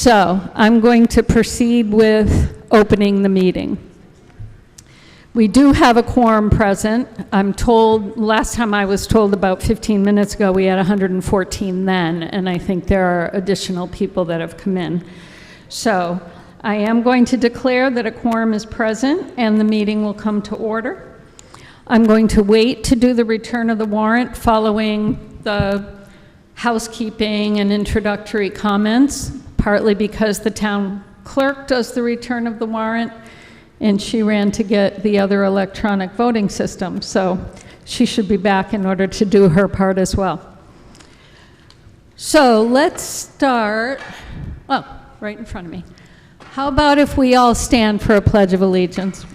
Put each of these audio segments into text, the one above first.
So I'm going to proceed with opening the meeting. We do have a quorum present. I'm told, last time I was told about 15 minutes ago, we had 114 then, and I think there are additional people that have come in. So I am going to declare that a quorum is present and the meeting will come to order. I'm going to wait to do the return of the warrant following the housekeeping and introductory comments, partly because the town clerk does the return of the warrant and she ran to get the other electronic voting system, so she should be back in order to do her part as well. So let's start, oh, right in front of me. How about if we all stand for a Pledge of Allegiance?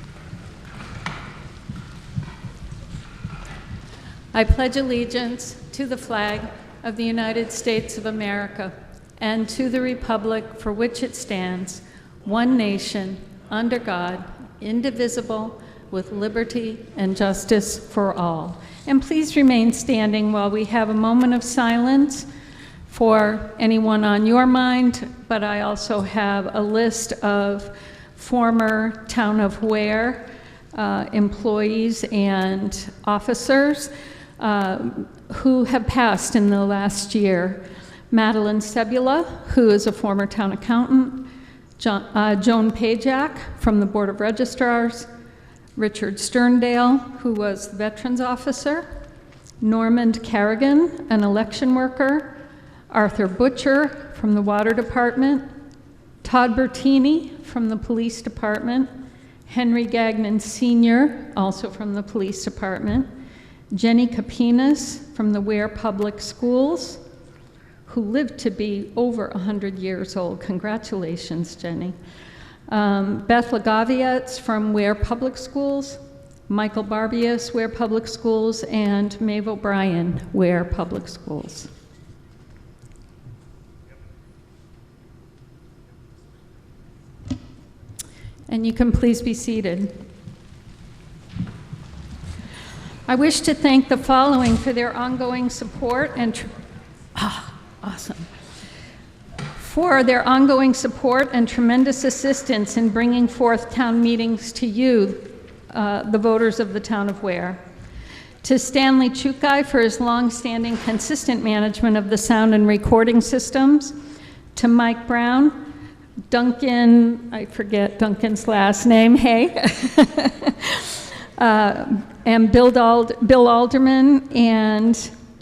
I pledge allegiance to the flag of the United States of America and to the republic for which it stands, one nation, under God, indivisible, with liberty and justice for all. And please remain standing while we have a moment of silence for anyone on your mind, but I also have a list of former Town of Ware employees and officers who have passed in the last year. Madeline Sebula, who is a former town accountant, Joan Pajak from the Board of Registrars, Richard Sterndale, who was the Veterans Officer, Normand Carrigan, an election worker, Arthur Butcher from the Water Department, Todd Bertini from the Police Department, Henry Gagnon Sr., also from the Police Department, Jenny Capinas from the Ware Public Schools, who lived to be over 100 years old. Congratulations, Jenny. Beth Lagavietz from Ware Public Schools, Michael Barbius, Ware Public Schools, and Maeve O'Brien, Ware Public Schools. And you can please be seated. I wish to thank the following for their ongoing support and for their ongoing support and tremendous assistance in bringing forth town meetings to you, the voters of the town of Ware. To Stanley Chukai for his long-standing consistent management of the sound and recording systems. To Mike Brown, Duncan, I forget Duncan's last name, hey. And Bill Alderman and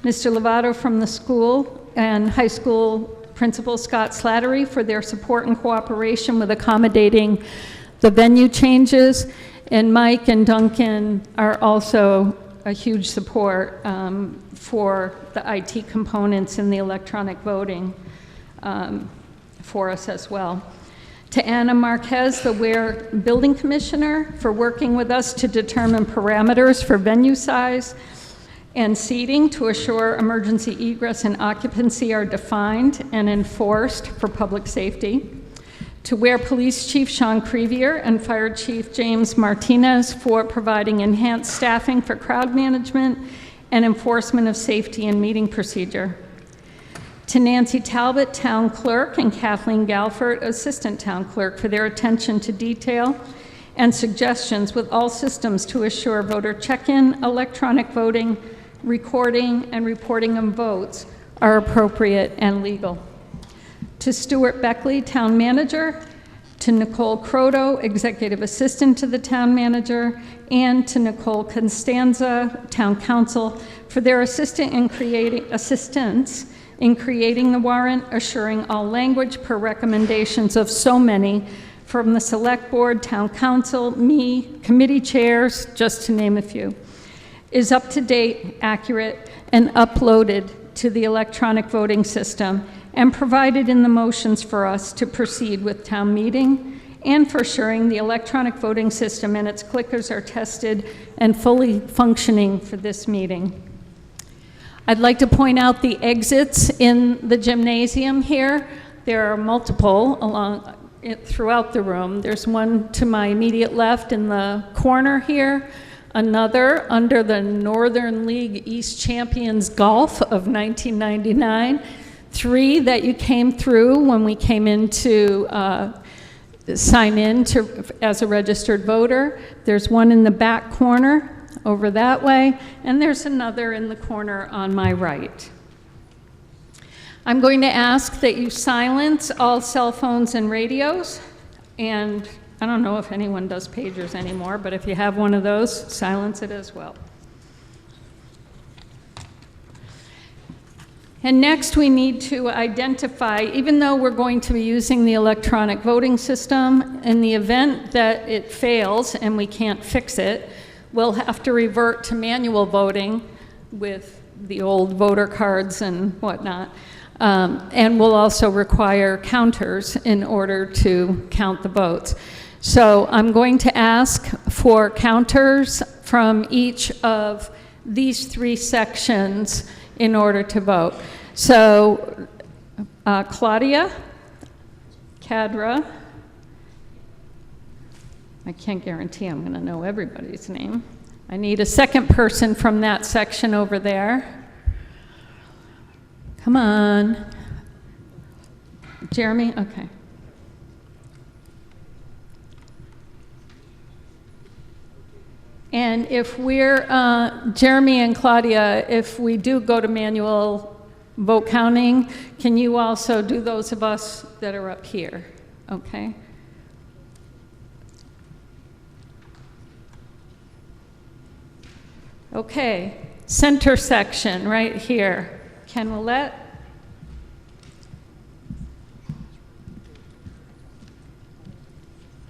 Mr. Lovato from the school and high school principal Scott Slattery for their support and cooperation with accommodating the venue changes. And Mike and Duncan are also a huge support for the IT components and the electronic voting for us as well. To Anna Marquez, the Ware Building Commissioner, for working with us to determine parameters for venue size and seating to assure emergency egress and occupancy are defined and enforced for public safety. To Ware Police Chief Sean Crevier and Fire Chief James Martinez for providing enhanced staffing for crowd management and enforcement of safety and meeting procedure. To Nancy Talbot, Town Clerk, and Kathleen Galford, Assistant Town Clerk, for their attention to detail and suggestions with all systems to assure voter check-in, electronic voting, recording, and reporting of votes are appropriate and legal. To Stuart Beckley, Town Manager, to Nicole Croto, Executive Assistant to the Town Manager, and to Nicole Constanza, Town Council, for their assistance in creating the warrant, assuring all language per recommendations of so many from the Select Board, Town Council, me, committee chairs, just to name a few, is up to date, accurate, and uploaded to the electronic voting system and provided in the motions for us to proceed with town meeting, and for assuring the electronic voting system and its clickers are tested and fully functioning for this meeting. I'd like to point out the exits in the gymnasium here. There are multiple throughout the room. There's one to my immediate left in the corner here, another under the Northern League East Champions Golf of 1999. 3 that you came through when we came in to sign in as a registered voter. There's one in the back corner over that way, and there's another in the corner on my right. I'm going to ask that you silence all cell phones and radios, and I don't know if anyone does pagers anymore, but if you have one of those, silence it as well. And next we need to identify, even though we're going to be using the electronic voting system, in the event that it fails and we can't fix it, we'll have to revert to manual voting with the old voter cards and whatnot. And we'll also require counters in order to count the votes. So I'm going to ask for counters from each of these 3 sections in order to vote. So Claudia, Cadra, I can't guarantee I'm going to know everybody's name. I need a second person from that section over there. Come on. Jeremy? Okay. And if we're, Jeremy and Claudia, if we do go to manual vote counting, can you also do those of us that are up here? Okay. Okay, center section right here. Ken Willett.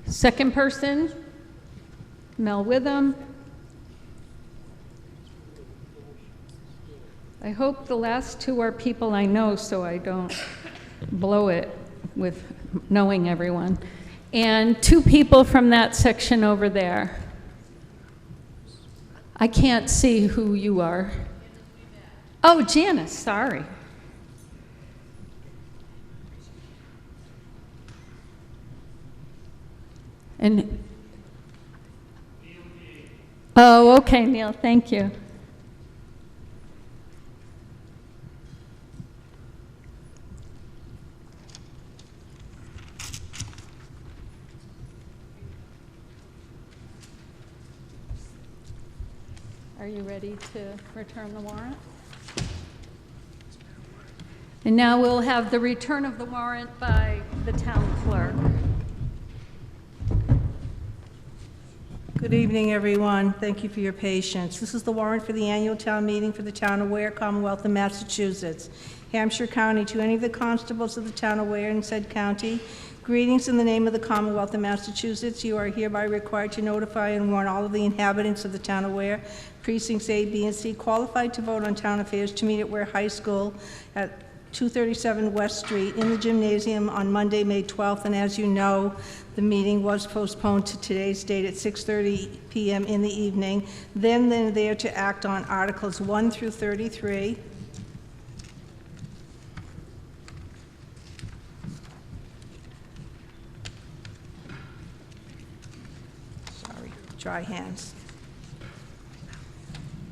Second person, Mel Witham. I hope the last 2 are people I know so I don't blow it with knowing everyone. And 2 people from that section over there. I can't see who you are. Oh, Janice, sorry. And oh, okay, Neil, thank you. Are you ready to return the warrant? And now we'll have the return of the warrant by the town clerk. Good evening, everyone. Thank you for your patience. This is the warrant for the annual town meeting for the town of Ware, Commonwealth of Massachusetts, Hampshire County. To any of the constables of the town of Ware and said county, greetings in the name of the Commonwealth of Massachusetts. You are hereby required to notify and warn all of the inhabitants of the town of Ware, precincts A, B, and C, qualified to vote on town affairs to meet at Ware High School at 237 West Street in the gymnasium on Monday, May 12th. And as you know, the meeting was postponed to today's date at 6:30 p.m. in the evening. Then they're there to act on Articles 1 through 33. Sorry, dry hands.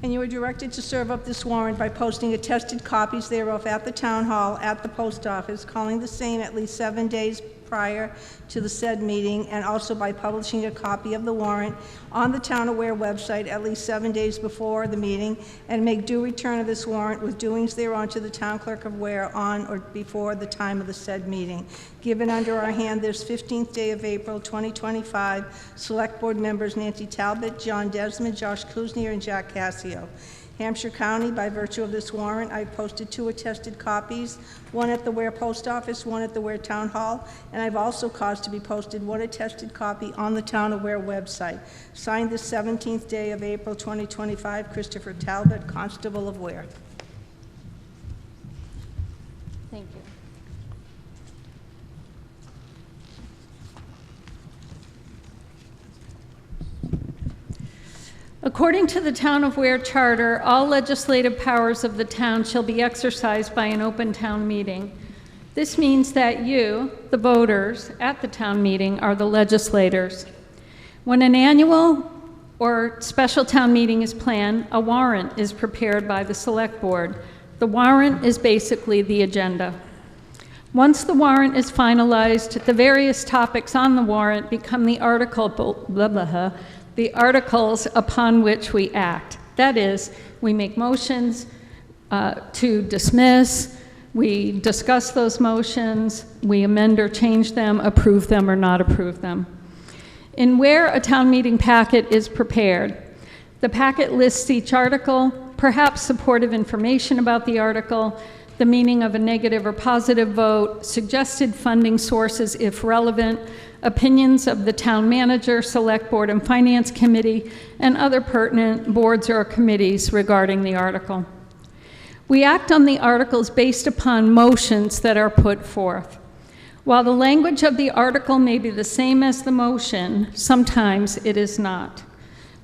And you are directed to serve up this warrant by posting attested copies thereof at the town hall, at the post office, calling the same at least 7 days prior to the said meeting, and also by publishing a copy of the warrant on the Town of Ware website at least 7 days before the meeting, and make due return of this warrant with doings thereon to the town clerk of Ware on or before the time of the said meeting. Given under our hand this 15th day of April 2025, Select Board members Nancy Talbot, John Desmond, Josh Kuznier, and Jack Cassio. Hampshire County, by virtue of this warrant, I've posted 2 attested copies, one at the Ware Post Office, one at the Ware Town Hall, and I've also caused to be posted 1 attested copy on the Town of Ware website. Signed this 17th day of April 2025, Christopher Talbot, Constable of Ware. Thank you. According to the Town of Ware Charter, all legislative powers of the town shall be exercised by an open town meeting. This means that you, the voters at the town meeting, are the legislators. When an annual or special town meeting is planned, a warrant is prepared by the Select Board. The warrant is basically the agenda. Once the warrant is finalized, the various topics on the warrant become the articles upon which we act. That is, we make motions to dismiss, we discuss those motions, we amend or change them, approve them or not approve them. In Ware, a town meeting packet is prepared. The packet lists each article, perhaps supportive information about the article, the meaning of a negative or positive vote, suggested funding sources if relevant, opinions of the town manager, select board and finance committee, and other pertinent boards or committees regarding the article. We act on the articles based upon motions that are put forth. While the language of the article may be the same as the motion, sometimes it is not.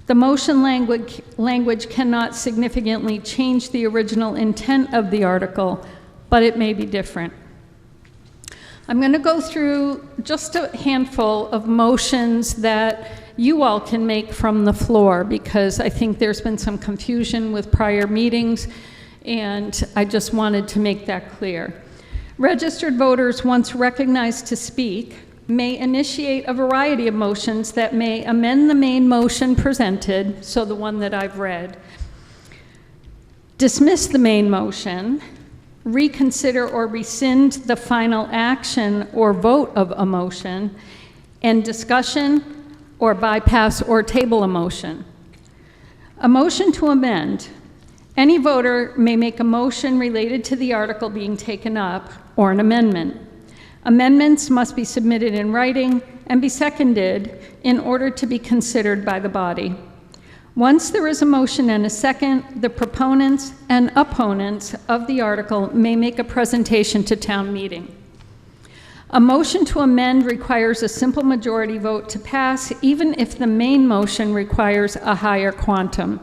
The motion language cannot significantly change the original intent of the article, but it may be different. I'm going to go through just a handful of motions that you all can make from the floor, because I think there's been some confusion with prior meetings, and I just wanted to make that clear. Registered voters, once recognized to speak, may initiate a variety of motions that may amend the main motion presented, so the one that I've read, dismiss the main motion, reconsider or rescind the final action or vote of a motion, and discussion or bypass or table a motion. A motion to amend. Any voter may make a motion related to the article being taken up or an amendment. Amendments must be submitted in writing and be seconded in order to be considered by the body. Once there is a motion and a second, the proponents and opponents of the article may make a presentation to town meeting. A motion to amend requires a simple majority vote to pass, even if the main motion requires a higher quantum.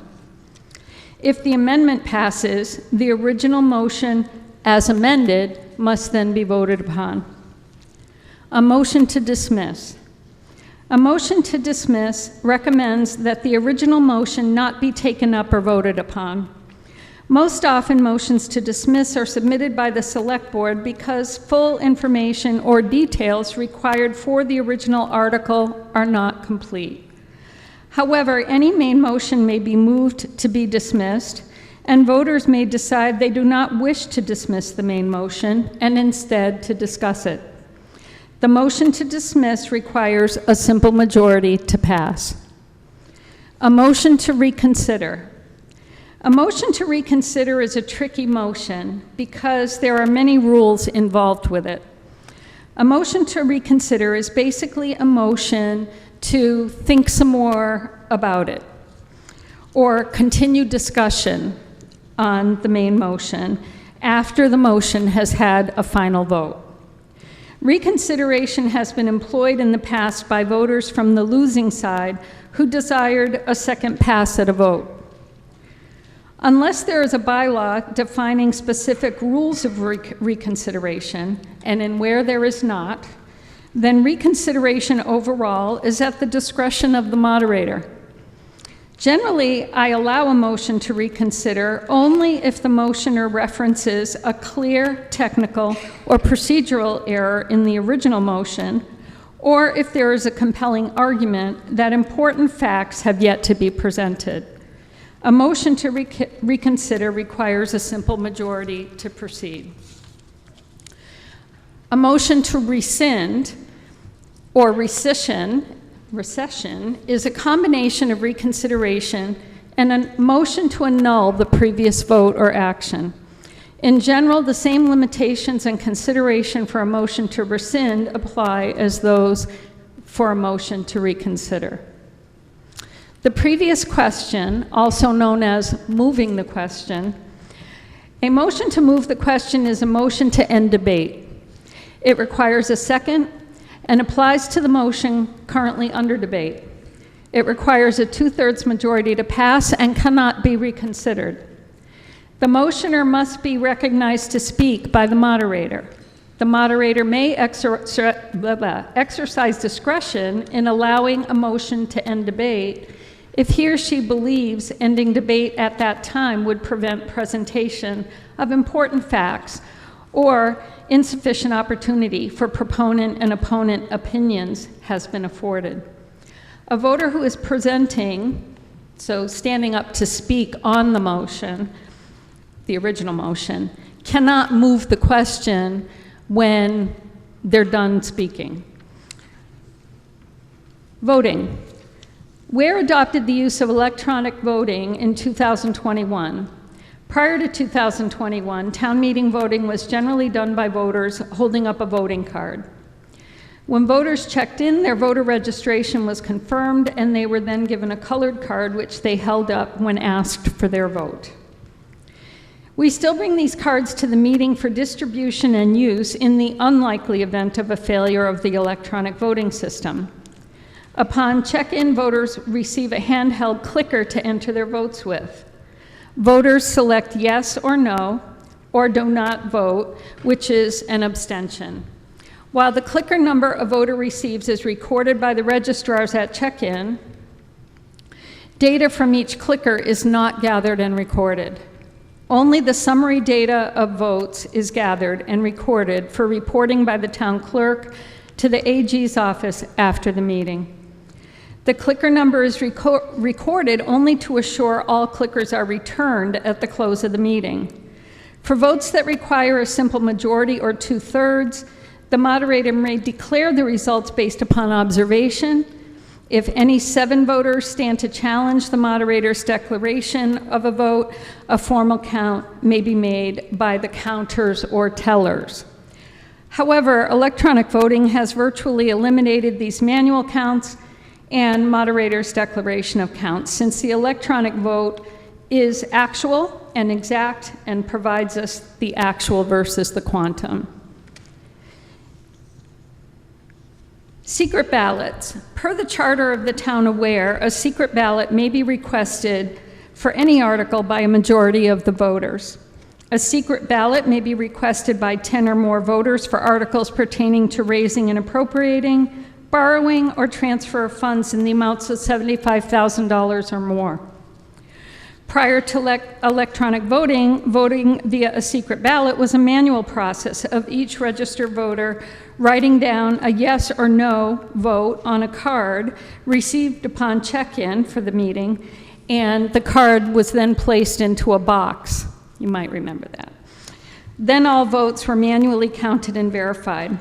If the amendment passes, the original motion as amended must then be voted upon. A motion to dismiss. A motion to dismiss recommends that the original motion not be taken up or voted upon. Most often, motions to dismiss are submitted by the select board because full information or details required for the original article are not complete. However, any main motion may be moved to be dismissed, and voters may decide they do not wish to dismiss the main motion and instead to discuss it. The motion to dismiss requires a simple majority to pass. A motion to reconsider. A motion to reconsider is a tricky motion because there are many rules involved with it. A motion to reconsider is basically a motion to think some more about it or continue discussion on the main motion after the motion has had a final vote. Reconsideration has been employed in the past by voters from the losing side who desired a second pass at a vote. Unless there is a bylaw defining specific rules of reconsideration, and in where there is not, then reconsideration overall is at the discretion of the moderator. Generally, I allow a motion to reconsider only if the motioner references a clear technical or procedural error in the original motion, or if there is a compelling argument that important facts have yet to be presented. A motion to reconsider requires a simple majority to proceed. A motion to rescind or recession is a combination of reconsideration and a motion to annul the previous vote or action. In general, the same limitations and consideration for a motion to rescind apply as those for a motion to reconsider. The previous question, also known as moving the question, a motion to move the question is a motion to end debate. It requires a second and applies to the motion currently under debate. It requires a 2/3 majority to pass and cannot be reconsidered. The motioner must be recognized to speak by the moderator. The moderator may exercise discretion in allowing a motion to end debate if he or she believes ending debate at that time would prevent presentation of important facts or insufficient opportunity for proponent and opponent opinions has been afforded. A voter who is presenting, so standing up to speak on the motion, the original motion, cannot move the question when they're done speaking. Voting. Ware adopted the use of electronic voting in 2021. Prior to 2021, town meeting voting was generally done by voters holding up a voting card. When voters checked in, their voter registration was confirmed, and they were then given a colored card which they held up when asked for their vote. We still bring these cards to the meeting for distribution and use in the unlikely event of a failure of the electronic voting system. Upon check-in, voters receive a handheld clicker to enter their votes with. Voters select yes or no, or do not vote, which is an abstention. While the clicker number a voter receives is recorded by the registrars at check-in, data from each clicker is not gathered and recorded. Only the summary data of votes is gathered and recorded for reporting by the town clerk to the AG's office after the meeting. The clicker number is recorded only to assure all clickers are returned at the close of the meeting. For votes that require a simple majority or 2/3, the moderator may declare the results based upon observation. If any 7 voters stand to challenge the moderator's declaration of a vote, a formal count may be made by the counters or tellers. However, electronic voting has virtually eliminated these manual counts and moderator's declaration of counts, since the electronic vote is actual and exact and provides us the actual versus the quantum. Secret ballots. Per the charter of the town of Ware, a secret ballot may be requested for any article by a majority of the voters. A secret ballot may be requested by 10 or more voters for articles pertaining to raising and appropriating, borrowing, or transfer of funds in the amounts of $75,000 or more. Prior to electronic voting, voting via a secret ballot was a manual process of each registered voter writing down a yes or no vote on a card received upon check-in for the meeting, and the card was then placed into a box. You might remember that. Then all votes were manually counted and verified.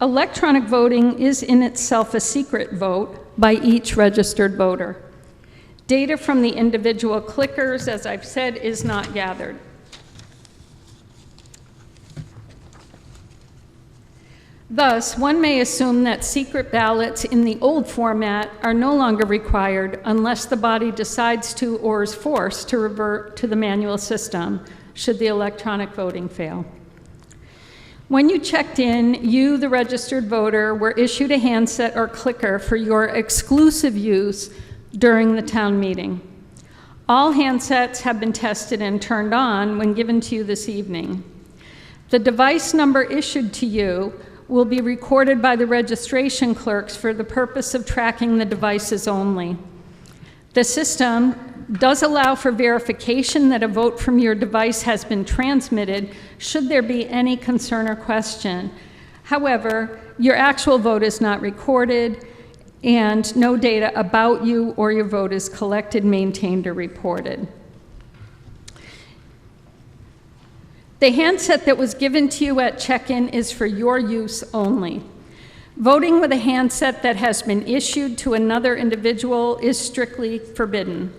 Electronic voting is in itself a secret vote by each registered voter. Data from the individual clickers, as I've said, is not gathered. Thus, one may assume that secret ballots in the old format are no longer required unless the body decides to or is forced to revert to the manual system should the electronic voting fail. When you checked in, you, the registered voter, were issued a handset or clicker for your exclusive use during the town meeting. All handsets have been tested and turned on when given to you this evening. The device number issued to you will be recorded by the registration clerks for the purpose of tracking the devices only. The system does allow for verification that a vote from your device has been transmitted should there be any concern or question. However, your actual vote is not recorded, and no data about you or your vote is collected, maintained, or reported. The handset that was given to you at check-in is for your use only. Voting with a handset that has been issued to another individual is strictly forbidden.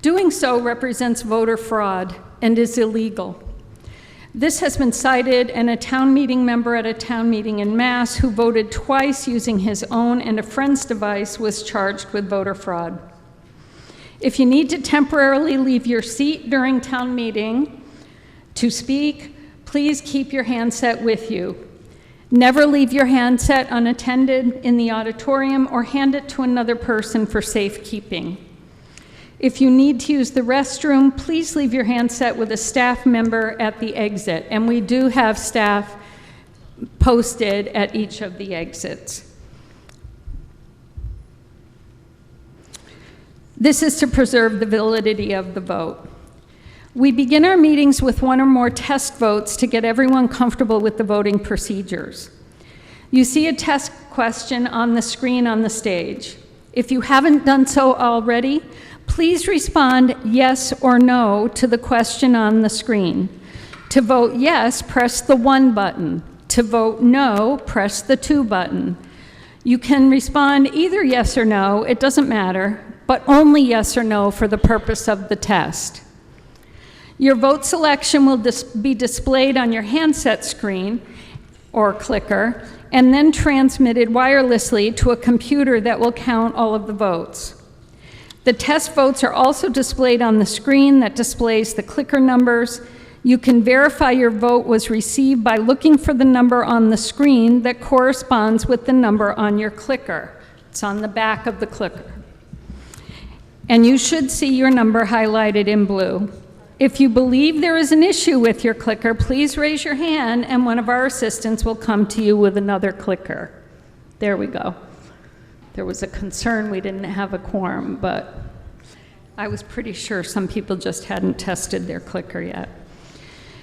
Doing so represents voter fraud and is illegal. This has been cited, and a town meeting member at a town meeting in Mass who voted twice using his own and a friend's device was charged with voter fraud. If you need to temporarily leave your seat during town meeting to speak, please keep your handset with you. Never leave your handset unattended in the auditorium or hand it to another person for safekeeping. If you need to use the restroom, please leave your handset with a staff member at the exit, and we do have staff posted at each of the exits. This is to preserve the validity of the vote. We begin our meetings with one or more test votes to get everyone comfortable with the voting procedures. You see a test question on the screen on the stage. If you haven't done so already, please respond yes or no to the question on the screen. To vote yes, press the 1 button. To vote no, press the 2 button. You can respond either yes or no, it doesn't matter, but only yes or no for the purpose of the test. Your vote selection will be displayed on your handset screen or clicker, and then transmitted wirelessly to a computer that will count all of the votes. The test votes are also displayed on the screen that displays the clicker numbers. You can verify your vote was received by looking for the number on the screen that corresponds with the number on your clicker. It's on the back of the clicker. And you should see your number highlighted in blue. If you believe there is an issue with your clicker, please raise your hand and one of our assistants will come to you with another clicker. There we go. There was a concern we didn't have a quorum, but I was pretty sure some people just hadn't tested their clicker yet.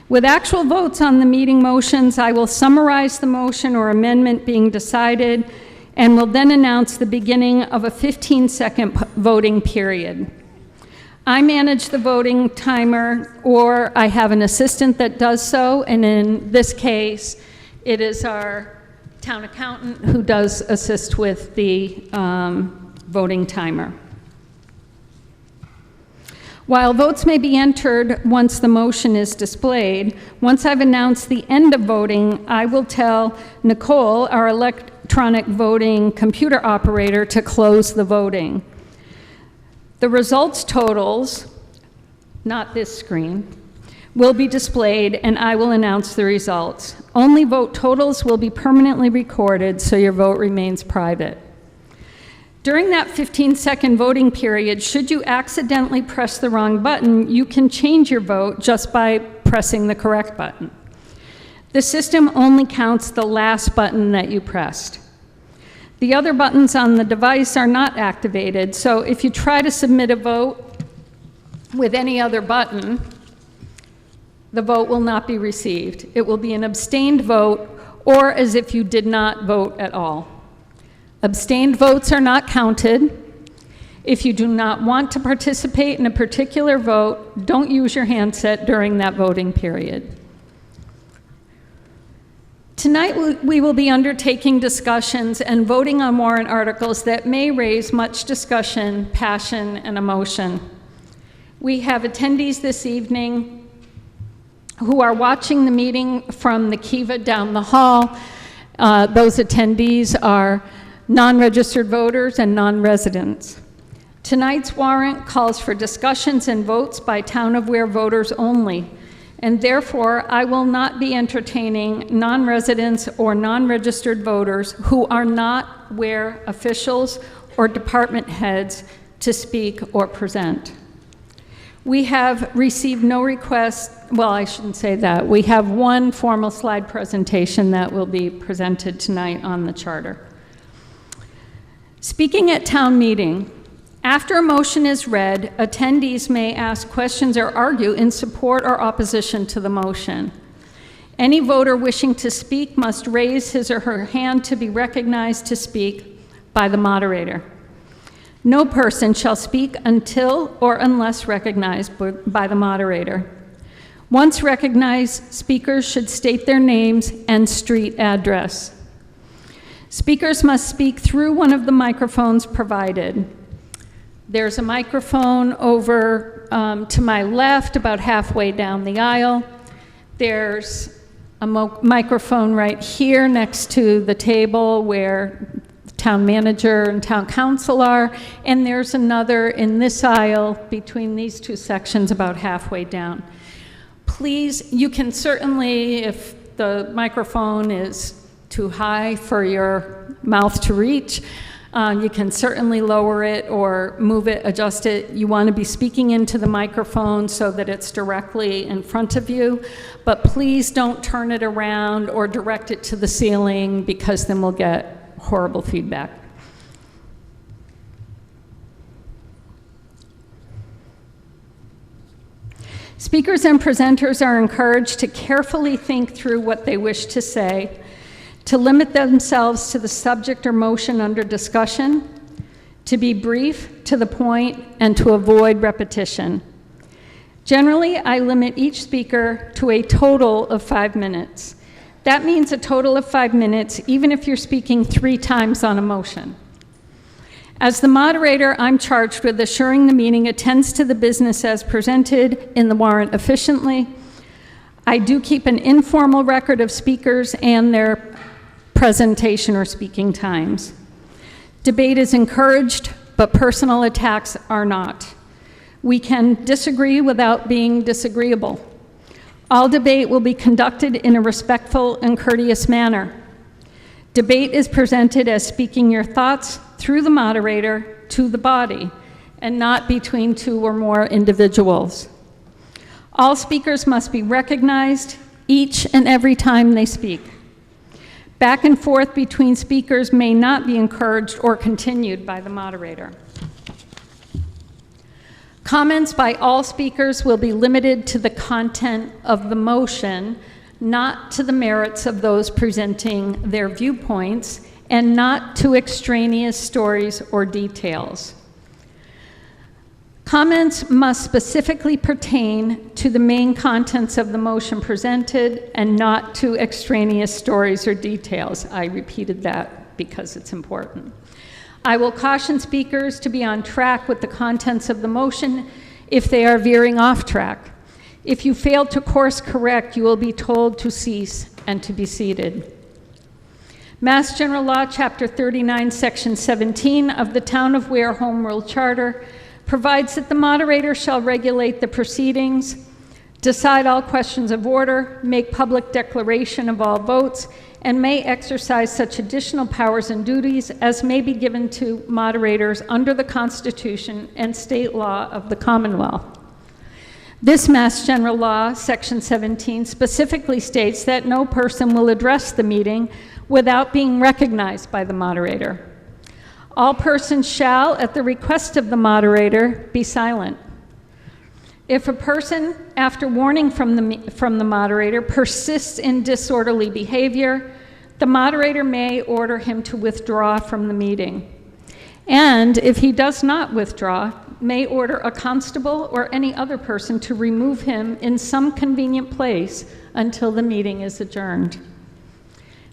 With actual votes on the meeting motions, I will summarize the motion or amendment being decided and will then announce the beginning of a 15-second voting period. I manage the voting timer, or I have an assistant that does so, and in this case, it is our town accountant who does assist with the voting timer. While votes may be entered once the motion is displayed, once I've announced the end of voting, I will tell Nicole, our electronic voting computer operator, to close the voting. The results totals, not this screen, will be displayed and I will announce the results. Only vote totals will be permanently recorded, so your vote remains private. During that 15-second voting period, should you accidentally press the wrong button, you can change your vote just by pressing the correct button. The system only counts the last button that you pressed. The other buttons on the device are not activated, so if you try to submit a vote with any other button, the vote will not be received. It will be an abstained vote, or as if you did not vote at all. Abstained votes are not counted. If you do not want to participate in a particular vote, don't use your handset during that voting period. Tonight, we will be undertaking discussions and voting on warrant articles that may raise much discussion, passion, and emotion. We have attendees this evening who are watching the meeting from the Kiva down the hall. Those attendees are non-registered voters and non-residents. Tonight's warrant calls for discussions and votes by Town of Ware voters only, and therefore I will not be entertaining non-residents or non-registered voters who are not Ware officials or department heads to speak or present. We have received no requests, well, I shouldn't say that. We have one formal slide presentation that will be presented tonight on the charter. Speaking at town meeting, after a motion is read, attendees may ask questions or argue in support or opposition to the motion. Any voter wishing to speak must raise his or her hand to be recognized to speak by the moderator. No person shall speak until or unless recognized by the moderator. Once recognized, speakers should state their names and street address. Speakers must speak through one of the microphones provided. There's a microphone over to my left, about halfway down the aisle. There's a microphone right here next to the table where the town manager and town council are, and there's another in this aisle between these two sections about halfway down. Please, you can certainly, if the microphone is too high for your mouth to reach, you can certainly lower it or move it, adjust it. You want to be speaking into the microphone so that it's directly in front of you, but please don't turn it around or direct it to the ceiling, because then we'll get horrible feedback. Speakers and presenters are encouraged to carefully think through what they wish to say, to limit themselves to the subject or motion under discussion, to be brief, to the point, and to avoid repetition. Generally, I limit each speaker to a total of 5 minutes. That means a total of 5 minutes, even if you're speaking 3 times on a motion. As the moderator, I'm charged with assuring the meeting attends to the business as presented in the warrant efficiently. I do keep an informal record of speakers and their presentation or speaking times. Debate is encouraged, but personal attacks are not. We can disagree without being disagreeable. All debate will be conducted in a respectful and courteous manner. Debate is presented as speaking your thoughts through the moderator to the body, and not between 2 or more individuals. All speakers must be recognized each and every time they speak. Back and forth between speakers may not be encouraged or continued by the moderator. Comments by all speakers will be limited to the content of the motion, not to the merits of those presenting their viewpoints, and not to extraneous stories or details. Comments must specifically pertain to the main contents of the motion presented and not to extraneous stories or details. I repeated that because it's important. I will caution speakers to be on track with the contents of the motion if they are veering off track. If you fail to course correct, you will be told to cease and to be seated. Mass General Law, Chapter 39, Section 17 of the Town of Ware Home Rule Charter provides that the moderator shall regulate the proceedings, decide all questions of order, make public declaration of all votes, and may exercise such additional powers and duties as may be given to moderators under the Constitution and state law of the Commonwealth. This Mass General Law, Section 17, specifically states that no person will address the meeting without being recognized by the moderator. All persons shall, at the request of the moderator, be silent. If a person, after warning from the moderator, persists in disorderly behavior, the moderator may order him to withdraw from the meeting. And if he does not withdraw, may order a constable or any other person to remove him in some convenient place until the meeting is adjourned.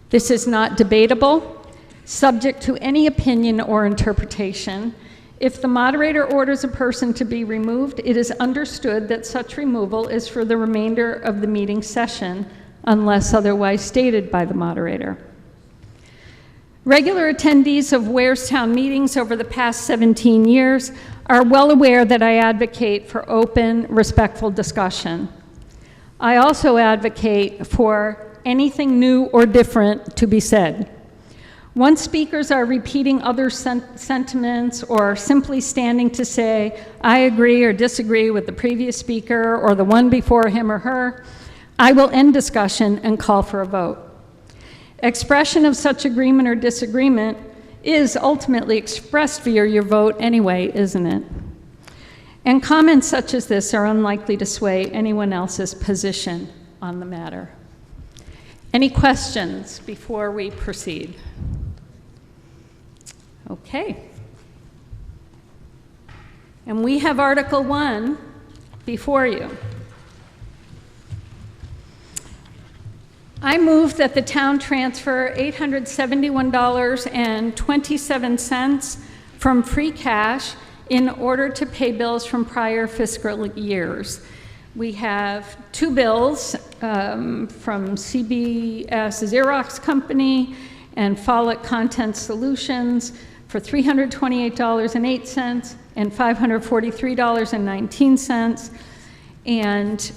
This is not debatable, subject to any opinion or interpretation. If the moderator orders a person to be removed, it is understood that such removal is for the remainder of the meeting session, unless otherwise stated by the moderator. Regular attendees of Ware Town meetings over the past 17 years are well aware that I advocate for open, respectful discussion. I also advocate for anything new or different to be said. Once speakers are repeating other sentiments or simply standing to say, I agree or disagree with the previous speaker or the one before him or her, I will end discussion and call for a vote. Expression of such agreement or disagreement is ultimately expressed via your vote anyway, isn't it? And comments such as this are unlikely to sway anyone else's position on the matter. Any questions before we proceed? Okay. And we have Article 1 before you. I move that the town transfer $871.27 from free cash in order to pay bills from prior fiscal years. We have 2 bills from CBS Xerox Company and Follett Content Solutions for $328.08 and $543.19. And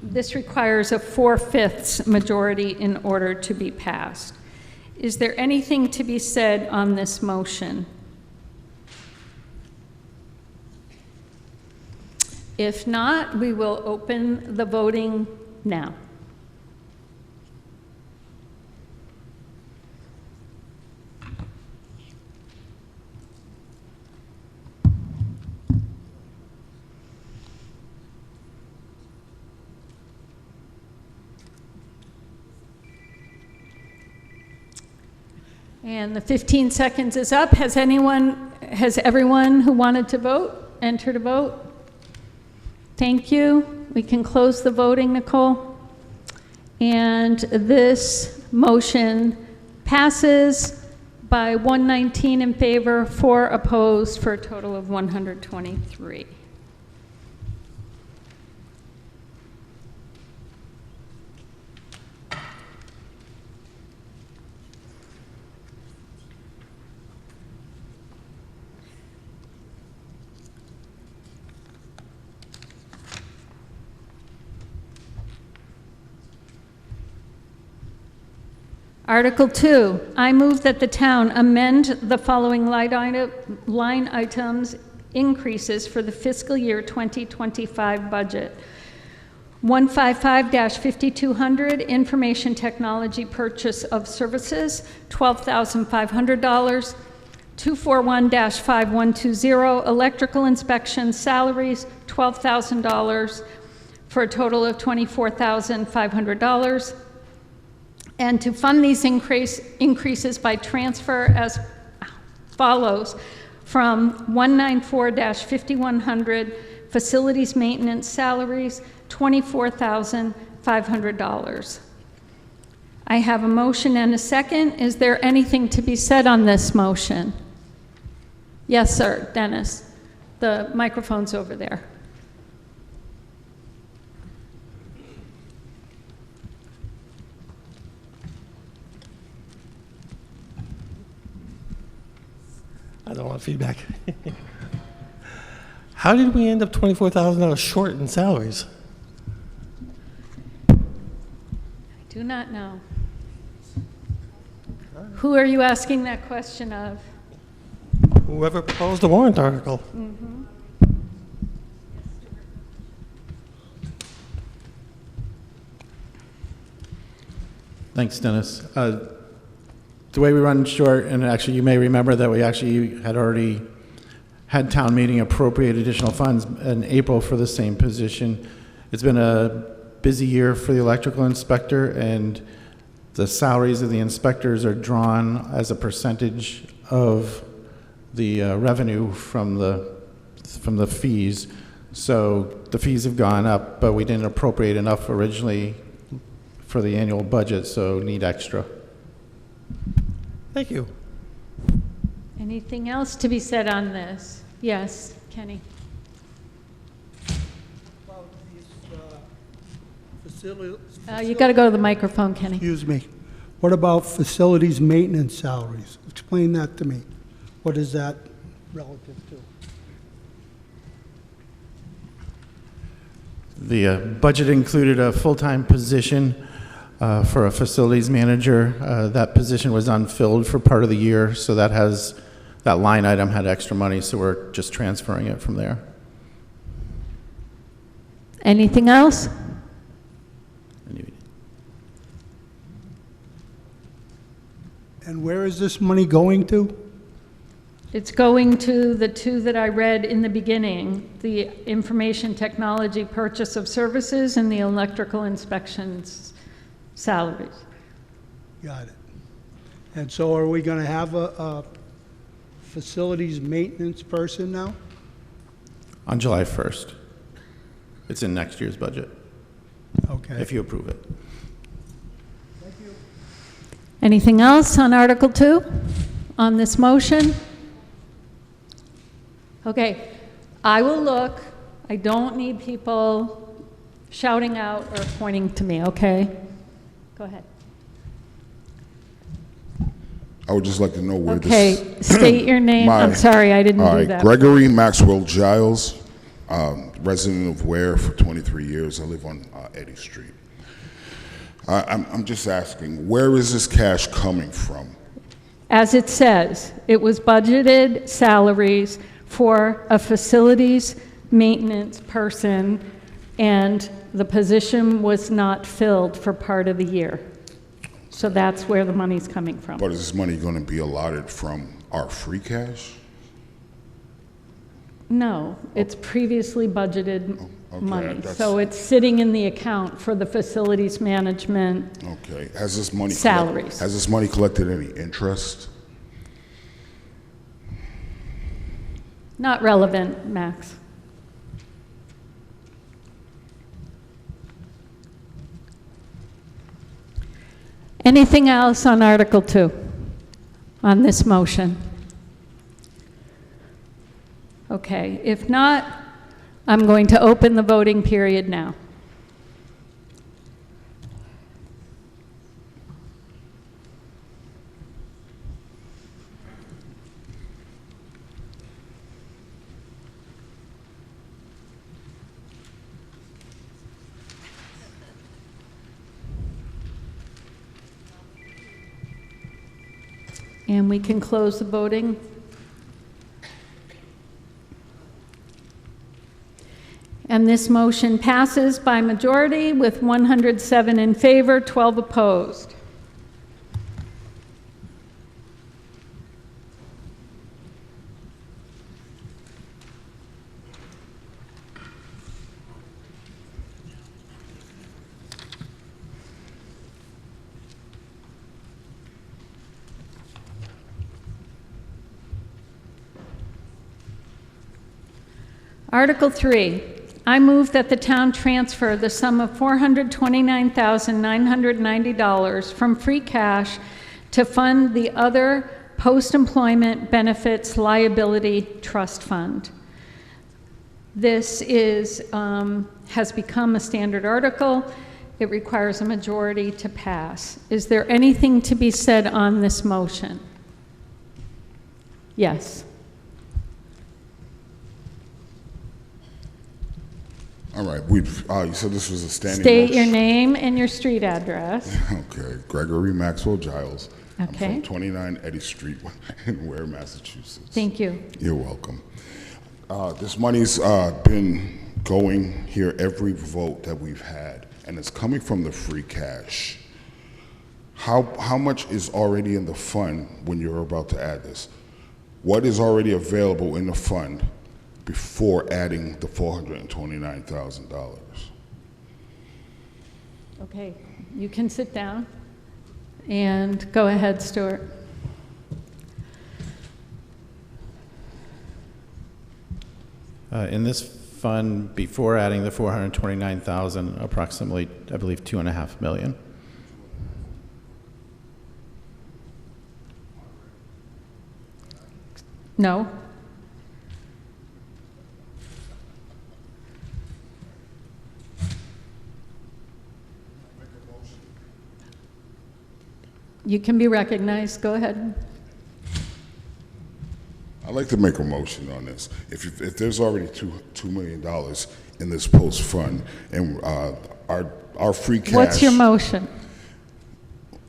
this requires a 4/5 majority in order to be passed. Is there anything to be said on this motion? If not, we will open the voting now. And the 15 seconds is up. Has everyone who wanted to vote entered a vote? Thank you. We can close the voting, Nicole. And this motion passes by 119 in favor, 4 opposed, for a total of 123. Article 2, I move that the town amend the following line items increases for the fiscal year 2025 budget. 155-5200, information technology purchase of services, $12,500. 241-5120, electrical inspection salaries, $12,000 for a total of $24,500. And to fund these increases by transfer as follows: from 194-5100, facilities maintenance salaries, $24,500. I have a motion and a second. Is there anything to be said on this motion? Yes, sir, Dennis. The microphone's over there. I don't want feedback. How did we end up $24,000 short in salaries? I do not know. Who are you asking that question of? Whoever proposed the warrant article. Mm-hmm. Thanks, Dennis. The way we run short, and actually you may remember that we actually had already had town meeting appropriate additional funds in April for the same position. It's been a busy year for the electrical inspector, and the salaries of the inspectors are drawn as a percentage of the revenue from the fees. So the fees have gone up, but we didn't appropriate enough originally for the annual budget, so need extra. Thank you. Anything else to be said on this? Yes, Kenny. About these facilities. You got to go to the microphone, Kenny. Excuse me. What about facilities maintenance salaries? Explain that to me. What is that relative to? The budget included a full-time position for a facilities manager. That position was unfilled for part of the year, so that line item had extra money, so we're just transferring it from there. Anything else? And where is this money going to? It's going to the two that I read in the beginning, the information technology purchase of services and the electrical inspections salaries. Got it. And so are we going to have a facilities maintenance person now? On July 1st. It's in next year's budget, Okay. if you approve it. Anything else on Article 2 on this motion? Okay, I will look. I don't need people shouting out or pointing to me, okay? Go ahead. I would just like to know where Okay, this... state your name. I'm sorry, I didn't All do right, that. Gregory Maxwell Giles, resident of Ware for 23 years. I live on Eddy Street. I'm just asking, where is this cash coming from? As it says, it was budgeted salaries for a facilities maintenance person, and the position was not filled for part of the year. So that's where the money's coming from. But is this money going to be allotted from our free cash? No, it's previously budgeted okay, money. that's- So it's sitting in the account for the facilities management. Okay. Has this money Salaries. Has this money collected any interest? Not relevant, Max. Anything else on Article 2, on this motion? Okay, if not, I'm going to open the voting period now. And we can close the voting. And this motion passes by majority with 107 in favor, 12 opposed. Article 3, I move that the town transfer the sum of $429,990 from free cash to fund the other post-employment benefits liability trust fund. This is, has become a standard article. It requires a majority to pass. Is there anything to be said on this motion? Yes. All right, you said this was a standing State motion? your name and your street address. Okay, Gregory Maxwell Giles. Okay. I'm from 29 Eddy Street in Ware, Massachusetts. Thank you. You're welcome. This money's been going here every vote that we've had, and it's coming from the free cash. How much is already in the fund when you're about to add this? What is already available in the fund before adding the $429,000? Okay, you can sit down and go ahead, Stuart. In this fund, before adding the 429,000, approximately, I believe, 2.5 million. No? You can be recognized. Go ahead. I'd like to make a motion on this. If there's already $2 million in this post fund, and our free cash. What's your motion?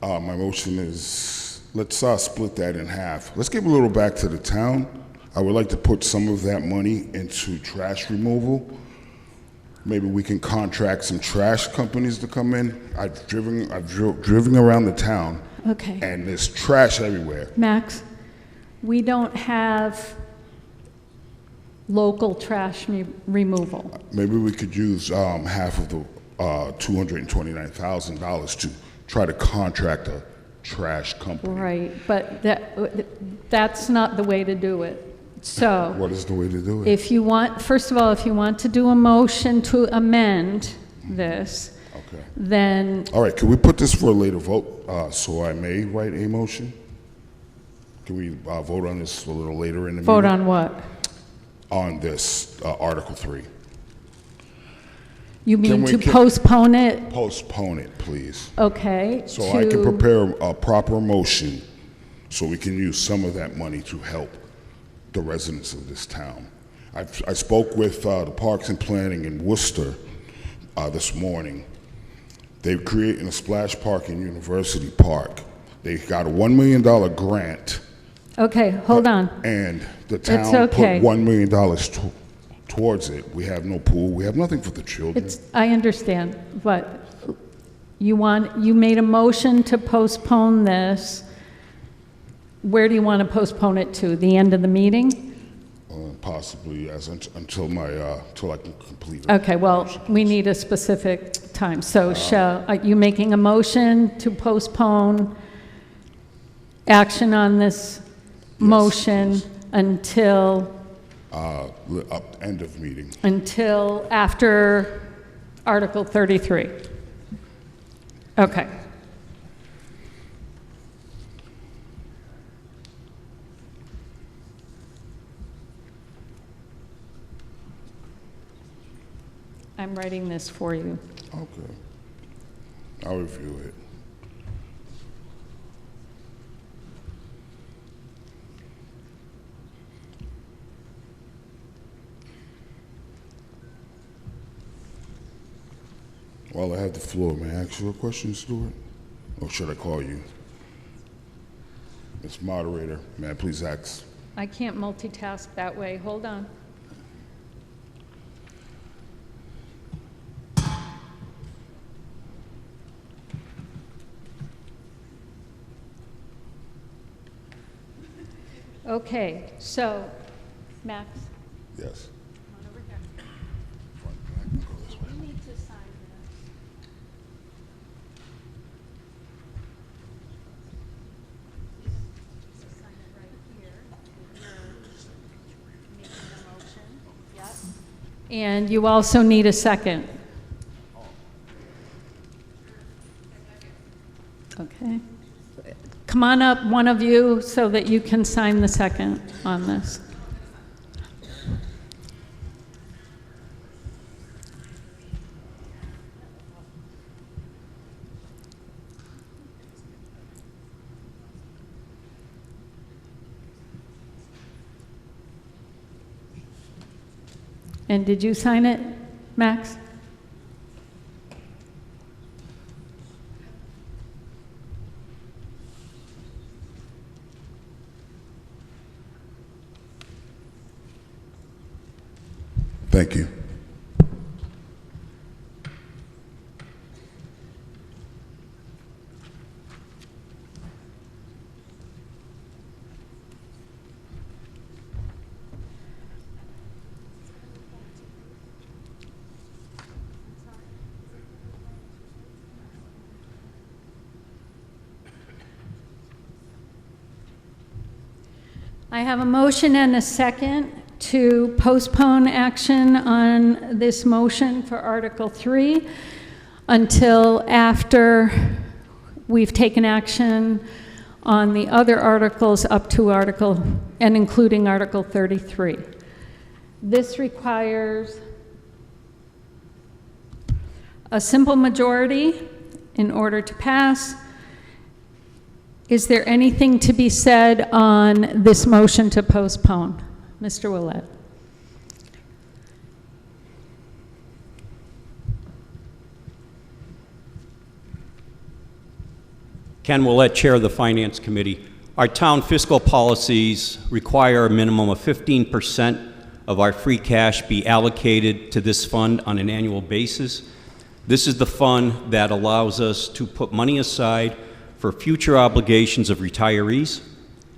My motion is, let's split that in half. Let's give a little back to the town. I would like to put some of that money into trash removal. Maybe we can contract some trash companies to come in. I've driven around the town. Okay. And there's trash everywhere. Max, we don't have local trash removal. Maybe we could use half of the $229,000 to try to contract a trash company. Right, but that's not the way to do it. So, What is the way to do it? if you want, first of all, if you want to do a motion to amend this, Okay. then, All right, can we put this for a later vote, so I may write a motion? Can we vote on this a little later in the meeting? vote on what? On this, Article 3. You mean we to get- postpone it? Postpone it, please. Okay. So I can prepare a proper motion so we can use some of that money to help the residents of this town. I spoke with the Parks and Planning in Worcester this morning. They're creating a splash park in University Park. They got a $1 million grant, Okay, hold on. and the It's town okay. put $1 million towards it. We have no pool. We have nothing for the children. I understand, but you made a motion to postpone this. Where do you want to postpone it to? The end of the meeting? Possibly until I can complete it. Okay, well, we need a specific time. So are you making a motion to postpone action on this motion until End of meeting. Until after Article 33. Okay. I'm writing this for you. Okay. I'll review it. While I have the floor, may I ask you a question, Stuart? Or should I call you? Ms. Moderator, may I please ask? I can't multitask that way. Hold on. Okay, so, Max, Yes. come on over here. You need to sign this. Sign it right here. You're making a motion. Yep. And you also need a second. Okay. Come on up, one of you, so that you can sign the second on this. And did you sign it, Max? Thank you. I have a motion and a second to postpone action on this motion for Article 3 until after we've taken action on the other articles up to Article, and including Article 33. This requires a simple majority in order to pass. Is there anything to be said on this motion to postpone? Mr. Willett. Ken Willett, Chair of the Finance Committee. Our town fiscal policies require a minimum of 15% of our free cash be allocated to this fund on an annual basis. This is the fund that allows us to put money aside for future obligations of retirees,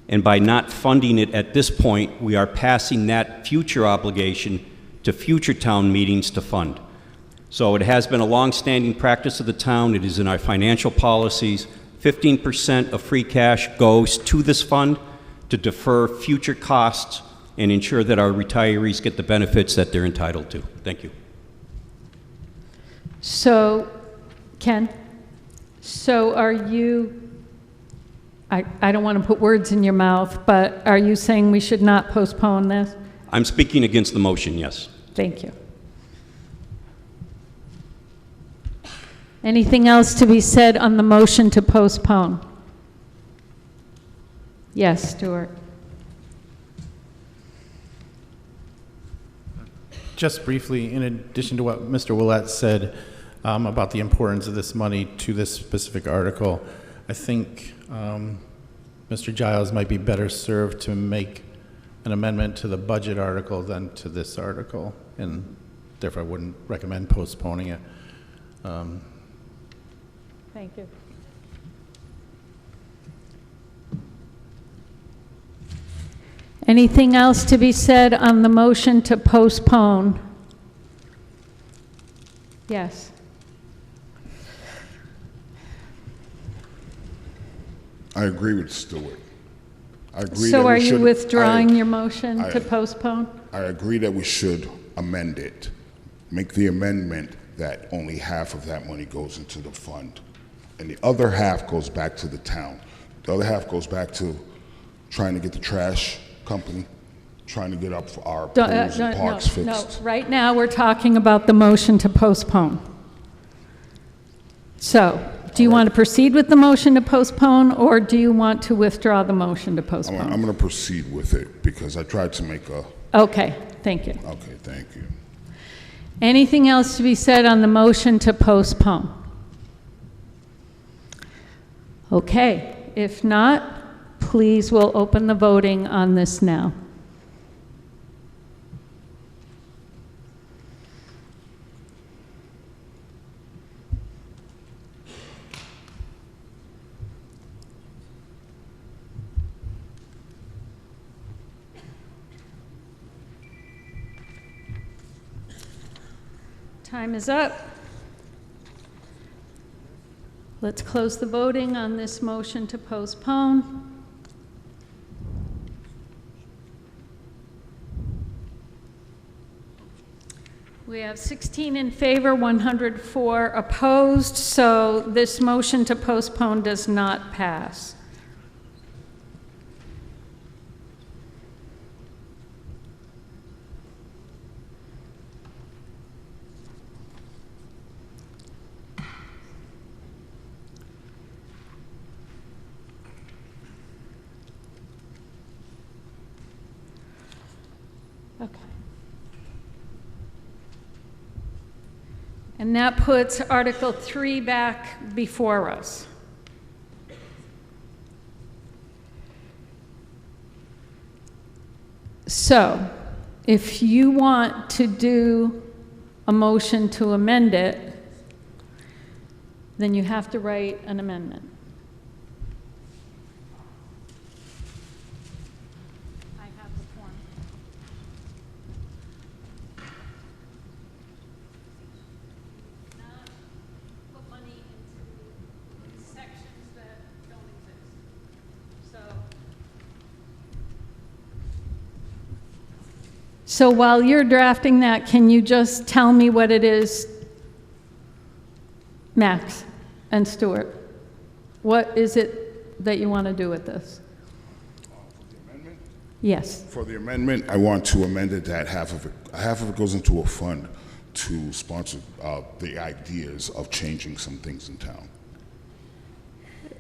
and by not funding it at this point, we are passing that future obligation to future town meetings to fund. So it has been a long-standing practice of the town. It is in our financial policies. 15% of free cash goes to this fund to defer future costs and ensure that our retirees get the benefits that they're entitled to. Thank you. So, Ken, so are you, I don't want to put words in your mouth, but are you saying we should not postpone this? I'm speaking against the motion, yes. Thank you. Anything else to be said on the motion to postpone? Yes, Stuart. Just briefly, in addition to what Mr. Willett said about the importance of this money to this specific article, I think Mr. Giles might be better served to make an amendment to the budget article than to this article, and therefore I wouldn't recommend postponing it. Thank you. Anything else to be said on the motion to postpone? Yes. I agree with Stuart. I agree So that we are you should- withdrawing your motion to I- postpone? I agree that we should amend it. Make the amendment that only half of that money goes into the fund, and the other half goes back to the town. The other half goes back to trying to get the trash company, trying to get up for our pools and parks fixed. No, right now, we're talking about the motion to postpone. So, do you want to proceed with the motion to postpone, or do you want to withdraw the motion to postpone? I'm going to proceed with it because I tried to make a, Okay, thank you. okay, thank you. Anything else to be said on the motion to postpone? Okay, if not, please, we'll open the voting on this now. Time is up. Let's close the voting on this motion to postpone. We have 16 in favor, 104 opposed, so this motion to postpone does not pass. Okay. And that puts Article 3 back before us. So, if you want to do a motion to amend it, then you have to write an amendment. I have the form. Not put money into sections that don't exist. So while you're drafting that, can you just tell me what it is, Max and Stuart? What is it that you want to do with this? Yes. For the amendment, I want to amend it that half of it goes into a fund to sponsor the ideas of changing some things in town.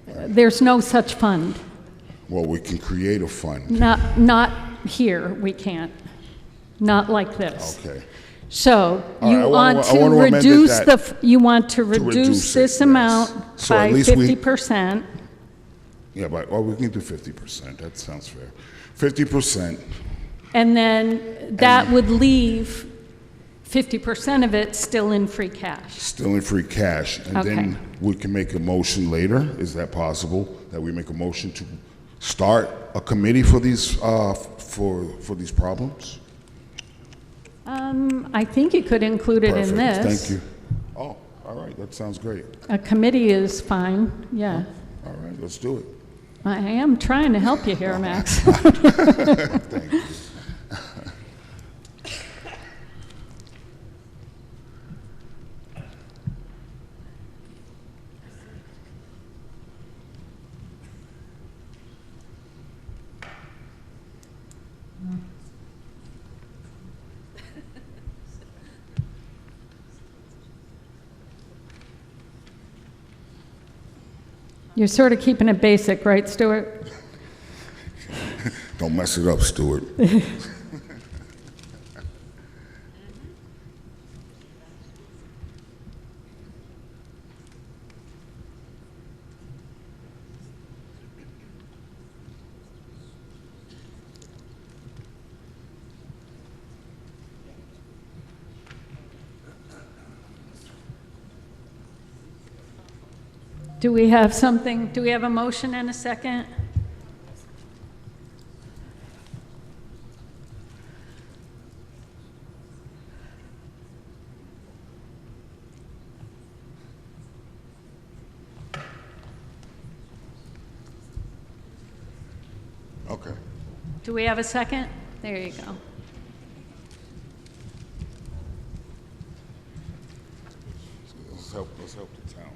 There's no such fund. Well, we can create a fund. Not here, we can't. Not like this. Okay. So All you right, I want wanna to amend it reduce that- you want to reduce reduce it, this yes. amount So by at least we- 50%. Yeah, but we can do 50%. That sounds fair. 50%. And then that would leave 50% of it still in free cash. Still in free cash, and Okay. then we can make a motion later. Is that possible? That we make a motion to start a committee for these for these problems? I think you could include it in Perfect. this. Thank you. Oh, all right. That sounds great. A committee is fine, yeah. All right, let's do it. I am trying to help you here, Max. Thank you. You're sort of keeping it basic, right, Stuart? Don't mess it up, Stuart. Do we have something, do we have a motion and a second? Okay. Do we have a second? There you go. let's help the town.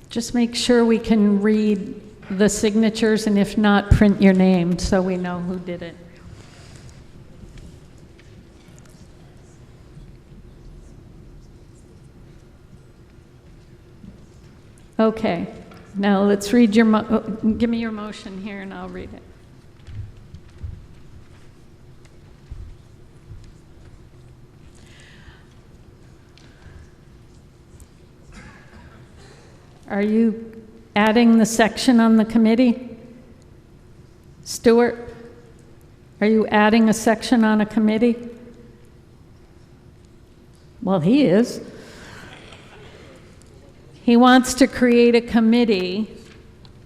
Just make sure we can read the signatures, and if not, print your name so we know who did it. Okay, now let's read your, give me your motion here and I'll read it. Are you adding the section on the committee? Stuart, are you adding a section on a committee? Well, he is. He wants to create a committee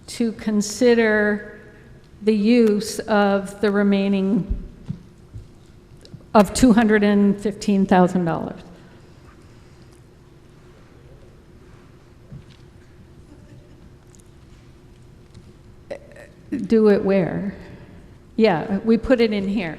to consider the use of the remaining of $215,000. Do it where? Yeah, we put it in here.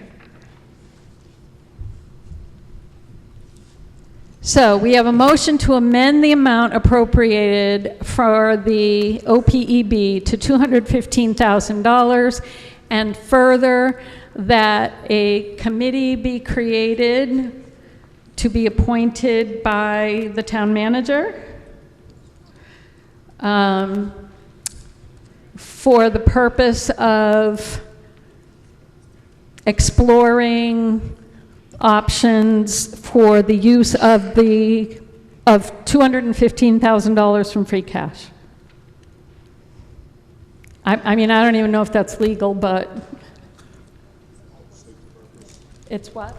So we have a motion to amend the amount appropriated for the OPEB to $215,000, and further that a committee be created to be appointed by the town manager for the purpose of exploring options for the use of $215,000 from free cash. I mean, I don't even know if that's legal, but it's what?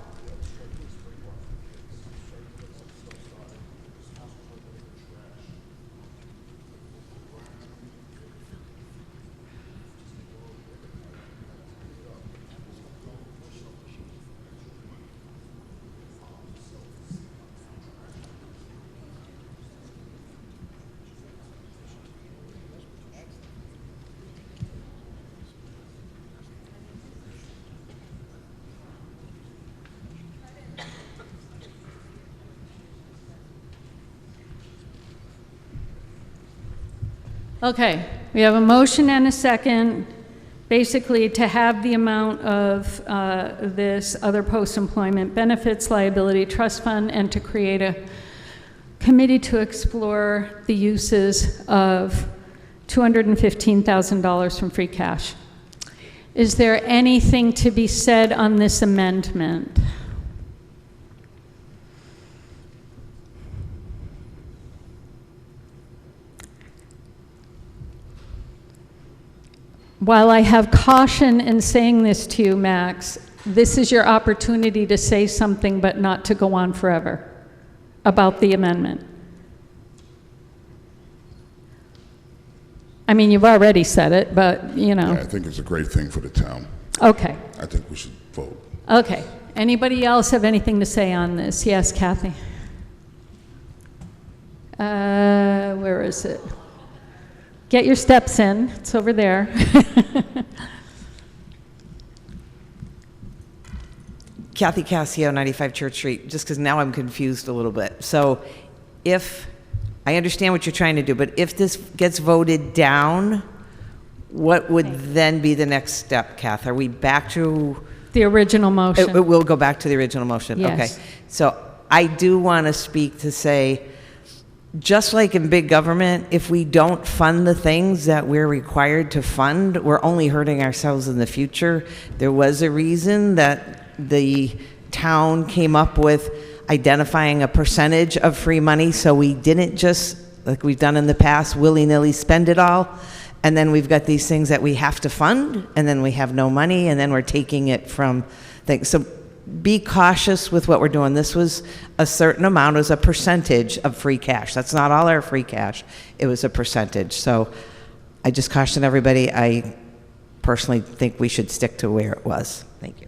Okay, we have a motion and a second, basically to have the amount of this other post-employment benefits liability trust fund, and to create a committee to explore the uses of $215,000 from free cash. Is there anything to be said on this amendment? While I have caution in saying this to you, Max, this is your opportunity to say something but not to go on forever about the amendment. I mean, you've already said it, but, you know. Yeah, I think it's a great thing for the town. Okay. I think we should vote. Okay. Anybody else have anything to say on this? Yes, Kathy. Where is it? Get your steps in. It's over there. Kathy Cassio, 95 Church Street, just because now I'm confused a little bit. So if, I understand what you're trying to do, but if this gets voted down, what would then be the next step, Kath? Are we back to? The original motion. It will go back to the original motion? Yes. Okay. So I do want to speak to say, just like in big government, if we don't fund the things that we're required to fund, we're only hurting ourselves in the future. There was a reason that the town came up with identifying a percentage of free money, so we didn't just, like we've done in the past, willy-nilly spend it all, and then we've got these things that we have to fund, and then we have no money, and then we're taking it from things. So be cautious with what we're doing. This was a certain amount, it was a percentage of free cash. That's not all our free cash. It was a percentage. So I just caution everybody, I personally think we should stick to where it was. Thank you.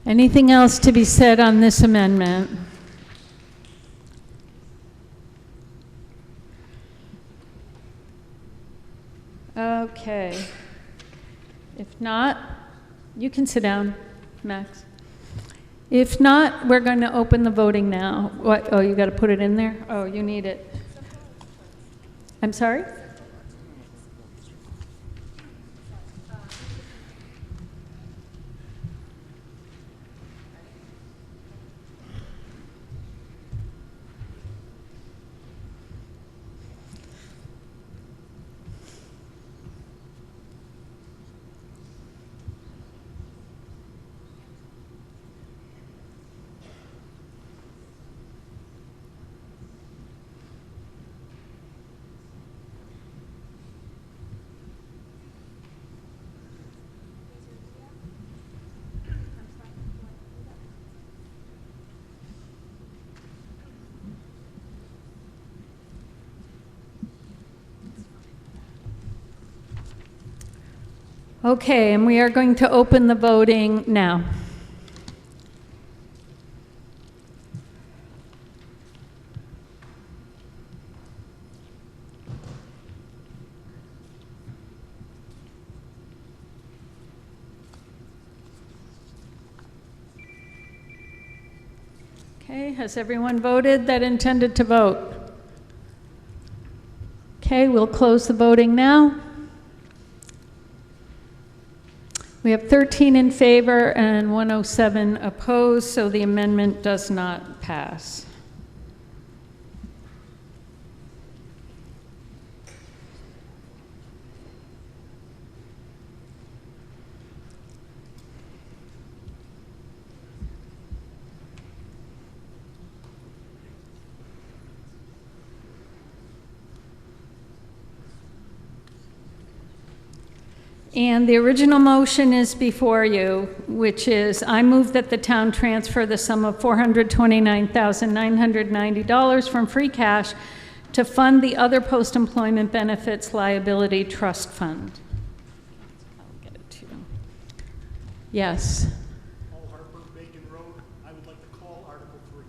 Anything else to be said on this amendment? Okay. If not, you can sit down, Max. If not, we're going to open the voting now. What, oh, you got to put it in there? Oh, you need it. I'm sorry? Okay, and we are going to open the voting now. Okay, has everyone voted that intended to vote? Okay, we'll close the voting now. We have 13 in favor and 107 opposed, so the amendment does not pass. And the original motion is before you, which is, I move that the town transfer the sum of $429,990 from free cash to fund the other post-employment benefits liability trust fund. I'll get it to you. Yes. Paul Harper, Bacon Road. I would like to call Article 3.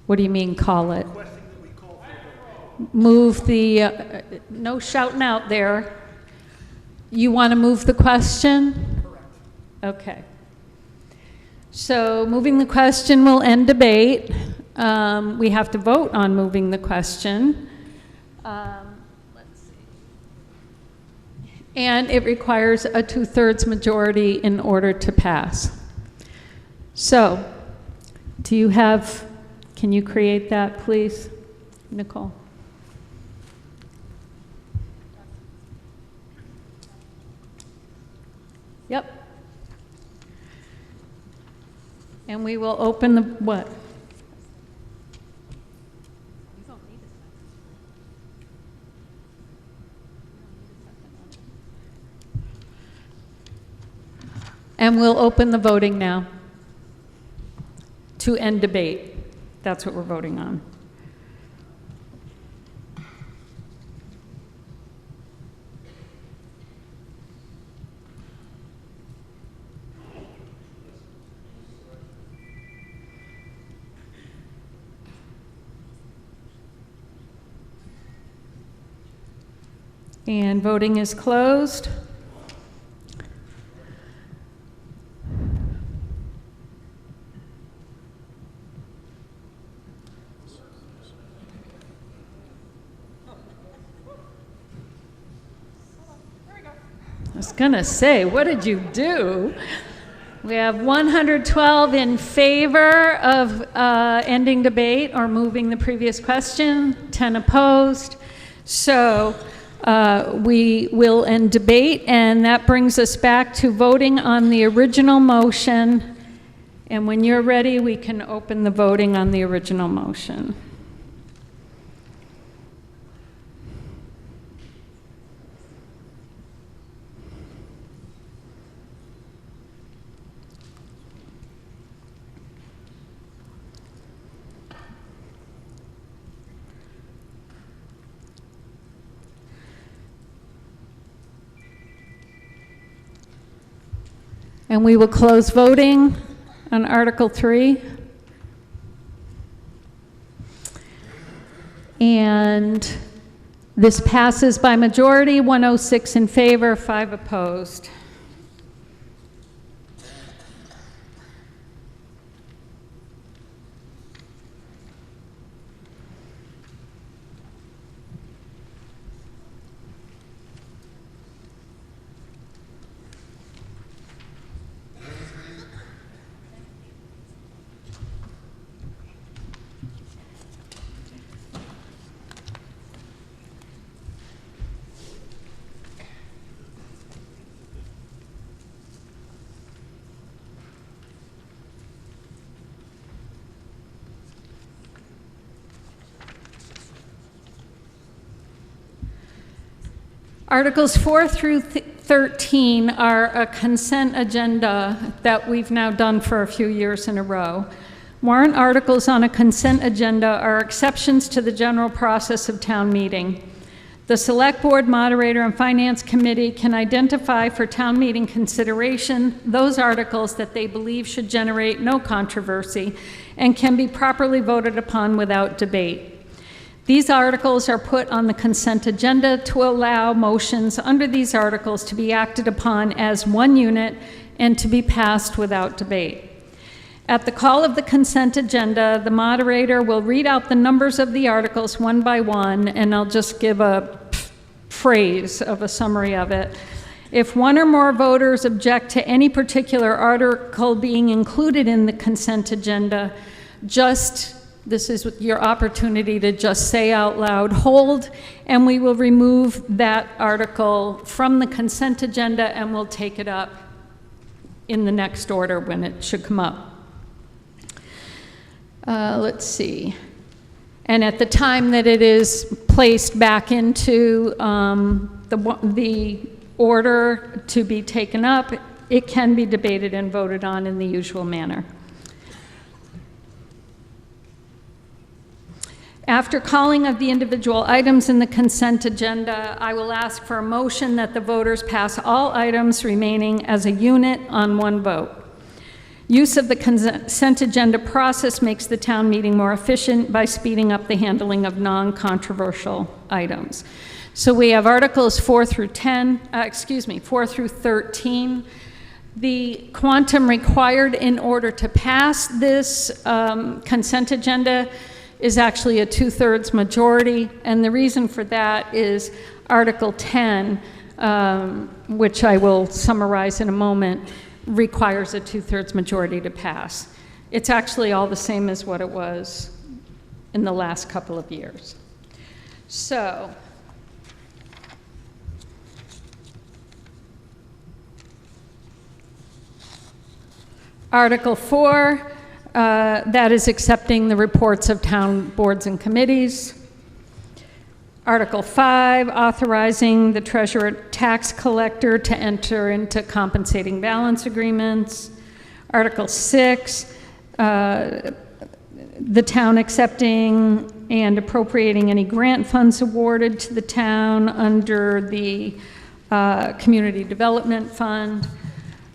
What do you mean, call it? Requesting that we call for a vote. Move the, no shouting out there. You want to move the question? Correct. Okay. So moving the question will end debate. We have to vote on moving the question. Let's see. And it requires a 2/3 majority in order to pass. So, do you have, can you create that, please, Nicole? Yep. And we will open the, what? And we'll open the voting now to end debate. That's what we're voting on. And voting is closed. I was gonna say, what did you do? We have 112 in favor of ending debate or moving the previous question, 10 opposed. So we will end debate, and that brings us back to voting on the original motion. And when you're ready, we can open the voting on the original motion. And we will close voting on Article 3. And this passes by majority, 106 in favor, 5 opposed. Articles 4 through 13 are a consent agenda that we've now done for a few years in a row. Warrant articles on a consent agenda are exceptions to the general process of town meeting. The Select Board, Moderator, and Finance Committee can identify for town meeting consideration those articles that they believe should generate no controversy and can be properly voted upon without debate. These articles are put on the consent agenda to allow motions under these articles to be acted upon as one unit and to be passed without debate. At the call of the consent agenda, the moderator will read out the numbers of the articles one by one, and I'll just give a phrase of a summary of it. If one or more voters object to any particular article being included in the consent agenda, this is your opportunity to just say out loud, hold, and we will remove that article from the consent agenda and we'll take it up in the next order when it should come up. Let's see. And at the time that it is placed back into the order to be taken up, it can be debated and voted on in the usual manner. After calling of the individual items in the consent agenda, I will ask for a motion that the voters pass all items remaining as a unit on one vote. Use of the consent agenda process makes the town meeting more efficient by speeding up the handling of non-controversial items. So we have Articles 4 through 13. The quantum required in order to pass this consent agenda is actually a 2/3 majority, and the reason for that is Article 10, which I will summarize in a moment, requires a 2/3 majority to pass. It's actually all the same as what it was in the last couple of years. So, Article 4, that is accepting the reports of town boards and committees. Article 5, authorizing the treasurer tax collector to enter into compensating balance agreements. Article 6, the town accepting and appropriating any grant funds awarded to the town under the Community Development Fund.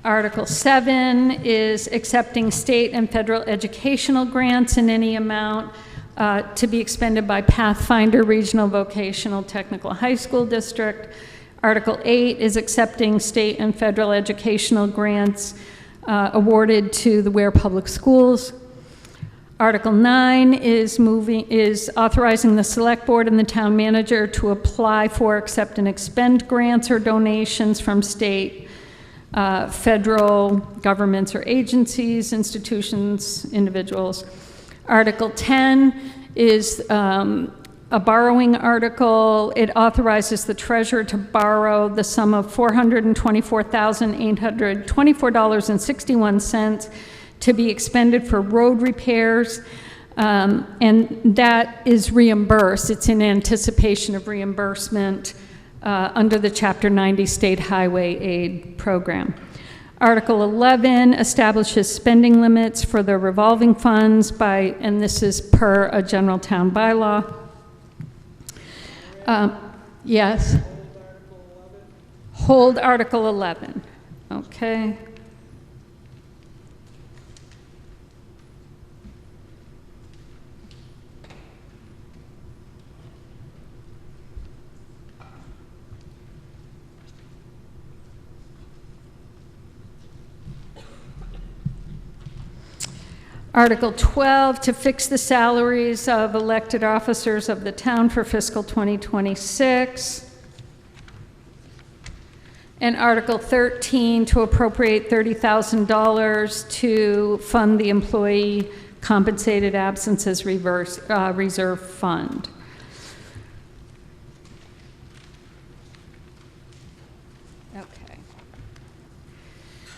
Article 7 is accepting state and federal educational grants in any amount to be expended by Pathfinder Regional Vocational Technical High School District. Article 8 is accepting state and federal educational grants awarded to the Ware Public Schools. Article 9 is authorizing the Select Board and the Town Manager to apply for, accept, and expend grants or donations from state, federal governments or agencies, institutions, individuals. Article 10 is a borrowing article. It authorizes the treasurer to borrow the sum of $424,824.61 to be expended for road repairs, and that is reimbursed. It's in anticipation of reimbursement under the Chapter 90 State Highway Aid Program. Article 11 establishes spending limits for the revolving funds and this is per a general town bylaw. Yes? Hold Article 11. Okay. Article 12, to fix the salaries of elected officers of the town for fiscal 2026. And Article 13, to appropriate $30,000 to fund the Employee Compensated Absences Reserve Fund. Okay.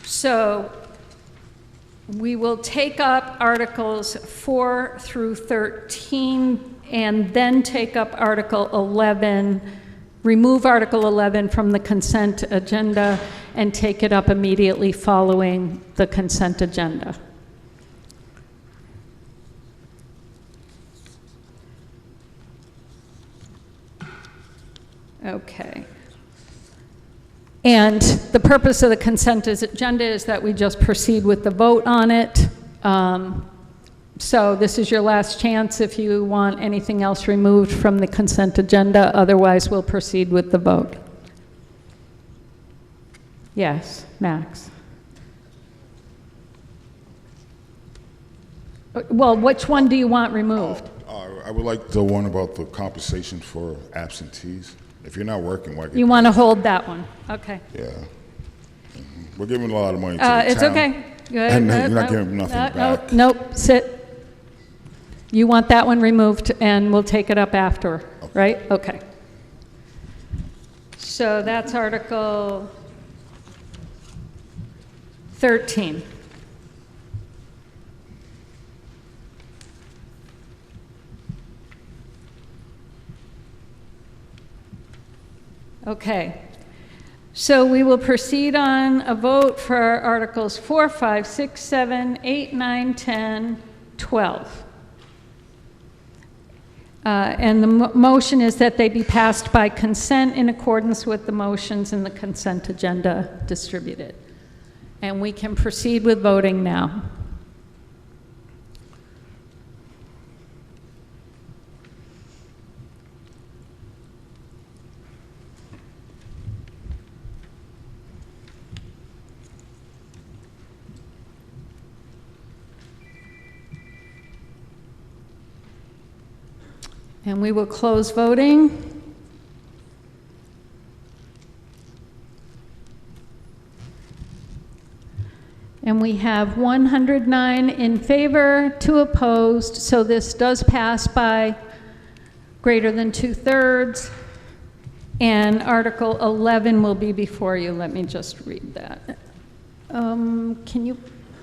So, we will take up Articles 4 through 13 and then take up Article 11 remove Article 11 from the consent agenda and take it up immediately following the consent agenda. Okay. And the purpose of the consent agenda is that we just proceed with the vote on it. So this is your last chance if you want anything else removed from the consent agenda. Otherwise, we'll proceed with the vote. Yes, Max. Well, which one do you want removed? I would like the one about the compensation for absentees. If you're not working, why? You want to hold that one? Okay. Yeah. We're giving a lot of money to the town. It's okay. Good. And you're not giving nothing back. Nope, sit. You want that one removed, and we'll take it up after, right? Okay. So that's Article 13. Okay. So we will proceed on a vote for Articles 4, 5, 6, 7, 8, 9, 10, 12. And the motion is that they be passed by consent in accordance with the motions in the consent agenda distributed. And we can proceed with voting now. And we will close voting. And we have 109 in favor, 2 opposed, so this does pass by greater than 2/3. And Article 11 will be before you. Let me just read that. Can you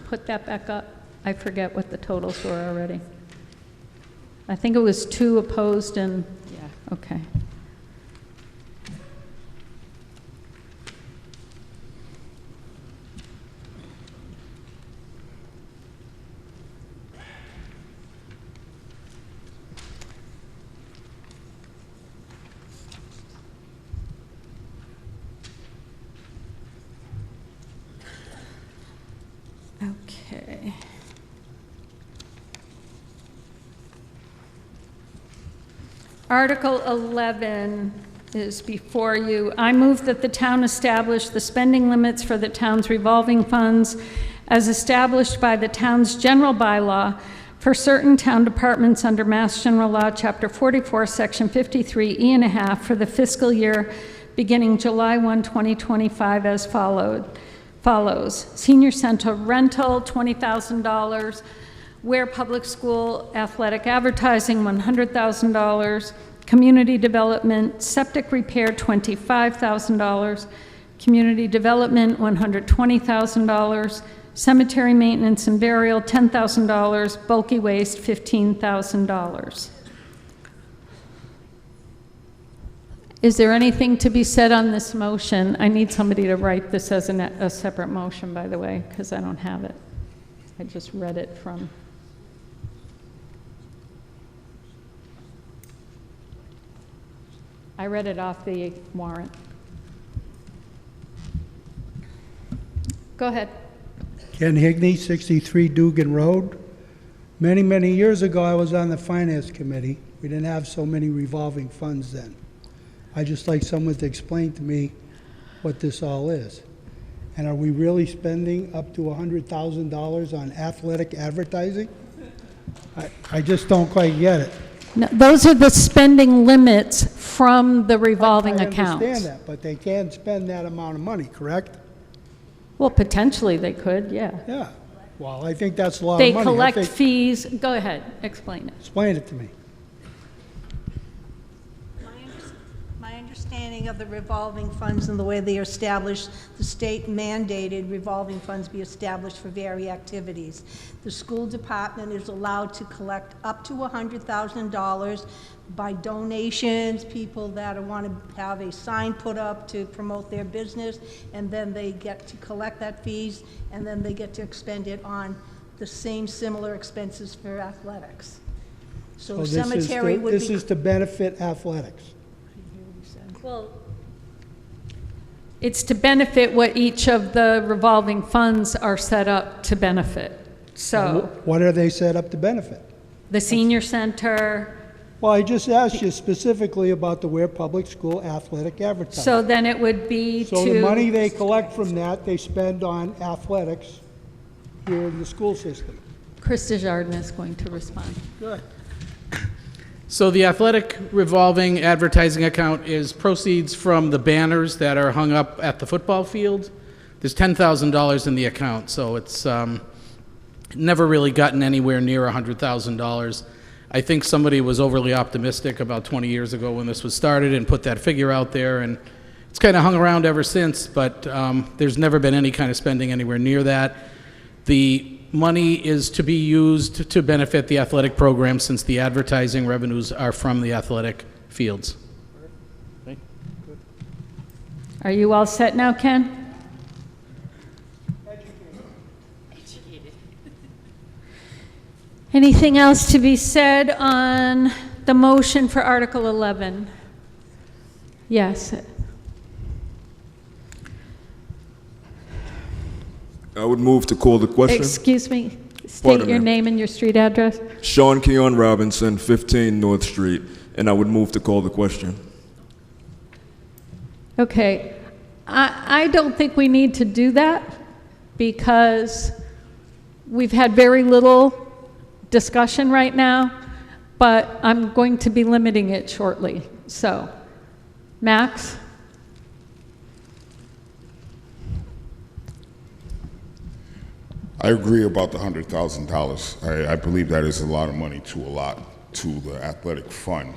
put that back up? I forget what the totals were already. I think it was 2 opposed and, yeah, okay. Okay. Article 11 is before you. I move that the town establish the spending limits for the town's revolving funds as established by the town's general bylaw for certain town departments under Mass General Law, Chapter 44, Section 53E1/2 for the fiscal year beginning July 1, 2025 as follows. Senior Center rental, $20,000. Ware Public School athletic advertising, $100,000. Community development, septic repair, $25,000. Community development, $120,000. Cemetery maintenance and burial, $10,000. Bulky waste, $15,000. Is there anything to be said on this motion? I need somebody to write this as a separate motion, by the way, because I don't have it. I just read it from... I read it off the warrant. Go ahead. Ken Higney, 63 Dugan Road. Many, many years ago, I was on the Finance Committee. We didn't have so many revolving funds then. I'd just like someone to explain to me what this all is. And are we really spending up to $100,000 on athletic advertising? I just don't quite get it. No, those are the spending limits from the revolving accounts. I understand that, but they can't spend that amount of money, correct? Well, potentially they could, yeah. Yeah. Well, I think that's a lot They of money. collect fees. Go ahead, explain it. Explain it to me. My maintaining of the revolving funds and the way they are established, the state mandated revolving funds be established for various activities. The school department is allowed to collect up to $100,000 by donations, people that want to have a sign put up to promote their business, and then they get to collect that fees, and then they get to expend it on the same similar expenses for athletics. So the cemetery would be... This is to benefit athletics. Well, it's to benefit what each of the revolving funds are set up to benefit. So, What are they set up to benefit? the senior center, Well, I just asked you specifically about the Ware Public School athletic advertising. so then it would be So the money to, they collect from that, they spend on athletics here in the school system. Chris Desjardins is going to respond. Good. So the athletic revolving advertising account is proceeds from the banners that are hung up at the football field. There's $10,000 in the account, so it's never really gotten anywhere near $100,000. I think somebody was overly optimistic about 20 years ago when this was started and put that figure out there, and it's kind of hung around ever since, but there's never been any kind of spending anywhere near that. The money is to be used to benefit the athletic program since the advertising revenues are from the athletic fields. Are you all set now, Ken? Anything else to be said on the motion for Article 11? Yes. I would move to call the question. Excuse me, Pardon state your me. name and your street address. Sean Keon Robinson, 15 North Street, and I would move to call the question. Okay, I don't think we need to do that because we've had very little discussion right now, but I'm going to be limiting it shortly. So, Max? I agree about the $100,000. I believe that is a lot of money to allot to the athletic fund.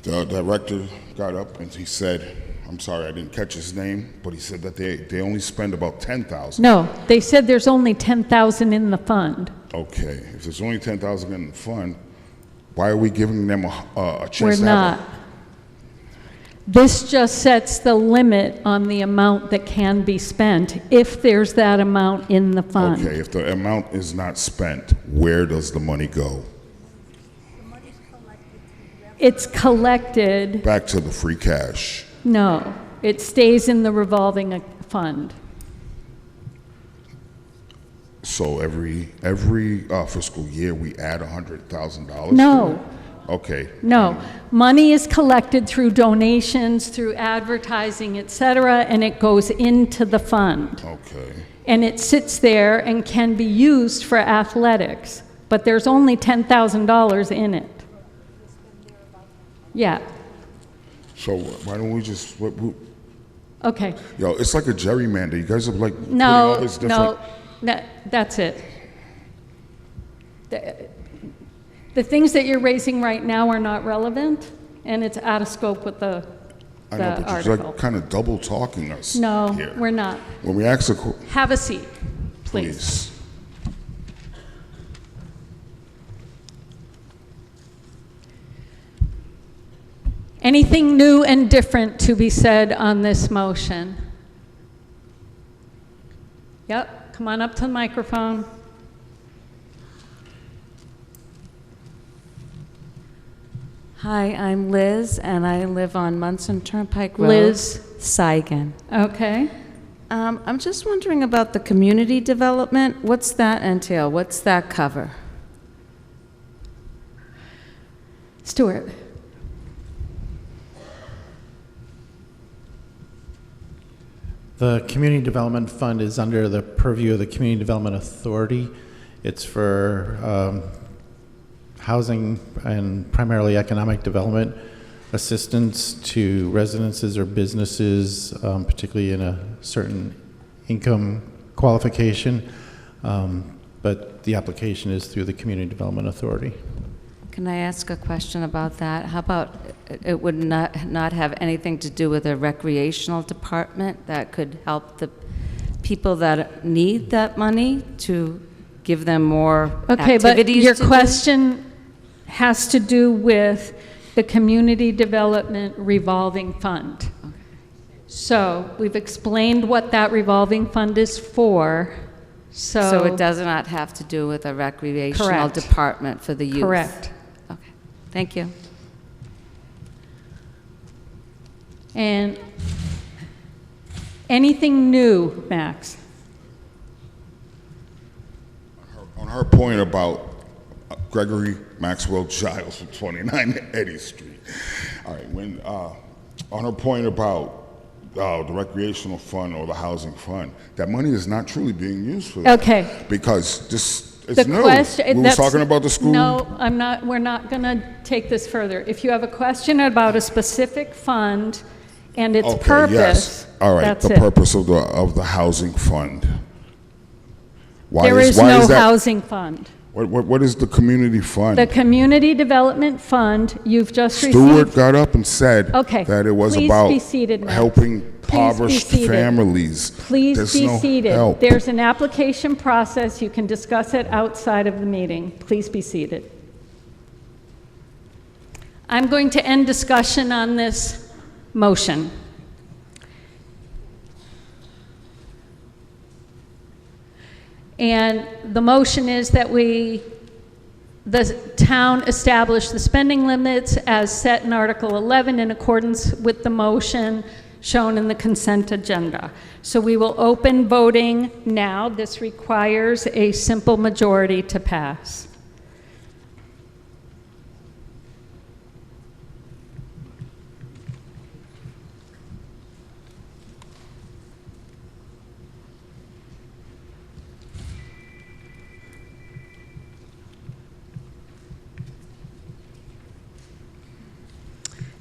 The director got up and he said, I'm sorry, I didn't catch his name, but he said that they only spend about $10,000. No, they said there's only 10,000 in the fund. Okay, if there's only $10,000 in the fund, why are we giving them a chance We're to not. This just sets the limit on the amount that can be spent if there's that amount in the fund. Okay, if the amount is not spent, where does the money go? It's collected. Back to the free cash. No, it stays in the revolving fund. So every fiscal year we add $100,000? No. Okay. No, money is collected through donations, through advertising, et cetera, and it goes into the fund. Okay. And it sits there and can be used for athletics, but there's only $10,000 in it. Yeah, So why don't we just, okay. yo, it's like a gerrymander. You guys are like putting all No, this different. no, that's it. The things that you're raising right now are not relevant, and it's out of scope with the I know, but article. you're like kind of double talking us No, here. we're not. When we ask Have a seat, please. please. Anything new and different to be said on this motion? Yep, come on up to the microphone. Hi, I'm Liz, and I live on Munson Turnpike Road. Liz. Saigon. Okay. I'm just wondering about the community development. What's that entail? What's that cover? Stuart. The Community Development Fund is under the purview of the Community Development Authority. It's for housing and primarily economic development assistance to residences or businesses, particularly in a certain income qualification. But the application is through the Community Development Authority. Can I ask a question about that? How about it would not have anything to do with a recreational department that could help the people that need that money to give them more Okay, but activities your to do? question has to do with the Community Development Revolving Fund. So we've explained what that revolving fund is for, So it does not have to do with a recreational Correct. department for the youth? Correct. Okay, thank you. And anything new, Max? On her point about Gregory Maxwell Giles from 29 Eddy Street. All right, on her point about the recreational fund or the housing fund, that money is not truly being used for that. Okay. Because it's The new. question, We were that's- talking about the school. No, we're not going to take this further. If you have a question about a specific fund and its Okay, purpose, yes. All right, that's the it. purpose of the housing fund. There is why no that- housing fund. What is the community fund? The Community Development Fund, you've just Stewart received. got up and said Okay, that it was please about be seated, Max. helping Please be impoverished seated. families. Please There's be no seated. help. There's an application process. You can discuss it outside of the meeting. Please be seated. I'm going to end discussion on this motion. And the motion is that the town establish the spending limits as set in Article 11 in accordance with the motion shown in the consent agenda. So we will open voting now. This requires a simple majority to pass.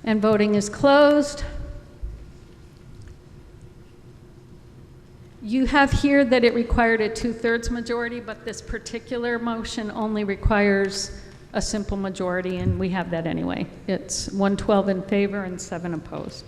And voting is closed. You have here that it required a 2/3 majority, but this particular motion only requires a simple majority, and we have that anyway. It's 112 in favor and 7 opposed.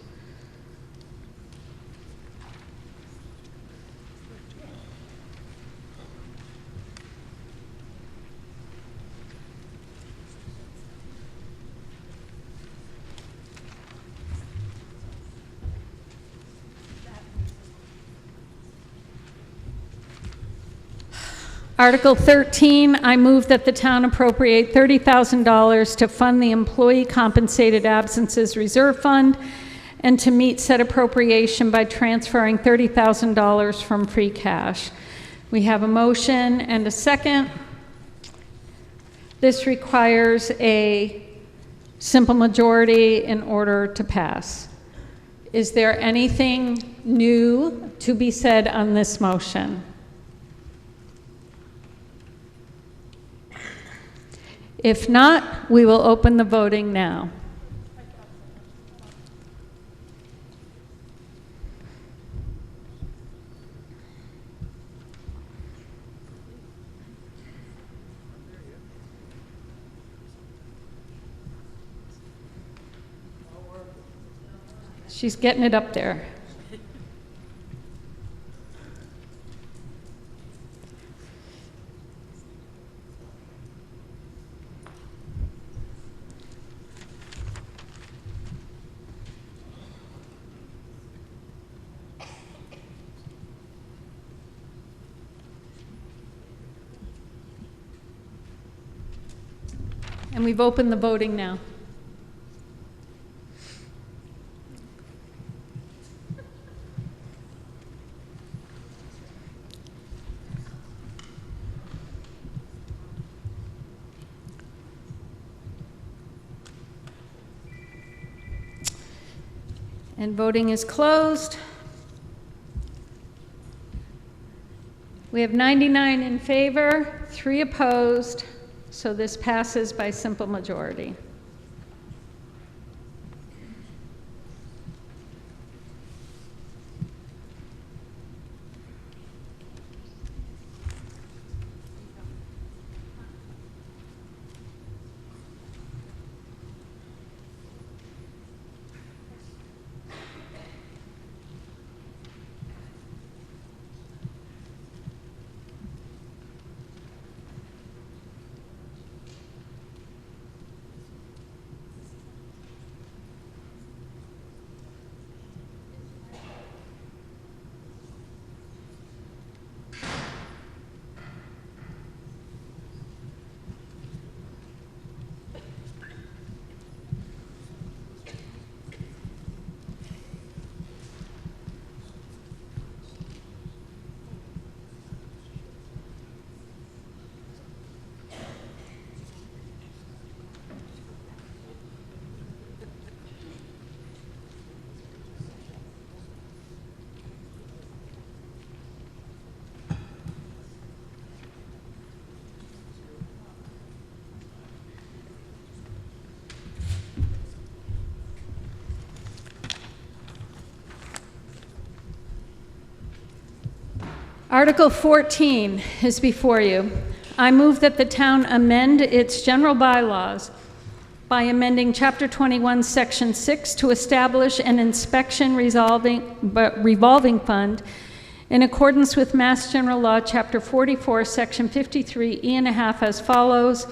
Article 13, I move that the town appropriate $30,000 to fund the Employee Compensated Absences Reserve Fund and to meet said appropriation by transferring $30,000 from free cash. We have a motion and a second. This requires a simple majority in order to pass. Is there anything new to be said on this motion? If not, we will open the voting now. She's getting it up there. And we've opened the voting now. And voting is closed. We have 99 in favor, 3 opposed, so this passes by simple majority. Article 14 is before you. I move that the town amend its general bylaws by amending Chapter 21, Section 6 to establish an inspection revolving fund in accordance with Mass General Law, Chapter 44, Section 53E1/2 as follows.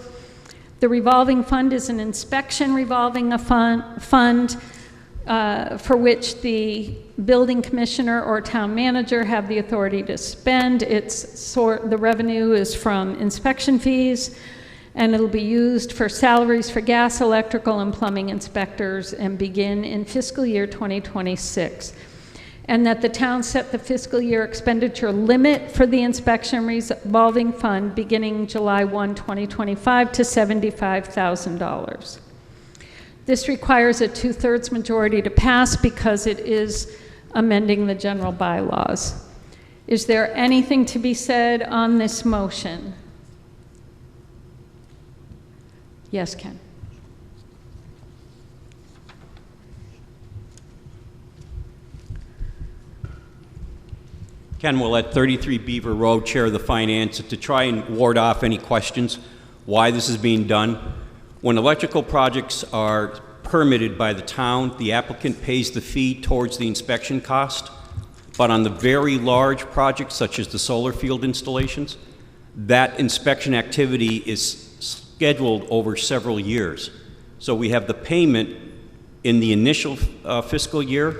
The revolving fund is an inspection revolving fund for which the building commissioner or town manager have the authority to spend. The revenue is from inspection fees, and it'll be used for salaries for gas, electrical, and plumbing inspectors and begin in fiscal year 2026. And that the town set the fiscal year expenditure limit for the inspection revolving fund beginning July 1, 2025 to $75,000. This requires a 2/3 majority to pass because it is amending the general bylaws. Is there anything to be said on this motion? Yes, Ken. Ken Willett, 33 Beaver Road, Chair of the Finance, to try and ward off any questions why this is being done. When electrical projects are permitted by the town, the applicant pays the fee towards the inspection cost. But on the very large projects, such as the solar field installations, that inspection activity is scheduled over several years. So we have the payment in the initial fiscal year,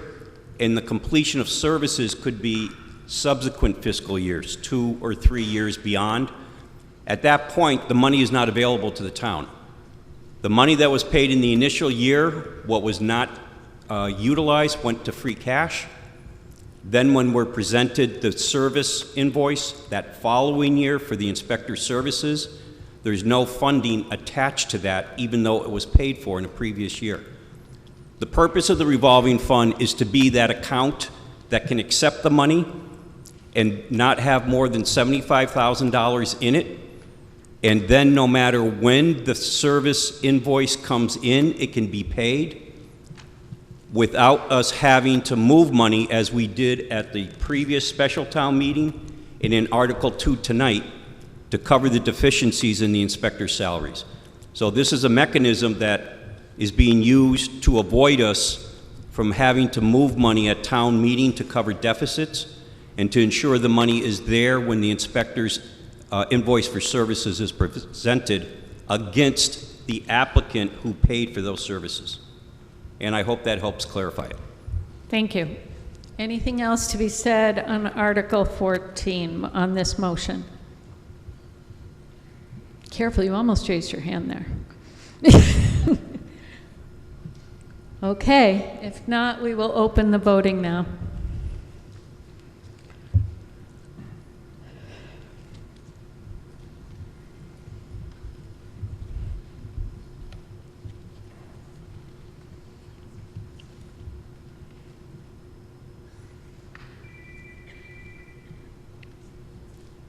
and the completion of services could be subsequent fiscal years, 2 or 3 years beyond. At that point, the money is not available to the town. The money that was paid in the initial year, what was not utilized, went to free cash. Then when we're presented the service invoice that following year for the inspector services, there's no funding attached to that, even though it was paid for in a previous year. The purpose of the revolving fund is to be that account that can accept the money and not have more than $75,000 in it. And then no matter when the service invoice comes in, it can be paid without us having to move money as we did at the previous special town meeting and in Article 2 tonight to cover the deficiencies in the inspector's salaries. So this is a mechanism that is being used to avoid us from having to move money at town meeting to cover deficits and to ensure the money is there when the inspector's invoice for services is presented against the applicant who paid for those services. And I hope that helps clarify it. Thank you. Anything else to be said on Article 14 on this motion? Careful, you almost raised your hand there. Okay, if not, we will open the voting now.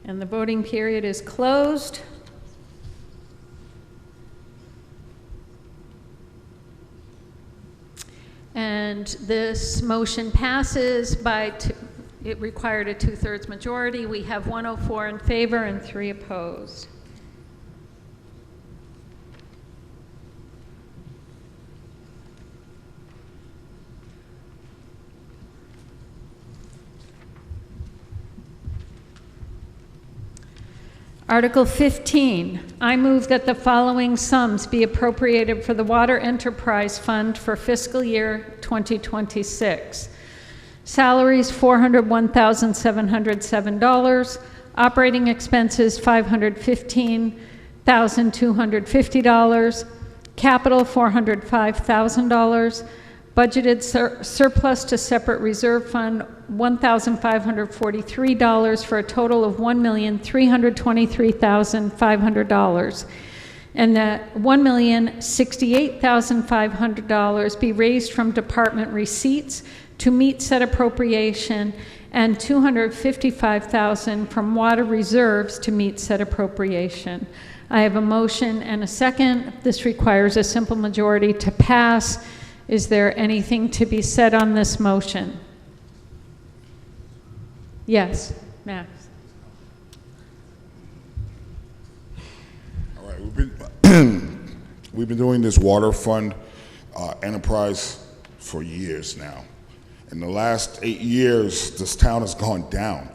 And the voting period is closed. And this motion passes by, it required a 2/3 majority. We have 104 in favor and 3 opposed. Article 15, I move that the following sums be appropriated for the Water Enterprise Fund for fiscal year 2026. Salaries, $401,707. Operating expenses, $515,250. Capital, $405,000. Budgeted surplus to separate reserve fund, $1,543 for a total of $1,323,500. And that $1,068,500 be raised from department receipts to meet said appropriation, and $255,000 from water reserves to meet said appropriation. I have a motion and a second. This requires a simple majority to pass. Is there anything to be said on this motion? Yes, Max. we've been doing this water fund enterprise for years now. In the last 8 years, this town has gone down.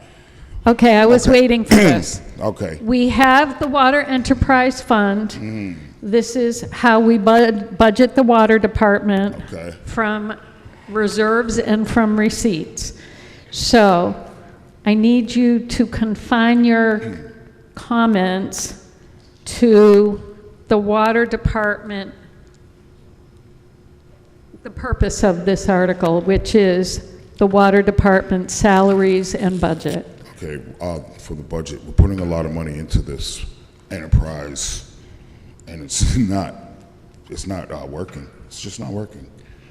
Okay, I was Okay. waiting for this. Okay. We have the Water Enterprise Fund. This is how we budget the water department Okay. from reserves and from receipts. So I need you to confine your comments to the water department, the purpose of this article, which is the water department's salaries and budget. Okay, for the budget, we're putting a lot of money into this enterprise, and it's not working. It's just not working.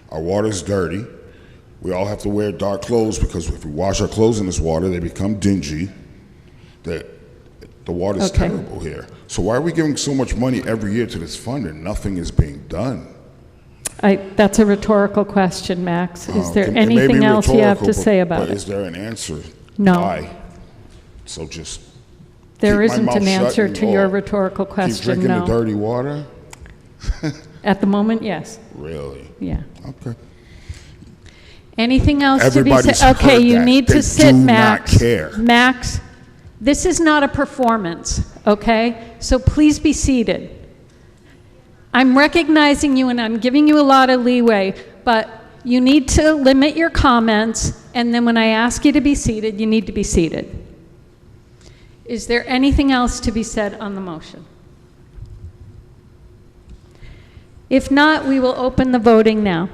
Our water's dirty. We all have to wear dark clothes because if we wash our clothes in this water, they become dingy. The water's Okay. terrible here. So why are we giving so much money every year to this fund and nothing is being done? That's a rhetorical question, Max. Is there It may be anything else you have rhetorical, to say about but it? is there an answer? No. Why? So just There keep my isn't mouth an shut answer and to your all rhetorical keep question, drinking the no. dirty water? At the moment, yes. Really? Yeah. Okay. Anything else to be Everybody's said? Okay, heard you that. need They to sit, do not Max. care. Max, this is not a performance, okay? So please be seated. I'm recognizing you and I'm giving you a lot of leeway, but you need to limit your comments, and then when I ask you to be seated, you need to be seated. Is there anything else to be said on the motion? If not, we will open the voting now.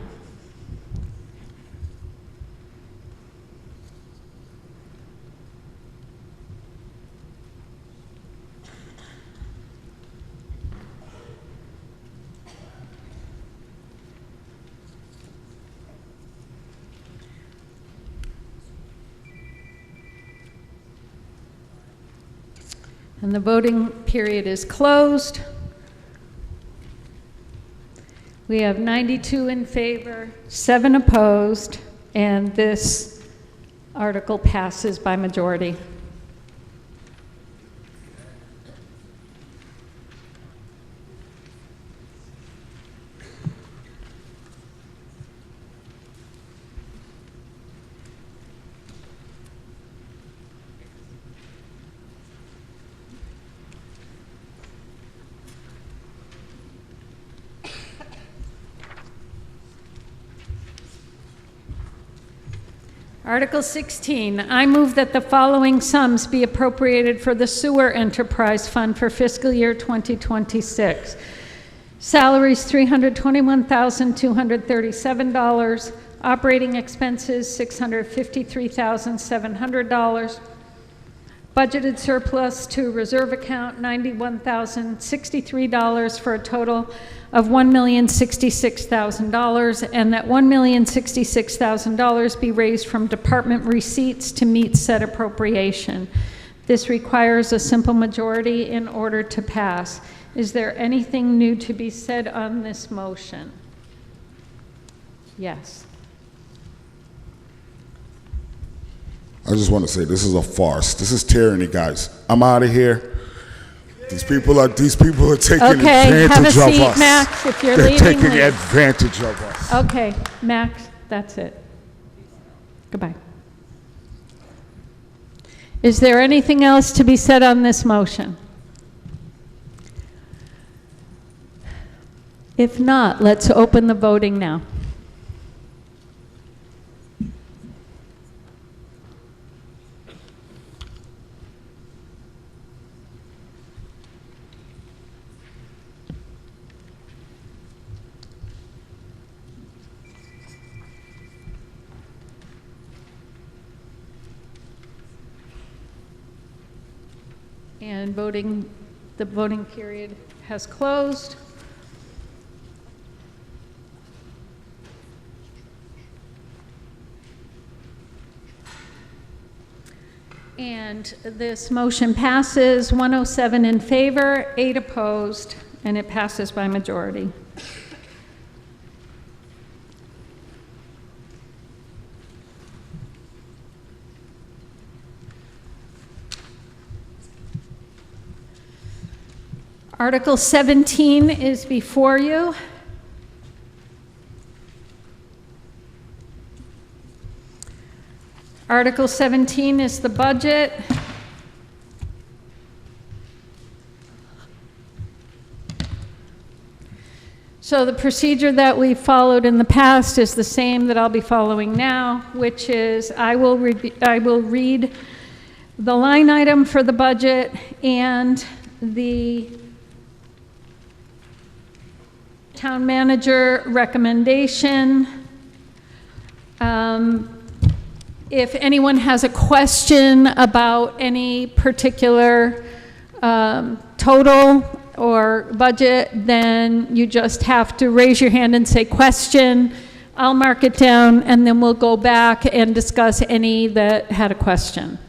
And the voting period is closed. We have 92 in favor, 7 opposed, and this article passes by majority. Article 16, I move that the following sums be appropriated for the Sewer Enterprise Fund for fiscal year 2026. Salaries, $321,237. Operating expenses, $653,700. Budgeted surplus to reserve account, $91,063 for a total of $1,066,000, and that $1,066,000 be raised from department receipts to meet said appropriation. This requires a simple majority in order to pass. Is there anything new to be said on this motion? Yes. I just want to say this is a farce. This is tyranny, guys. I'm out of here. These people are taking Okay, have a advantage of seat, us. Max. If you're They're leaving, taking leave. advantage of us. Okay, Max, that's it. Goodbye. Is there anything else to be said on this motion? If not, let's open the voting now. And the voting period has closed. And this motion passes, 107 in favor, 8 opposed, and it passes by majority. Article 17 is before you. Article 17 is the budget. So the procedure that we followed in the past is the same that I'll be following now, which is I will read the line item for the budget and the town manager recommendation. If anyone has a question about any particular total or budget, then you just have to raise your hand and say question. I'll mark it down, and then we'll go back and discuss any that had a question.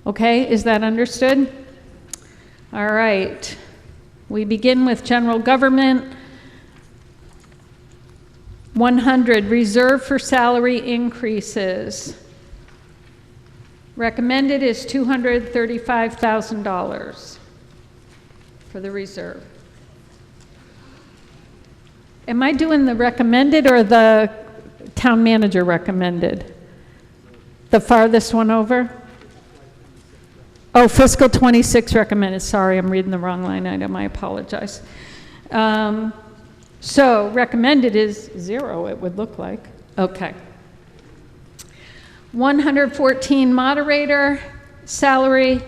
Okay, is that understood? All right. We begin with general government. 100, reserve for salary increases. Recommended is $235,000 for the reserve. Am I doing the recommended or the town manager recommended? The farthest one over? Oh, fiscal 26 recommended. Sorry, I'm reading the wrong line item. I apologize. So recommended is 0, it would look like. Okay. 114 moderator salary,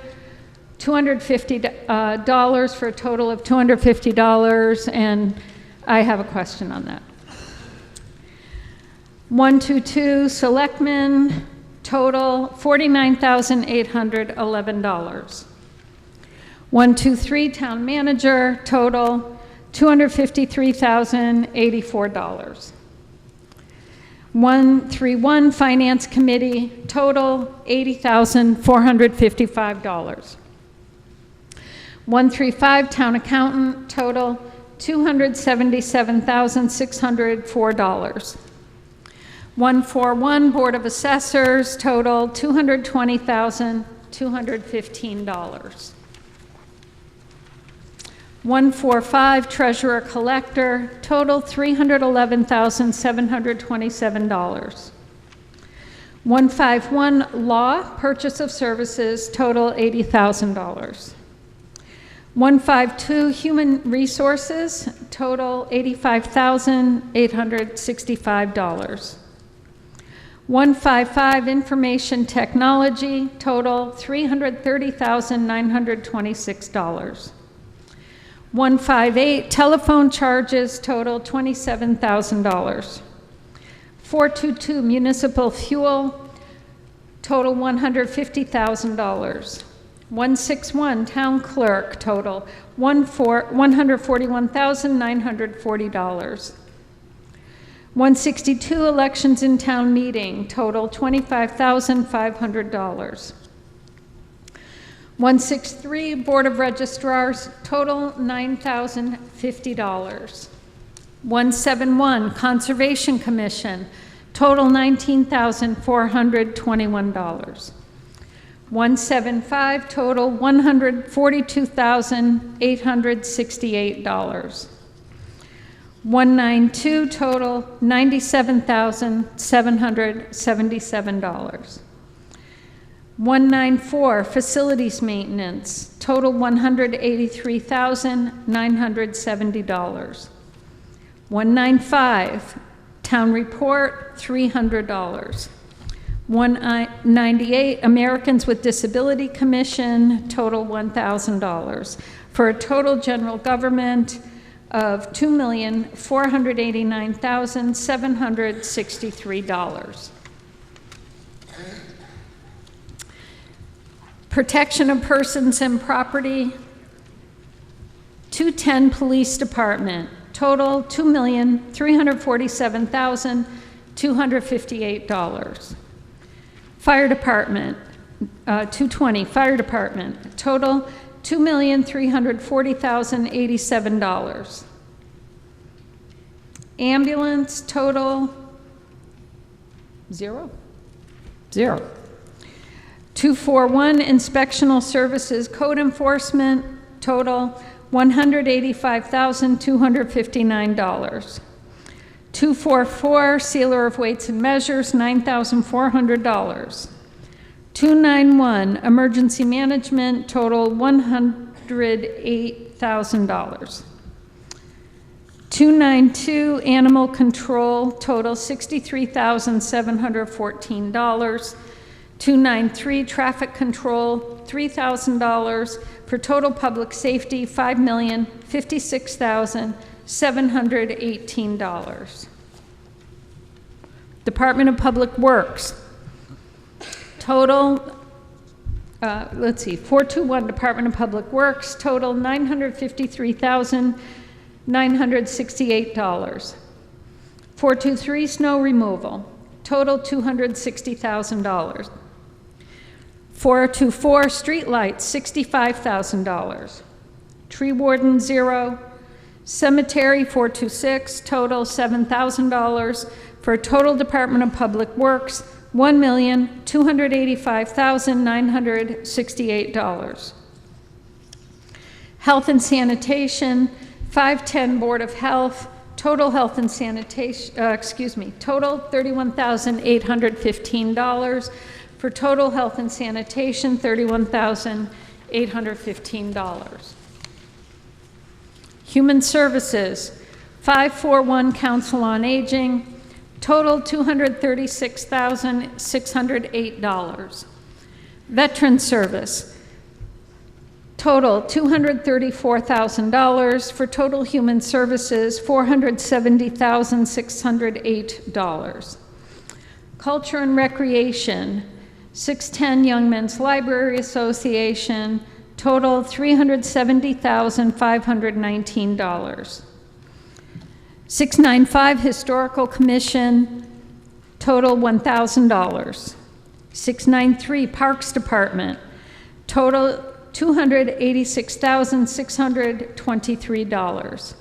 $250 for a total of $250, and I have a question on that. 122 selectmen, total $49,811. 123 town manager, total $253,084. 131 finance committee, total $80,455. 135 town accountant, total $277,604. 141 board of assessors, total $220,215. 145 treasurer collector, total $311,727. 151 law purchase of services, total $80,000. 152 human resources, total $85,865. 155 information technology, total $330,926. 158 telephone charges, total $27,000. 422 municipal fuel, total $150,000. 161 town clerk, total $141,940. 162 elections in town meeting, total $25,500. 163 board of registrars, total $9,050. 171 conservation commission, total $19,421. 175 total $142,868. 192 total $97,777. 194 facilities maintenance, total $183,970. 195 town report, $300. 198 Americans with Disability Commission, total $1,000, for a total general government of $2,489,763. Protection of persons and property, 210 Police Department, total $2,347,258. Fire Department, 220 Fire Department, total $2,340,087. Ambulance, total zero. 241 Inspectional Services Code Enforcement, total $185,259. 244, sealer of weights and measures, $9,400. 291, emergency management, total $108,000. 292, animal control, total $63,714. 293, traffic control, $3,000, for total public safety, $5,056,718. Department of Public Works, total, 421, Department of Public Works, total $953,968. 423, snow removal, total $260,000. 424, street lights, $65,000. Tree warden, 0. Cemetery, 426, total $7,000, for a total Department of Public Works, $1,285,968. Health and sanitation, 510, Board of Health, total health and sanitation, total $31,815, for total health and sanitation, $31,815. Human Services, 541, Council on Aging, total $236,608. Veteran Service, total $234,000, for total human services, $470,608. Culture and Recreation, 610, Young Men's Library Association, total $370,519. 695, Historical Commission, total $1,000. 693, Parks Department, total $286,623.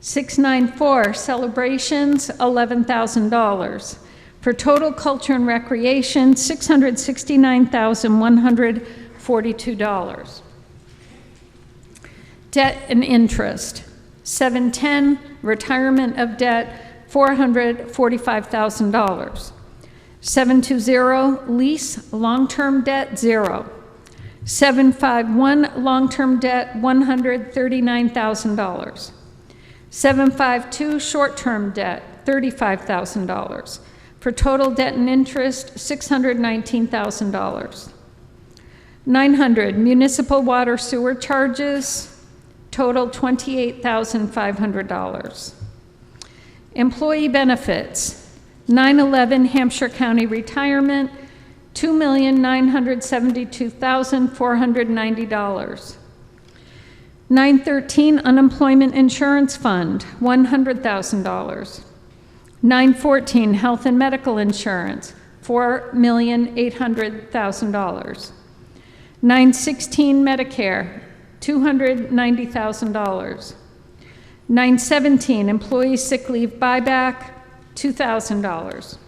694, Celebrations, $11,000. For total culture and recreation, $669,142. Debt and interest, 710, retirement of debt, $445,000. 720, lease, long-term debt, 0. 751, long-term debt, $139,000. 752, short-term debt, $35,000. For total debt and interest, $619,000. 900, municipal water sewer charges, total $28,500. Employee benefits, 911 Hampshire County Retirement, $2,972,490. 913 Unemployment Insurance Fund, $100,000. 914 Health and Medical Insurance, $4,800,000. 916 Medicare, $290,000. 917 Employee Sick Leave Buyback, $2,000.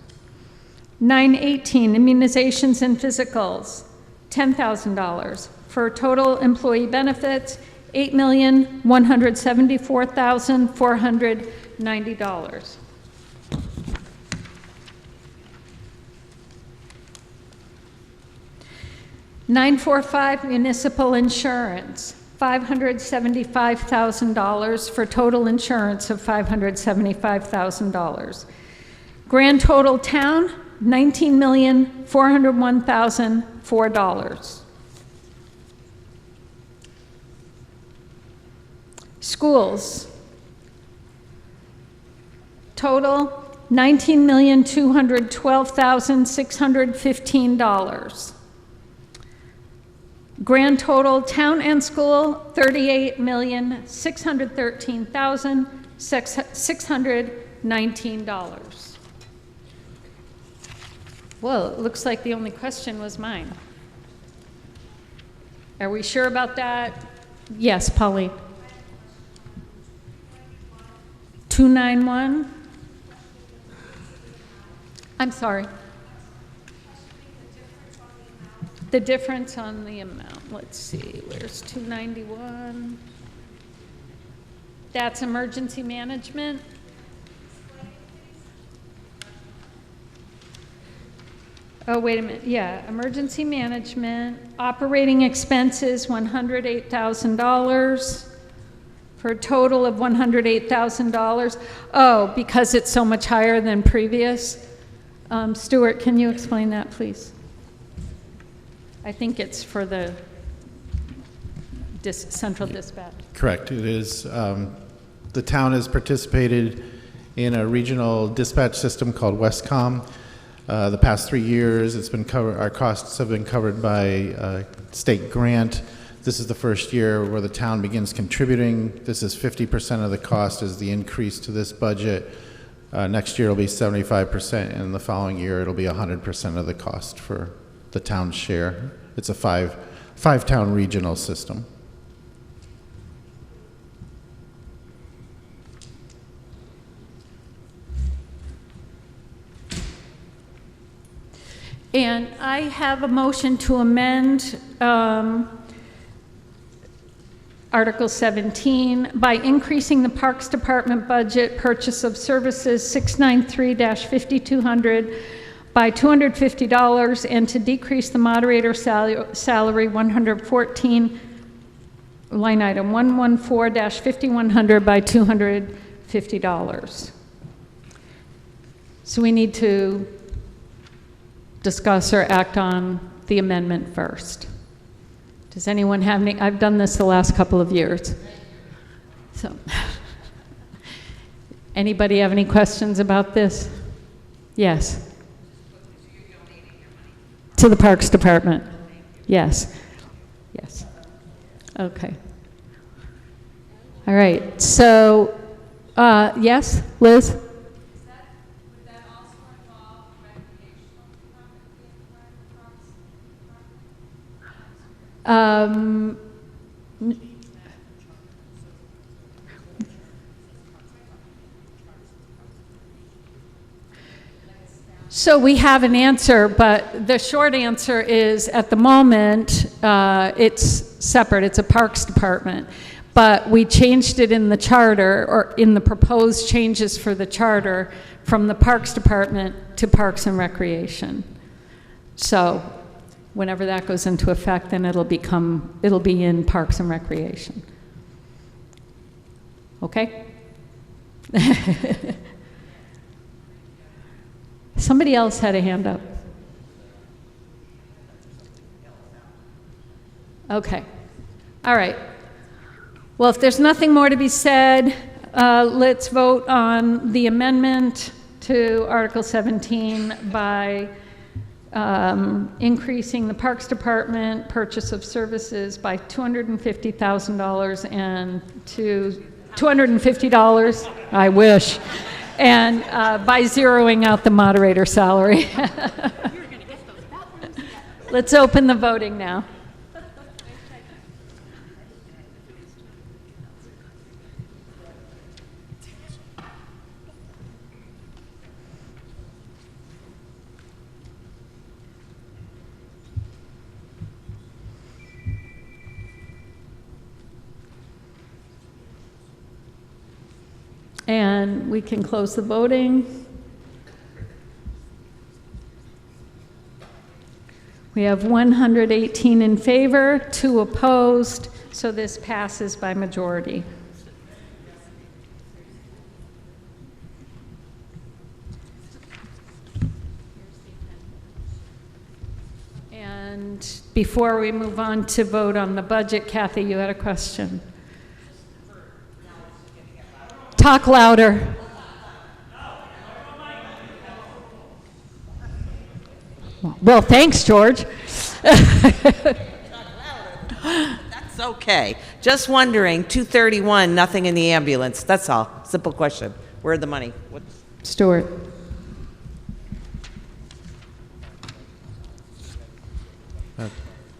918 Immunizations and Physicals, $10,000. For total employee benefits, $8,174,490. 945 municipal insurance, $575,000 for total insurance of $575,000. Grand total town, $19,401,004. Schools, total $19,212,615. Grand total, town and school, $38,613,619. Well, it looks like the only question was mine. Are we sure about that? Yes, Pauline. 291? I'm sorry. The difference on the amount, let's see, where's 291? That's emergency management. Oh, wait a minute, yeah, emergency management, operating expenses, $108,000, for a total of $108,000. Oh, because it's so much higher than previous? Stuart, can you explain that, please? I think it's for the central dispatch. Correct. It is. The town has participated in a regional dispatch system called Westcom. The past 3 years, it's been our costs have been covered by a state grant. This is the first year where the town begins contributing. This is 50% of the cost is the increase to this budget. Next year it'll be 75%, and the following year it'll be 100% of the cost for the town's share. It's a five-town regional system. And I have a motion to amend Article 17 by increasing the Parks Department budget purchase of services 693-5200 by $250 and to decrease the moderator salary 114 line item 114-5100 by $250. So we need to discuss or act on the amendment first. Does anyone have any? I've done this the last couple of years. So, anybody have any questions about this? Yes. To the Parks Department. Yes. Yes. Okay. All right. So, yes, Liz? So we have an answer, but the short answer is at the moment it's separate. It's a Parks Department. But we changed it in the charter, or in the proposed changes for the charter, from the Parks Department to Parks and Recreation. So whenever that goes into effect, then it'll be in Parks and Recreation. Okay? Somebody else had a hand up. Okay. All right. Well, if there's nothing more to be said, let's vote on the amendment to Article 17 by increasing the Parks Department purchase of services by $250,000 and to $250, I wish, and by zeroing out the moderator salary. Let's open the voting now. And we can close the voting. We have 118 in favor, 2 opposed, so this passes by majority. And before we move on to vote on the budget, Kathy, you had a question. Talk louder. Well, thanks, George. That's okay. Just wondering, 231, nothing in the ambulance. That's all. Simple question. Where'd the money? Stuart.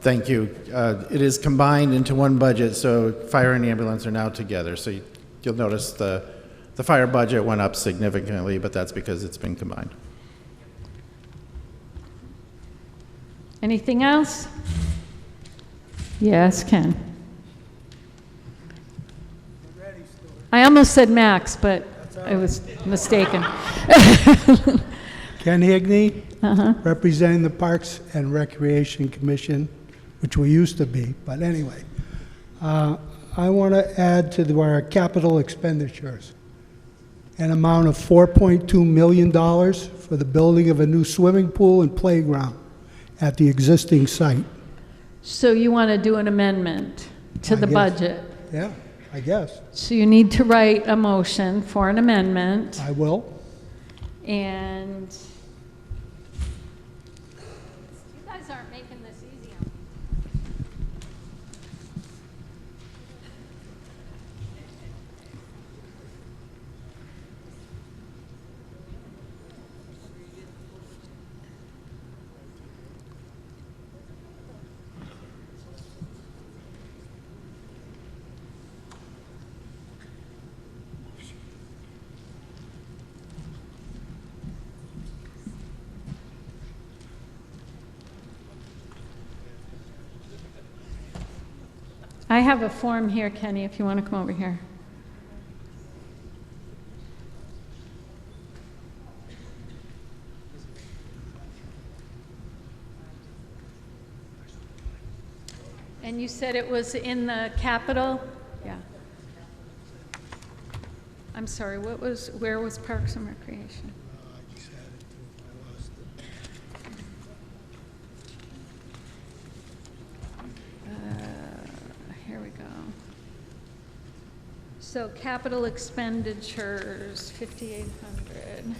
Thank you. It is combined into one budget, so fire and ambulance are now together. So you'll notice the fire budget went up significantly, but that's because it's been combined. Anything else? Yes, Ken. I almost said Max, but I was mistaken. Ken Higney, representing the Parks and Recreation Commission, which we used to be, but anyway. I want to add to our capital expenditures an amount of $4.2 million for the building of a new swimming pool and playground at the existing site. So you want to do an amendment to the guess. budget? Yeah, I guess. So you need to write a motion for an amendment, I will. and you guys aren't making this easy on me. I have a form here, Kenny, if you want to come over here. And you said it was in the Capitol? Yeah. I'm sorry, where was Parks and Recreation? Here we go. So capital expenditures, 5,800.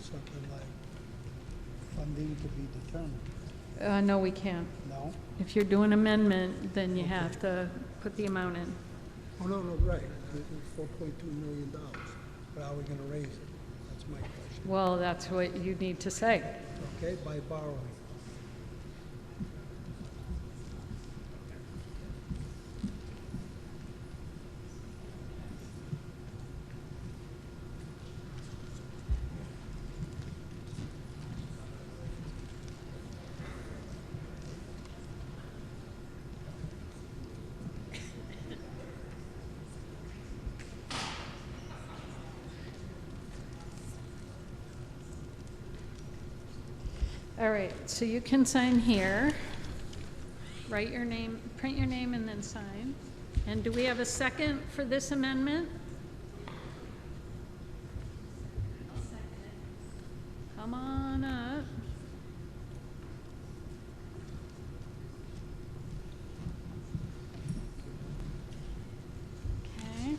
Something like funding to be determined. No, we can't. No? If you're doing amendment, then you have to put the amount in. Oh, no, right. It's $4.2 million. But how are we going to raise it? That's my question. Well, that's what you need to say. Okay, by borrowing. All right, so you can sign here. Write your name, print your name, and then sign. And do we have a second for this amendment? Come on up. Okay.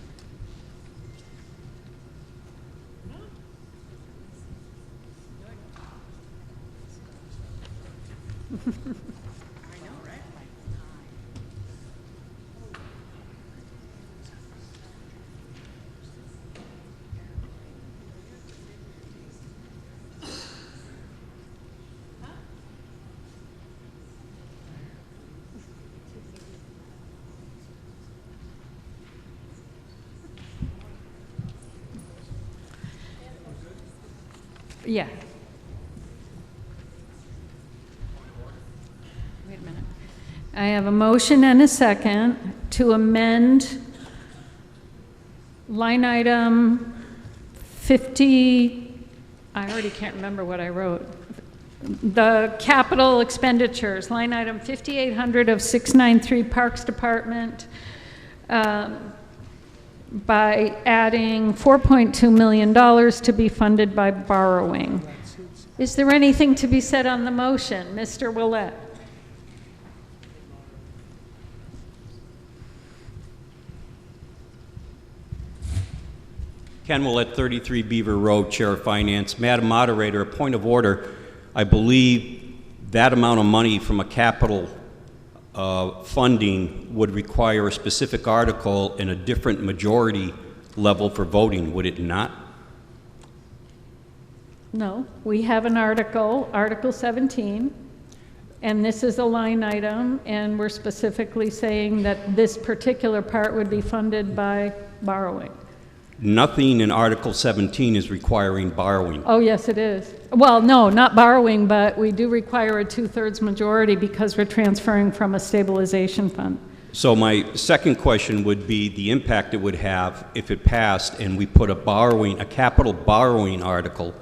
Yeah. Wait a minute. I have a motion and a second to amend line item 50, I already can't remember what I wrote. The capital expenditures, line item 5,800 of 693 Parks Department, by adding $4.2 million to be funded by borrowing. Is there anything to be said on the motion? Mr. Willett? Ken Willett, 33 Beaver Road, Chair of Finance. Madam Moderator, a point of order. I believe that amount of money from a capital funding would require a specific article and a different majority level for voting, would it not? No, we have an article, Article 17. And this is a line item, and we're specifically saying that this particular part would be funded by borrowing. Nothing in Article 17 is requiring borrowing. Oh, yes, it is. Well, no, not borrowing, but we do require a 2/3 majority because we're transferring from a stabilization fund. So my second question would be the impact it would have if it passed and we put a capital borrowing article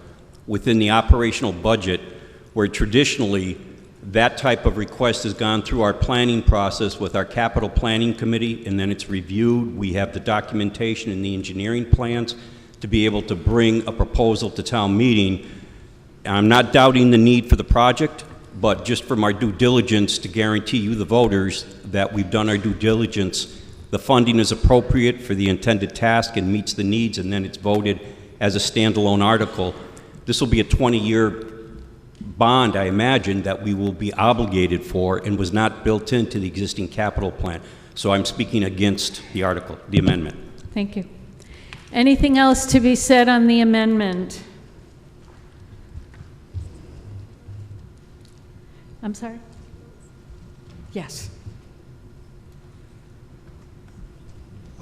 within the operational budget, where traditionally that type of request has gone through our planning process with our capital planning committee, and then it's reviewed. We have the documentation and the engineering plans to be able to bring a proposal to town meeting. I'm not doubting the need for the project, but just from our due diligence to guarantee you, the voters, that we've done our due diligence, the funding is appropriate for the intended task and meets the needs, and then it's voted as a standalone article. This will be a 20-year bond, I imagine, that we will be obligated for and was not built into the existing capital plan. So I'm speaking against the article, the amendment. Thank you. Anything else to be said on the amendment? I'm sorry? Yes.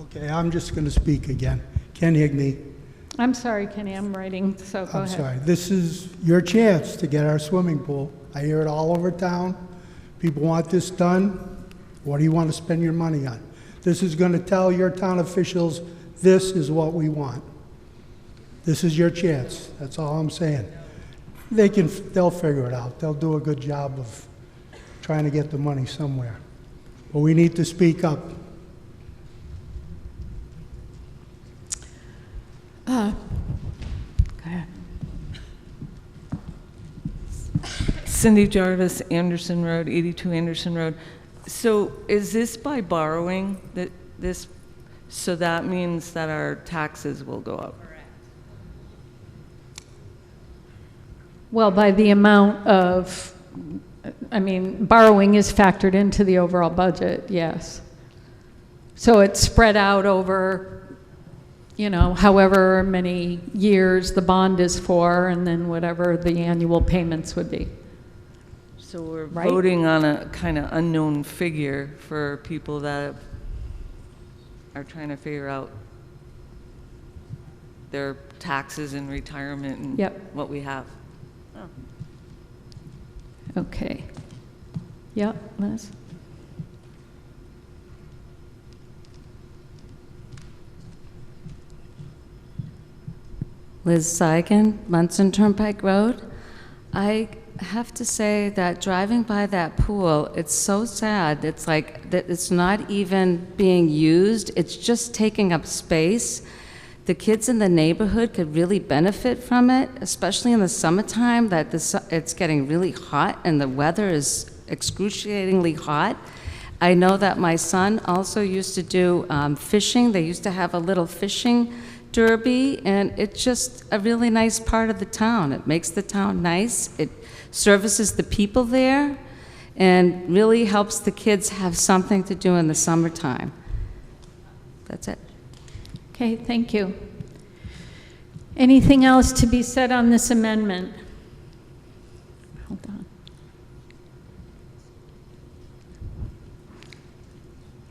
Okay, I'm just going to speak again. Ken Higney. I'm sorry, Kenny, I'm writing, so go I'm ahead. sorry. This is your chance to get our swimming pool. I hear it all over town. People want this done. What do you want to spend your money on? This is going to tell your town officials, this is what we want. This is your chance. That's all I'm saying. They'll figure it out. They'll do a good job of trying to get the money somewhere. But we need to speak up. Go ahead. Cindy Jarvis, Anderson Road, 82 Anderson Road. So is this by borrowing that this, so that means that our taxes will go up? Well, by the amount of, I mean, borrowing is factored into the overall budget, yes. So it's spread out over, you know, however many years the bond is for, and then whatever the annual payments would be. So we're Right? voting on a kind of unknown figure for people that are trying to figure out their taxes and retirement and Yep. what we have. Okay. Yep, Liz? Liz Seigan, Munson Turnpike Road. I have to say that driving by that pool, it's so sad. It's like that it's not even being used. It's just taking up space. The kids in the neighborhood could really benefit from it, especially in the summertime, that it's getting really hot and the weather is excruciatingly hot. I know that my son also used to do fishing. They used to have a little fishing derby, and it's just a really nice part of the town. It makes the town nice. It services the people there and really helps the kids have something to do in the summertime. That's it. Okay, thank you. Anything else to be said on this amendment? Hold on.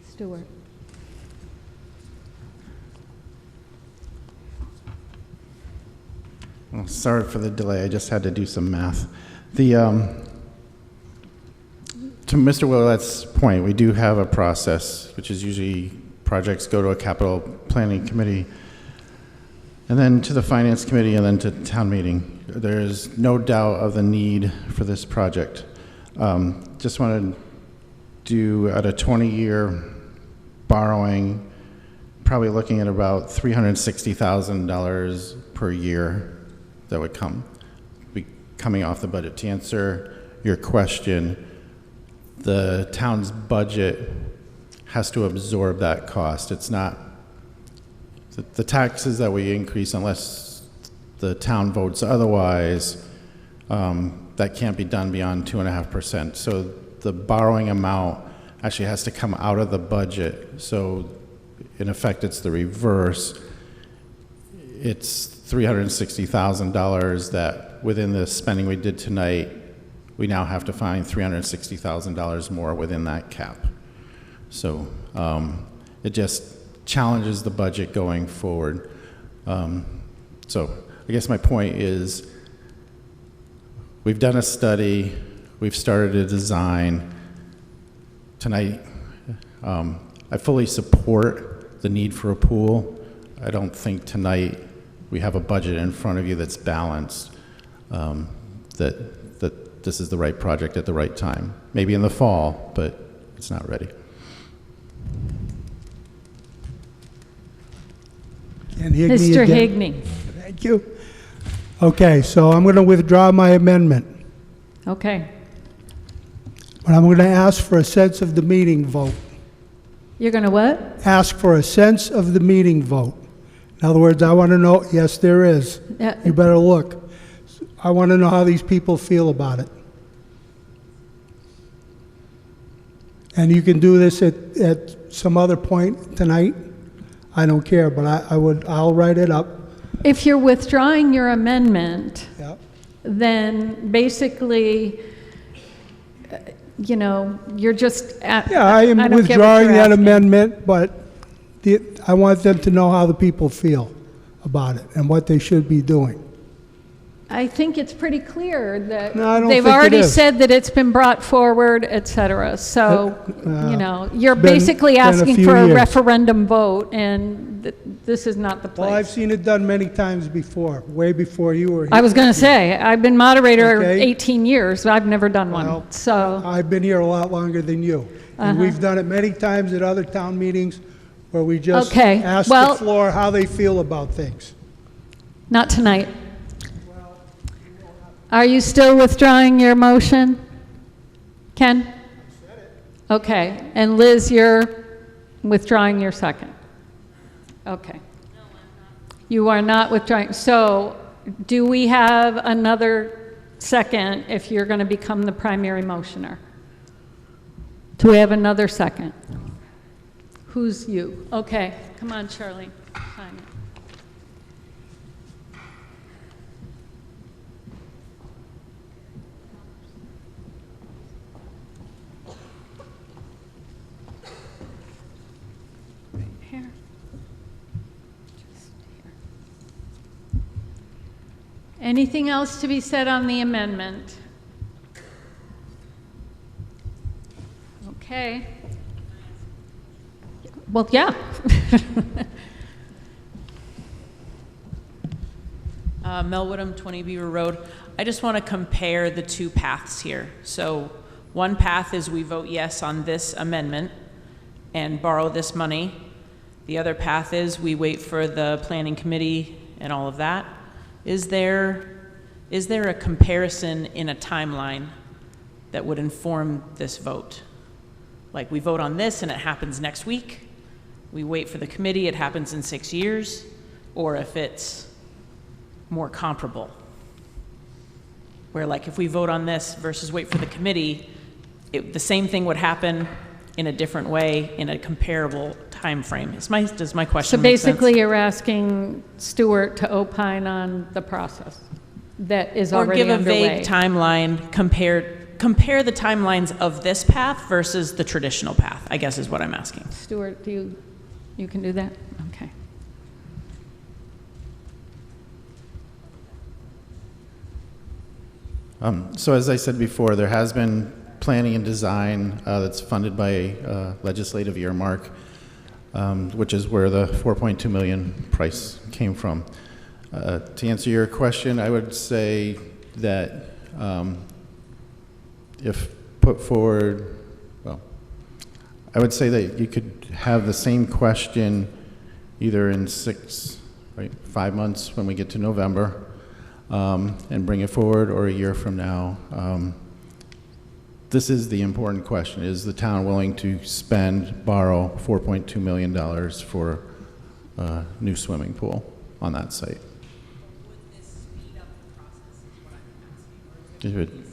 Stuart. Well, sorry for the delay. I just had to do some math. To Mr. Willet's point, we do have a process, which is usually projects go to a capital planning committee, and then to the finance committee, and then to town meeting. There's no doubt of the need for this project. Just want to do at a 20-year borrowing, probably looking at about $360,000 per year that would be coming off the budget. To answer your question, the town's budget has to absorb that cost. It's not, the taxes that we increase, unless the town votes otherwise, that can't be done beyond 2.5%. So the borrowing amount actually has to come out of the budget. So in effect, it's the reverse. It's $360,000 that within the spending we did tonight we now have to find $360,000 more within that cap. So it just challenges the budget going forward. So I guess my point is, we've done a study, we've started a design. Tonight, I fully support the need for a pool. I don't think tonight we have a budget in front of you that's balanced, that this is the right project at the right time. Maybe in the fall, but it's not ready. And Higney Mr. again. Higney. Thank you. Okay, so I'm going to withdraw my amendment, Okay. but I'm going to ask for a sense of the meeting vote. You're going to what? Ask for a sense of the meeting vote. In other words, I want to know, yes, there is. You better look. I want to know how these people feel about it. And you can do this at some other point tonight. I don't care, but I'll write it up. If you're withdrawing your amendment, Yeah. then basically, you know, you're just at. Yeah, I am don't get what withdrawing you're that asking. amendment, but I want them to know how the people feel about it and what they should be doing. I think it's pretty clear that No, I don't they've think it already is. said that it's been brought forward, et cetera. So, you know, you're been basically a asking few for a years. referendum vote, and this is not the Well, I've place. seen it done many times before, way before you were here. I was going to say, I've been moderator Okay. 18 years, but I've never done one. Well, So, I've been here a lot longer than you. And we've done it many times at other town meetings where we just Okay, ask well- the floor how they feel about things. not tonight. Are you still withdrawing your motion? Ken? Okay, and Liz, you're withdrawing your second? Okay. You are not withdrawing. So do we have another second if you're going to become the primary motioner? Do we have another second? Who's you? Okay, come on, Charlene. Sign it. Here. Just here. Anything else to be said on the amendment? Okay. Well, yeah. Mel Woodham, 20 Beaver Road. I just want to compare the two paths here. So one path is we vote yes on this amendment and borrow this money. The other path is we wait for the planning committee and all of that. Is there a comparison in a timeline that would inform this vote? Like we vote on this and it happens next week. We wait for the committee, it happens in 6 years. Or if it's more comparable. Where like if we vote on this versus wait for the committee, the same thing would happen in a different way in a comparable time frame. Does my question So make sense? basically, you're asking Stuart to opine on the process that is Or already give a underway. vague timeline, compare the timelines of this path versus the traditional path, I guess is what I'm asking. Stuart, you can do that? Okay. So as I said before, there has been planning and design that's funded by legislative earmark, which is where the 4.2 million price came from. To answer your question, I would say that if put forward, well, I would say that you could have the same question either in 5 months when we get to November, and bring it forward, or a year from now. This is the important question. Is the town willing to borrow $4.2 million for a new swimming pool on that site? It would,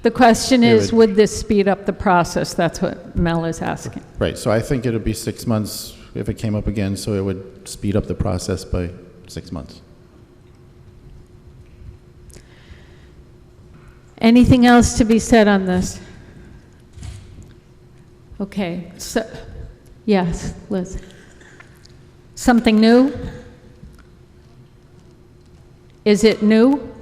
The question It is, would- would this speed up the process? That's what Mel is asking. right, so I think it would be 6 months if it came up again, so it would speed up the process by 6 months. Anything else to be said on this? Okay, so, yes, Liz. Something new? Is it new?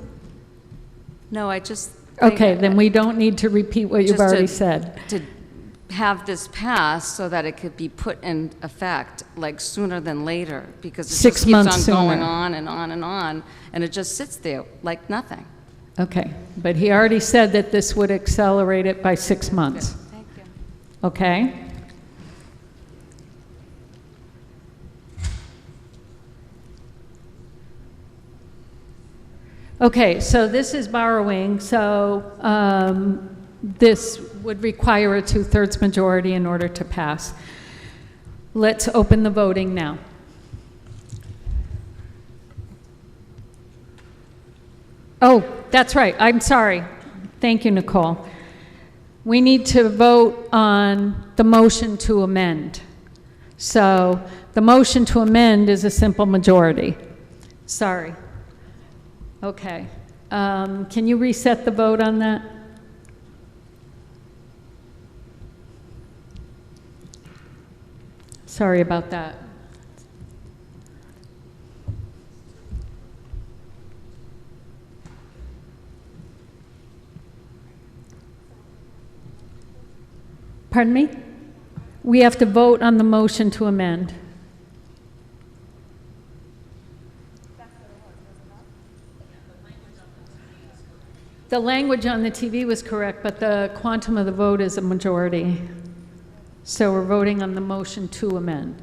No, I just think Okay, then we don't need to repeat what you've just already to- said. To have this passed so that it could be put in effect, like, sooner than later, because it 6 just keeps months on going sooner. on and on and on, and it just sits there like nothing. Okay, but he already said that this would accelerate it by 6 months. Thank you. Okay? Okay, so this is borrowing, so this would require a 2/3 majority in order to pass. Let's open the voting now. Oh, that's right, I'm sorry. Thank you, Nicole. We need to vote on the motion to amend. So the motion to amend is a simple majority. Sorry. Okay. Can you reset the vote on that? Sorry about that. Pardon me? We have to vote on the motion to amend. The language on the TV was correct, but the quantum of the vote is a majority. So we're voting on the motion to amend.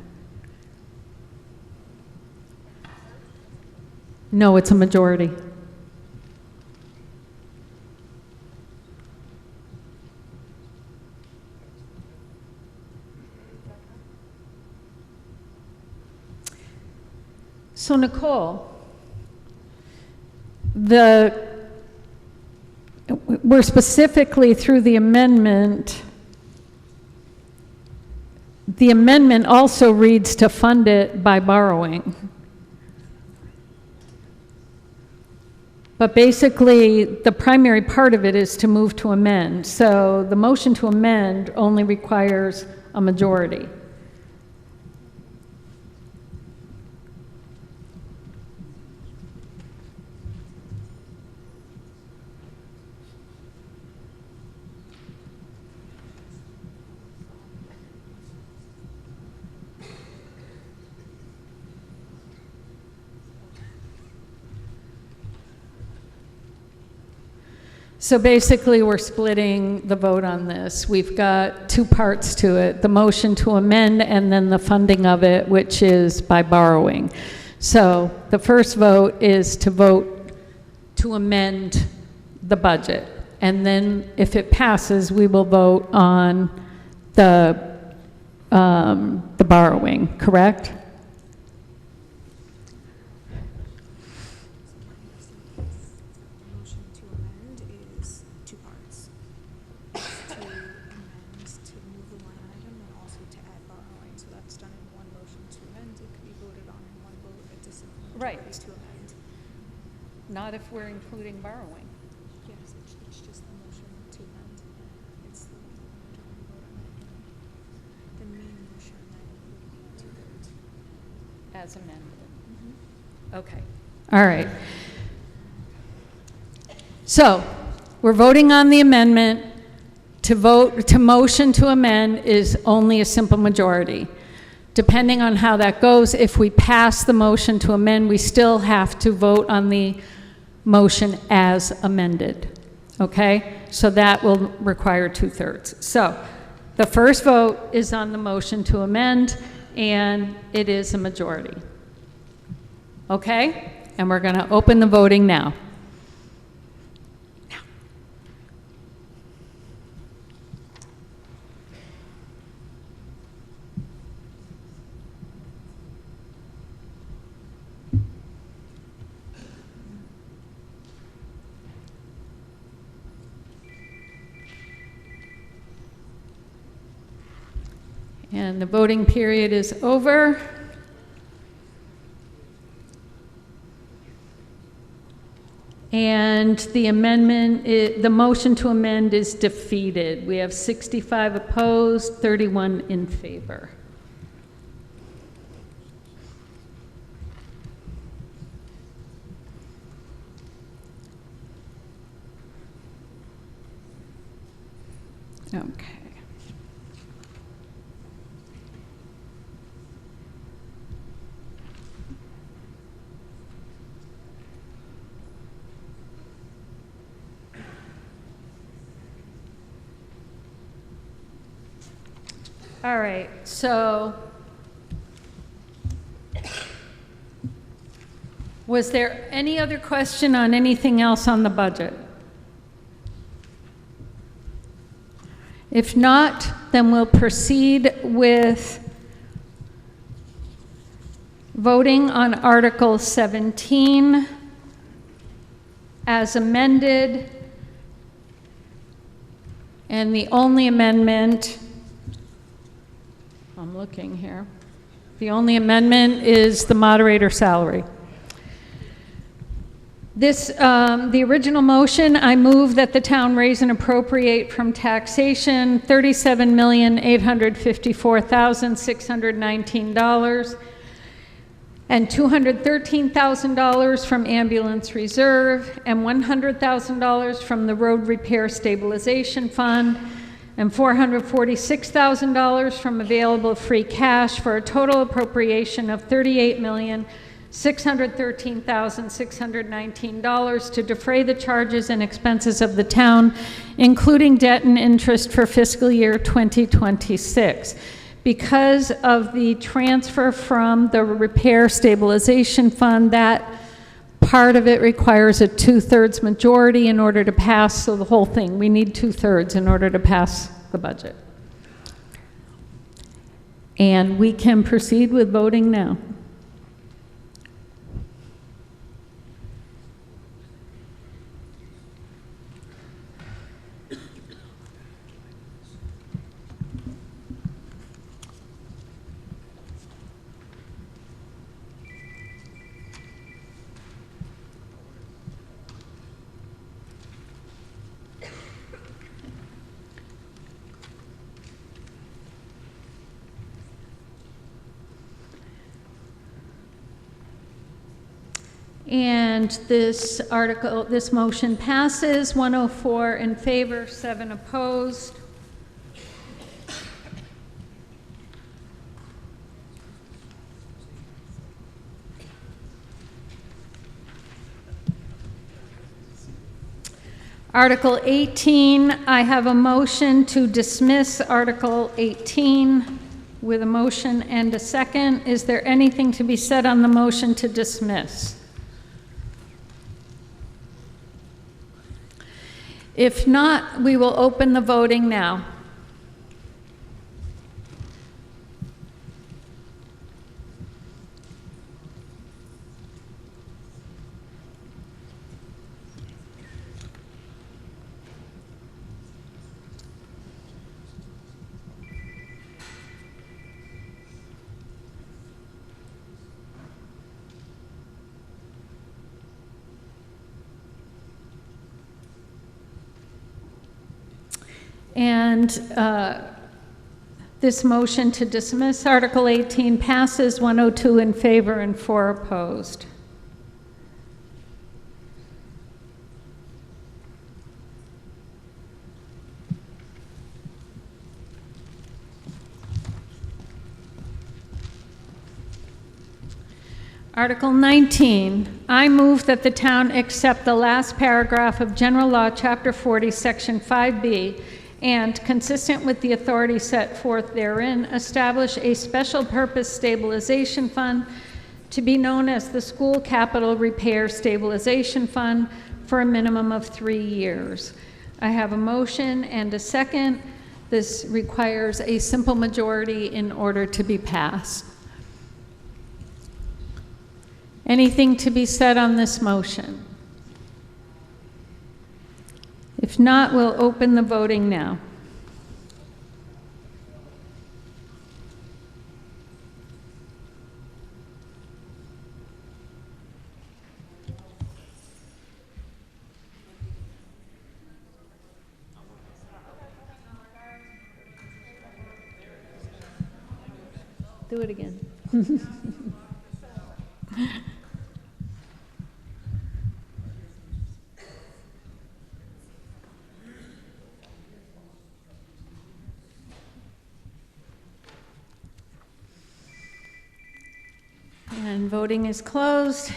No, it's a majority. So Nicole, we're specifically through the amendment also reads to fund it by borrowing. But basically, the primary part of it is to move to amend. So the motion to amend only requires a majority. So basically, we're splitting the vote on this. We've got two parts to it, the motion to amend and then the funding of it, which is by borrowing. So the first vote is to vote to amend the budget. And then if it passes, we will vote on the borrowing, correct? Right. Not if we're including borrowing. Yes, it's just the motion to amend. It's the main motion that would be 2/3. As amended. Okay. All right. So we're voting on the amendment. To motion to amend is only a simple majority. Depending on how that goes, if we pass the motion to amend, we still have to vote on the motion as amended. Okay? So that will require 2/3. So the first vote is on the motion to amend, and it is a majority. Okay? And we're going to open the voting now. And the voting period is over. And the amendment, the motion to amend is defeated. We have 65 opposed, 31 in favor. Okay. All right, so was there any other question on anything else on the budget? If not, then we'll proceed with voting on Article 17 as amended. And the only amendment, I'm looking here, the only amendment is the moderator salary. This, the original motion, I move that the town raise and appropriate from taxation $37,854,619 and $213,000 from ambulance reserve and $100,000 from the road repair stabilization fund and $446,000 from available free cash for a total appropriation of $38,613,619 to defray the charges and expenses of the town, including debt and interest for fiscal year 2026. Because of the transfer from the repair stabilization fund, that part of it requires a 2/3 majority in order to pass, so the whole thing, we need 2/3 in order to pass the budget. And we can proceed with voting now. And this article, this motion passes, 104 in favor, 7 opposed. Article 18, I have a motion to dismiss Article 18 with a motion and a second. Is there anything to be said on the motion to dismiss? If not, we will open the voting now. And this motion to dismiss Article 18 passes, 102 in favor and 4 opposed. Article 19, I move that the town accept the last paragraph of General Law, Chapter 40, Section 5B, and, consistent with the authority set forth therein, establish a special purpose stabilization fund to be known as the School Capital Repair Stabilization Fund for a minimum of 3 years. I have a motion and a second. This requires a simple majority in order to be passed. Anything to be said on this motion? If not, we'll open the voting now. Do it again. And voting is closed.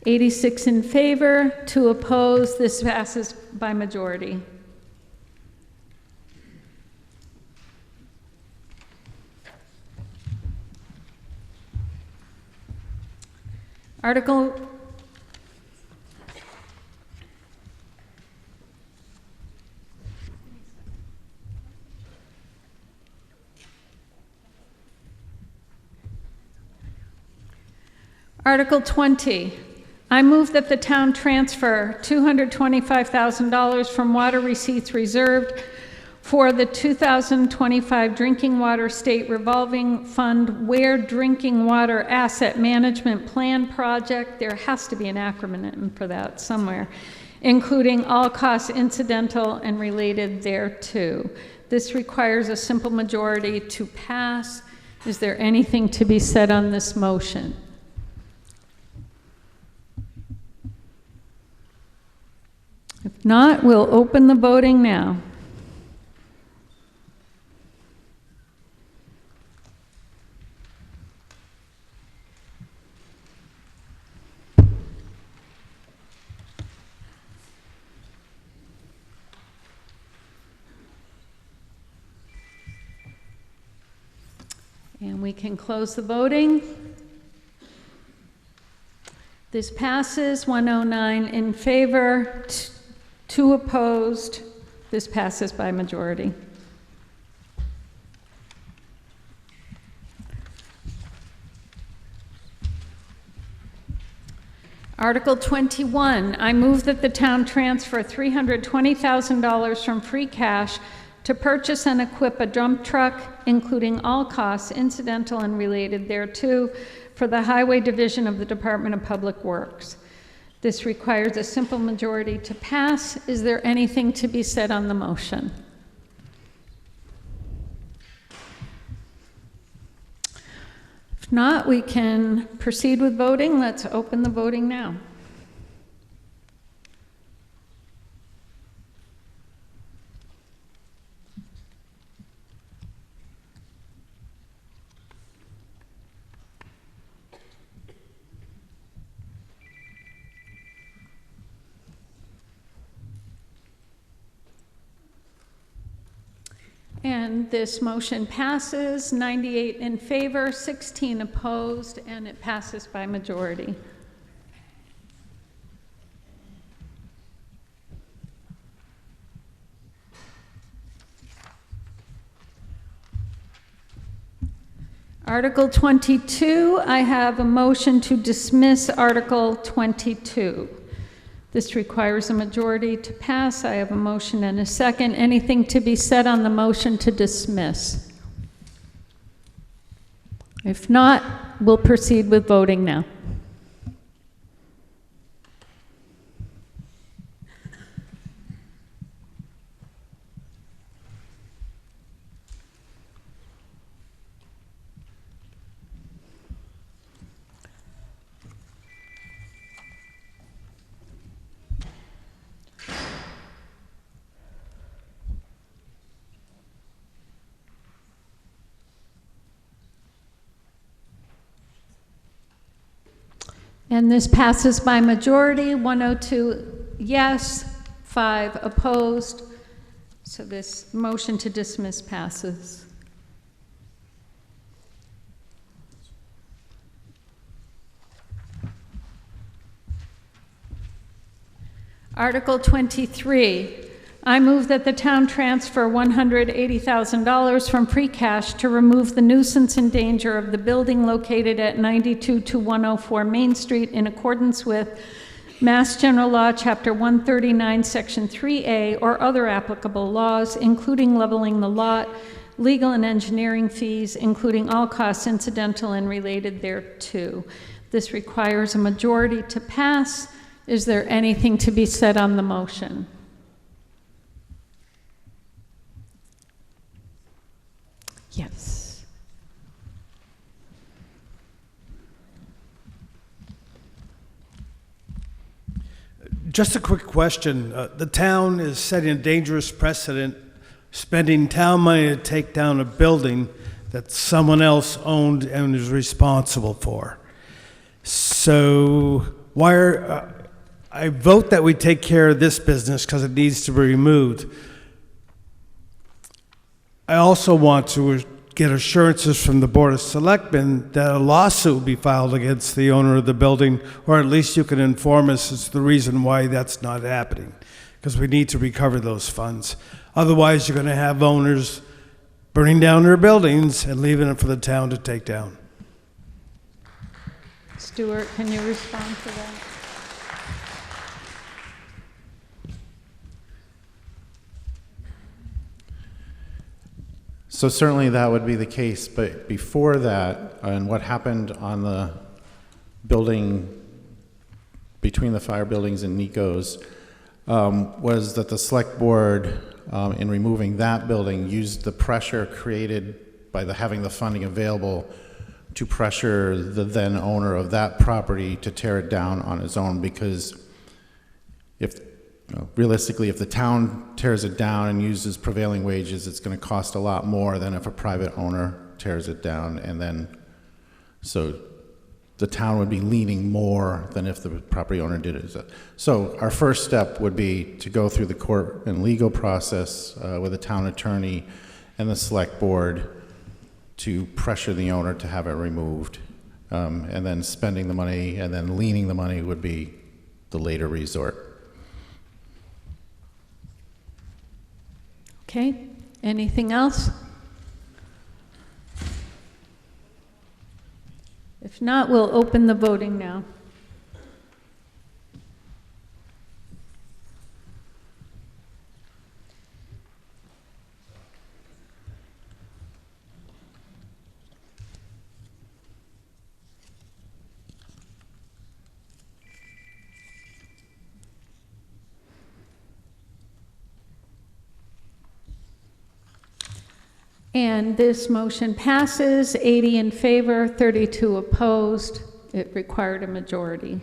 "86 in favor, 2 opposed. This passes by majority. Article Article 20. I move that the town transfer $225,000 from water receipts reserved for the 2025 Drinking Water State Revolving Fund Ware Drinking Water Asset Management Plan Project. There has to be an acronym for that somewhere, including all costs incidental and related thereto. This requires a simple majority to pass. Is there anything to be said on this motion? If not, we'll open the voting now. And we can close the voting. This passes 109 in favor, 2 opposed. This passes by majority. Article 21, I move that the town transfer $320,000 from free cash to purchase and equip a dump truck, including all costs incidental and related thereto, for the Highway Division of the Department of Public Works. This requires a simple majority to pass. Is there anything to be said on the motion? If not, we can proceed with voting. Let's open the voting now. And this motion passes, 98 in favor, 16 opposed, and it passes by majority. Article 22, I have a motion to dismiss Article 22. This requires a majority to pass. I have a motion and a second. Anything to be said on the motion to dismiss? If not, we'll proceed with voting now. And this passes by majority, 102 yes, 5 opposed. So this motion to dismiss passes. Article 23. I move that the town transfer $180,000 from free cash to remove the nuisance and danger of the building located at 92-104 Main Street in accordance with Mass General Law, Chapter 139, Section 3A, or other applicable laws, including leveling the lot, legal and engineering fees, including all costs incidental and related thereto. This requires a majority to pass. Is there anything to be said on the motion? Yes. Just a quick question. The town is setting a dangerous precedent, spending town money to take down a building that someone else owned and is responsible for. So I vote that we take care of this business because it needs to be removed. I also want to get assurances from the Board of Selectmen that a lawsuit will be filed against the owner of the building, or at least you can inform us as to the reason why that's not happening, because we need to recover those funds. Otherwise, you're going to have owners burning down their buildings and leaving it for the town to take down. Stuart, can you respond to that? So certainly that would be the case, but before that, and what happened on the building, between the fire buildings and Nico's, was that the select board, in removing that building, used the pressure created by having the funding available to pressure the then owner of that property to tear it down on his own, because realistically, if the town tears it down and uses prevailing wages, it's going to cost a lot more than if a private owner tears it down, and then, so the town would be leaning more than if the property owner did it. So our first step would be to go through the court and legal process with the town attorney and the select board to pressure the owner to have it removed. And then spending the money and then leaning the money would be the later resort. Okay, anything else? If not, we'll open the voting now. And this motion passes, 80 in favor, 32 opposed. It required a majority.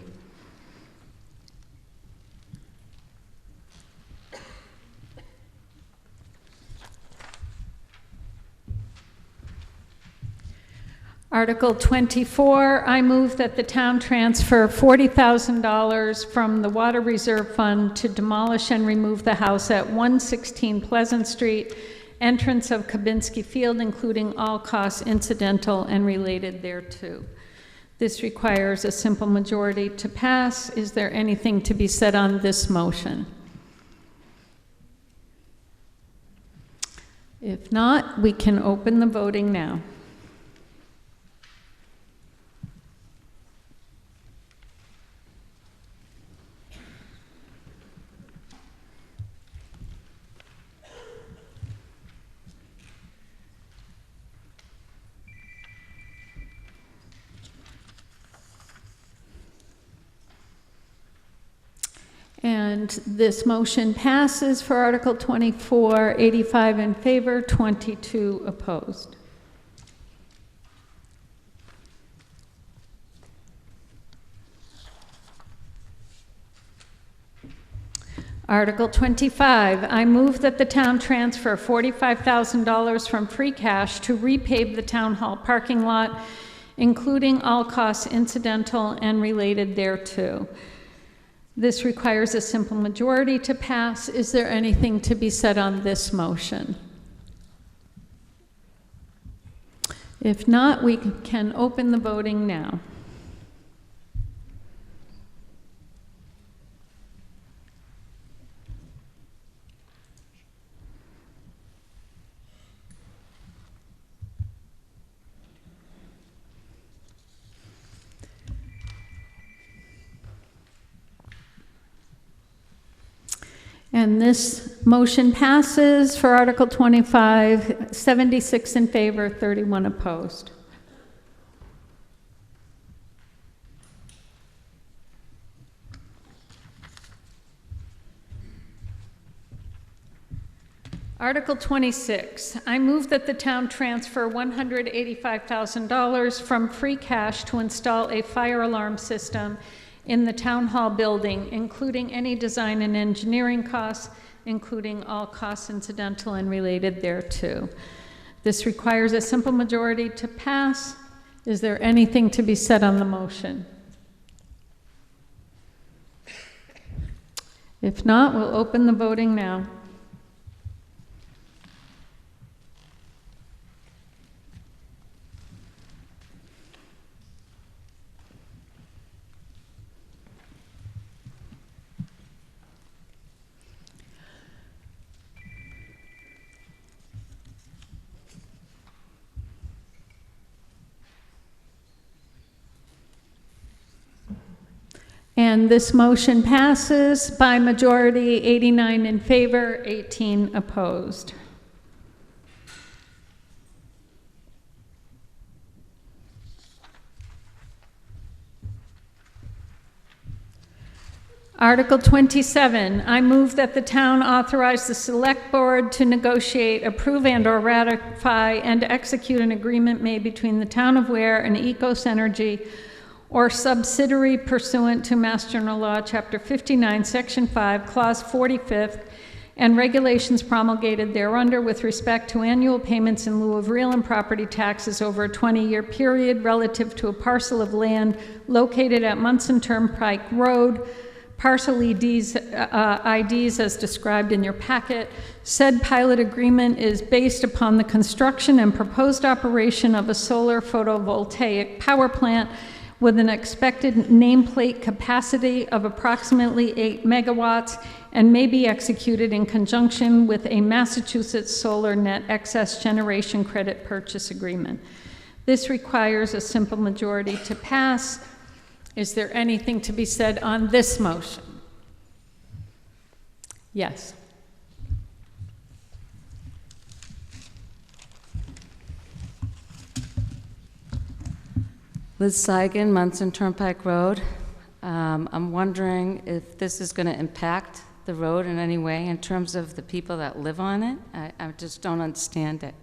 Article 24, I move that the town transfer $40,000 from the Water Reserve Fund to demolish and remove the house at 116 Pleasant Street, entrance of Kabinski Field, including all costs incidental and related thereto. This requires a simple majority to pass. Is there anything to be said on this motion? If not, we can open the voting now. And this motion passes for Article 24, 85 in favor, 22 opposed. Article 25, I move that the town transfer $45,000 from free cash to repave the town hall parking lot, including all costs incidental and related thereto. This requires a simple majority to pass. Is there anything to be said on this motion? If not, we can open the voting now. And this motion passes for Article 25, 76 in favor, 31 opposed. Article 26, I move that the town transfer $185,000 from free cash to install a fire alarm system in the town hall building, including any design and engineering costs, including all costs incidental and related thereto. This requires a simple majority to pass. Is there anything to be said on the motion? If not, we'll open the voting now. And this motion passes by majority, 89 in favor, 18 opposed. Article 27, I move that the town authorize the select board to negotiate, approve and/or ratify and execute an agreement made between the town of Ware and Ecos Energy or subsidiary pursuant to Mass General Law, Chapter 59, Section 5, Clause 45th, and regulations promulgated thereunder with respect to annual payments in lieu of real and property taxes over a 20-year period relative to a parcel of land located at Munson Turnpike Road, parcel IDs as described in your packet. Said pilot agreement is based upon the construction and proposed operation of a solar photovoltaic power plant with an expected nameplate capacity of approximately 8 megawatts and may be executed in conjunction with a Massachusetts Solar Net Excess Generation Credit Purchase Agreement. This requires a simple majority to pass. Is there anything to be said on this motion? Yes. Liz Seigan, Munson Turnpike Road. I'm wondering if this is going to impact the road in any way in terms of the people that live on it. I just don't understand it.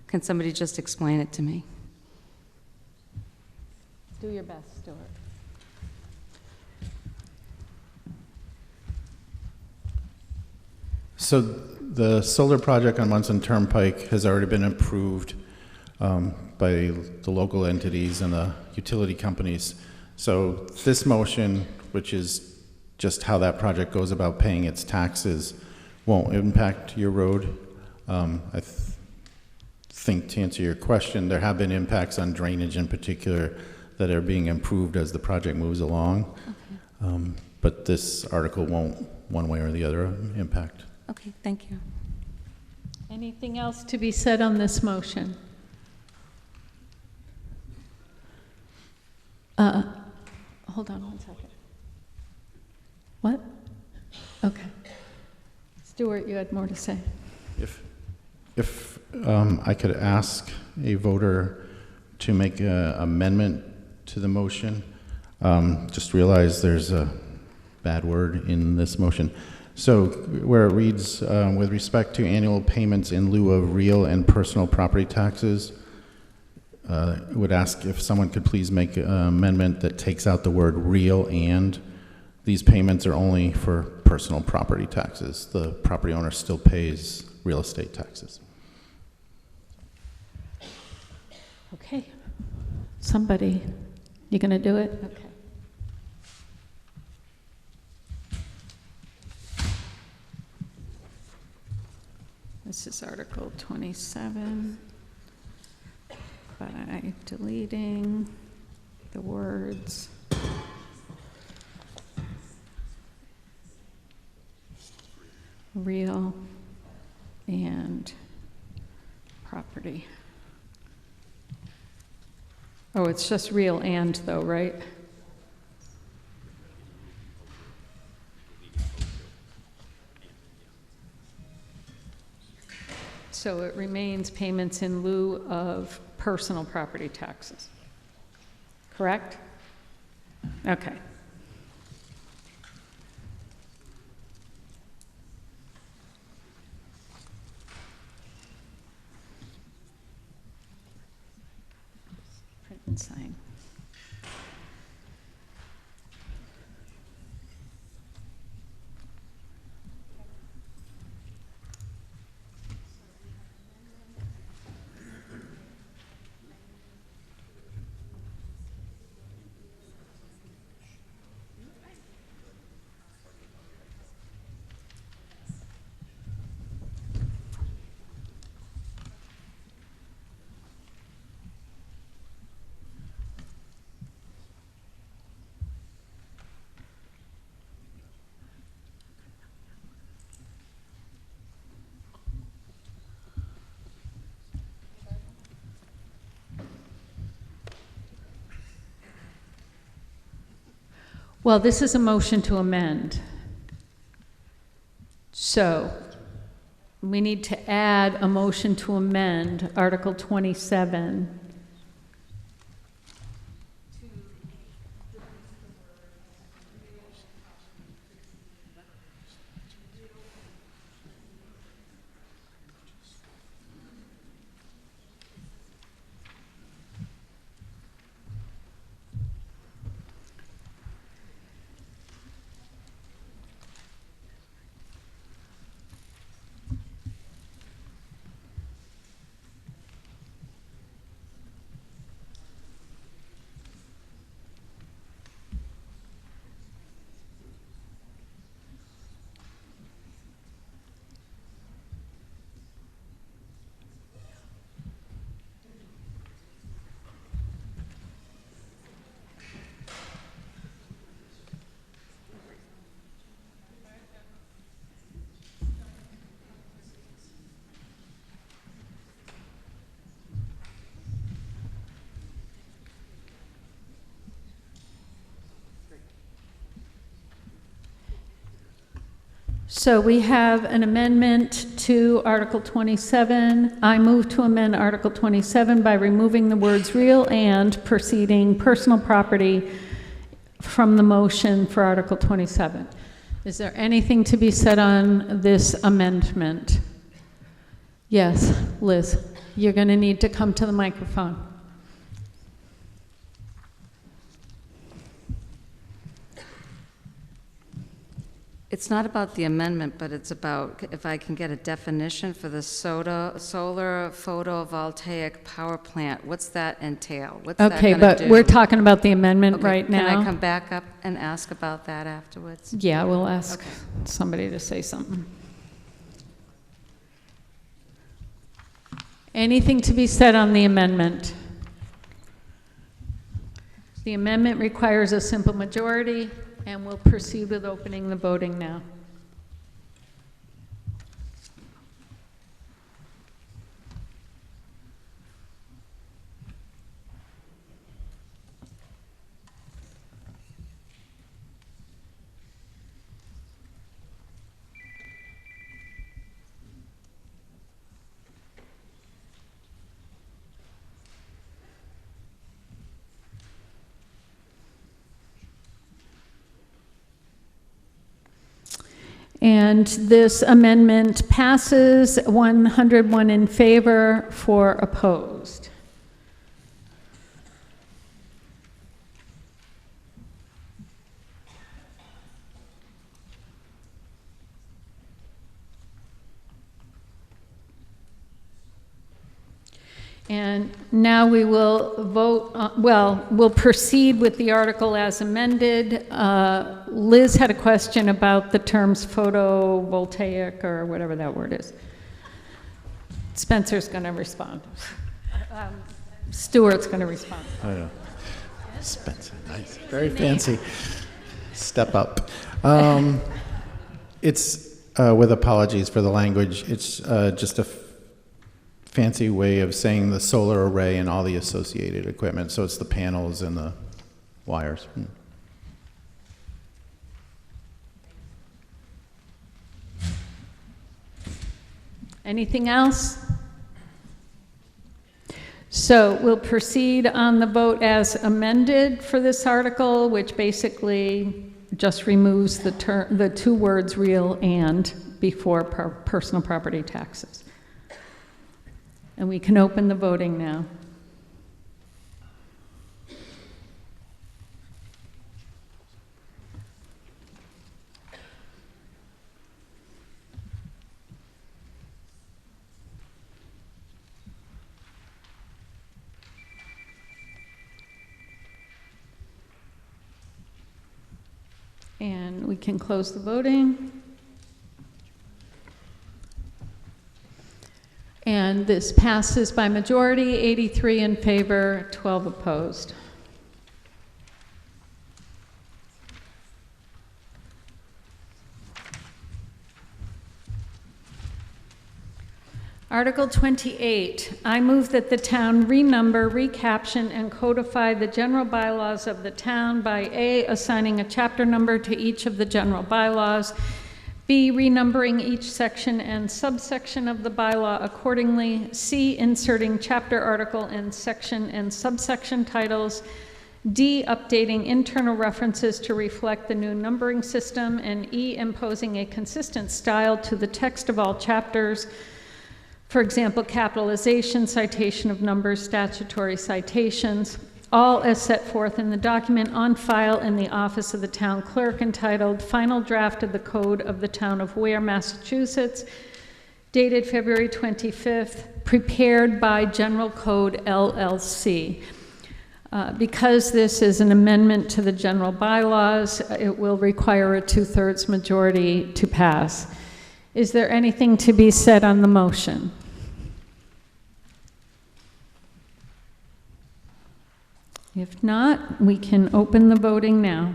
Can somebody just explain it to me? Do your best, Stuart. So the solar project on Munson Turnpike has already been approved by the local entities and the utility companies. So this motion, which is just how that project goes about paying its taxes, won't impact your road. I think to answer your question, there have been impacts on drainage in particular that are being improved as the project moves along. Okay. But this article won't, one way or the other, impact. Okay, thank you. Anything else to be said on this motion? Hold on one second. What? Okay. Stuart, you had more to say. If I could ask a voter to make an amendment to the motion, just realize there's a bad word in this motion. So where it reads, with respect to annual payments in lieu of real and personal property taxes, would ask if someone could please make an amendment that takes out the word real and. These payments are only for personal property taxes. The property owner still pays real estate taxes. Okay. Somebody, you gonna do it? Okay. This is Article 27 by deleting the words real and property. Oh, it's just real and though, right? So it remains payments in lieu of personal property taxes. Correct? Okay. and sign. Well, this is a motion to amend. So we need to add a motion to amend Article 27. So we have an amendment to Article 27. I move to amend Article 27 by removing the words real and preceding personal property from the motion for Article 27. Is there anything to be said on this amendment? Yes, Liz, you're going to need to come to the microphone. It's not about the amendment, but it's about if I can get a definition for the solar photovoltaic power plant. What's that entail? What's that Okay, gonna but do? we're talking about the amendment Okay, right now. Can I come back up and ask about that afterwards? Yeah, we'll ask Okay. somebody to say something. Anything to be said on the amendment? The amendment requires a simple majority, and we'll proceed with opening the voting now. And this amendment passes, 101 in favor, 4 opposed. And now we will vote, we'll proceed with the article as amended. Liz had a question about the terms photovoltaic or whatever that word is. Spencer's going to respond. Stuart's going to respond. Oh, yeah. Spencer, nice. Very fancy. Step up. It's, with apologies for the language, it's just a fancy way of saying the solar array and all the associated equipment. So it's the panels and the wires. Anything else? So we'll proceed on the vote as amended for this article, which basically just removes the 2 words real and before personal property taxes. And we can open the voting now. And we can close the voting. And this passes by majority, 83 in favor, 12 opposed. Article 28, I move that the town renumber, recaption, and codify the general bylaws of the town by A, assigning a chapter number to each of the general bylaws, B, renumbering each section and subsection of the bylaw accordingly, C, inserting chapter, article, and section and subsection titles, D, updating internal references to reflect the new numbering system, and E, imposing a consistent style to the text of all chapters. For example, capitalization, citation of numbers, statutory citations, all as set forth in the document on file in the office of the town clerk entitled Final Draft of the Code of the Town of Ware, Massachusetts, dated February 25th, prepared by General Code LLC. Because this is an amendment to the general bylaws, it will require a 2/3 majority to pass. Is there anything to be said on the motion? If not, we can open the voting now.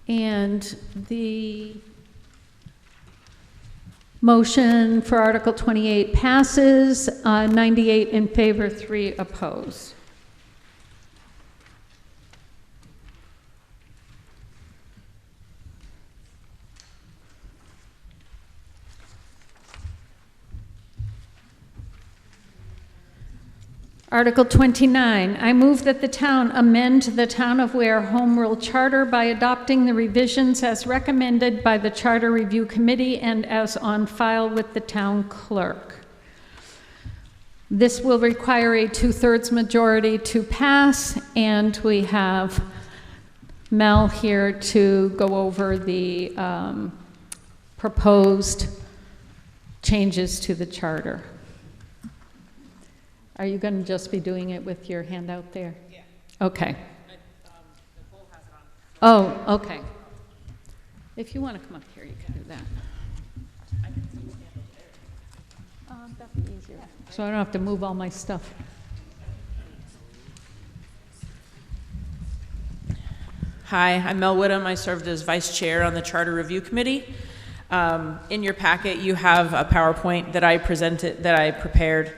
And the motion for Article 28 passes, 98 in favor, 3 opposed. Article 29, I move that the town amend the Town of Ware Home Rule Charter by adopting the revisions as recommended by the Charter Review Committee and as on file with the town clerk. This will require a 2/3 majority to pass, and we have Mel here to go over the proposed changes to the charter. Are you going to just be doing it with your hand out there? Yeah. Okay. Nicole has it on. Oh, okay. If you want to come up here, you can do that. I can stand over there. That'd be easier. So I don't have to move all my stuff. Hi, I'm Mel Whittam. I served as vice chair on the Charter Review Committee. In your packet, you have a PowerPoint that I prepared.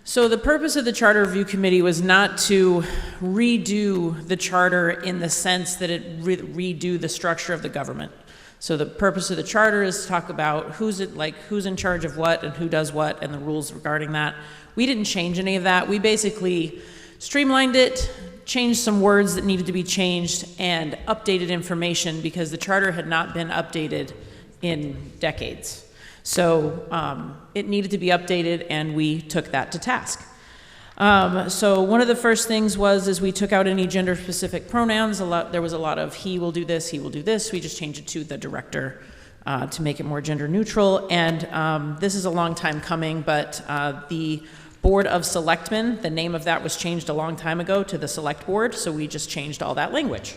So the purpose of the Charter Review Committee was not to redo the charter in the sense that it redo the structure of the government. So the purpose of the charter is to talk about who's in charge of what and who does what and the rules regarding that. We didn't change any of that. We basically streamlined it, changed some words that needed to be changed, and updated information because the charter had not been updated in decades. So it needed to be updated, and we took that to task. So one of the first things was we took out any gender-specific pronouns. There was a lot of he will do this, he will do this. We just changed it to the director to make it more gender neutral. And this is a long time coming, but the Board of Selectmen, the name of that was changed a long time ago to the Select Board, so we just changed all that language.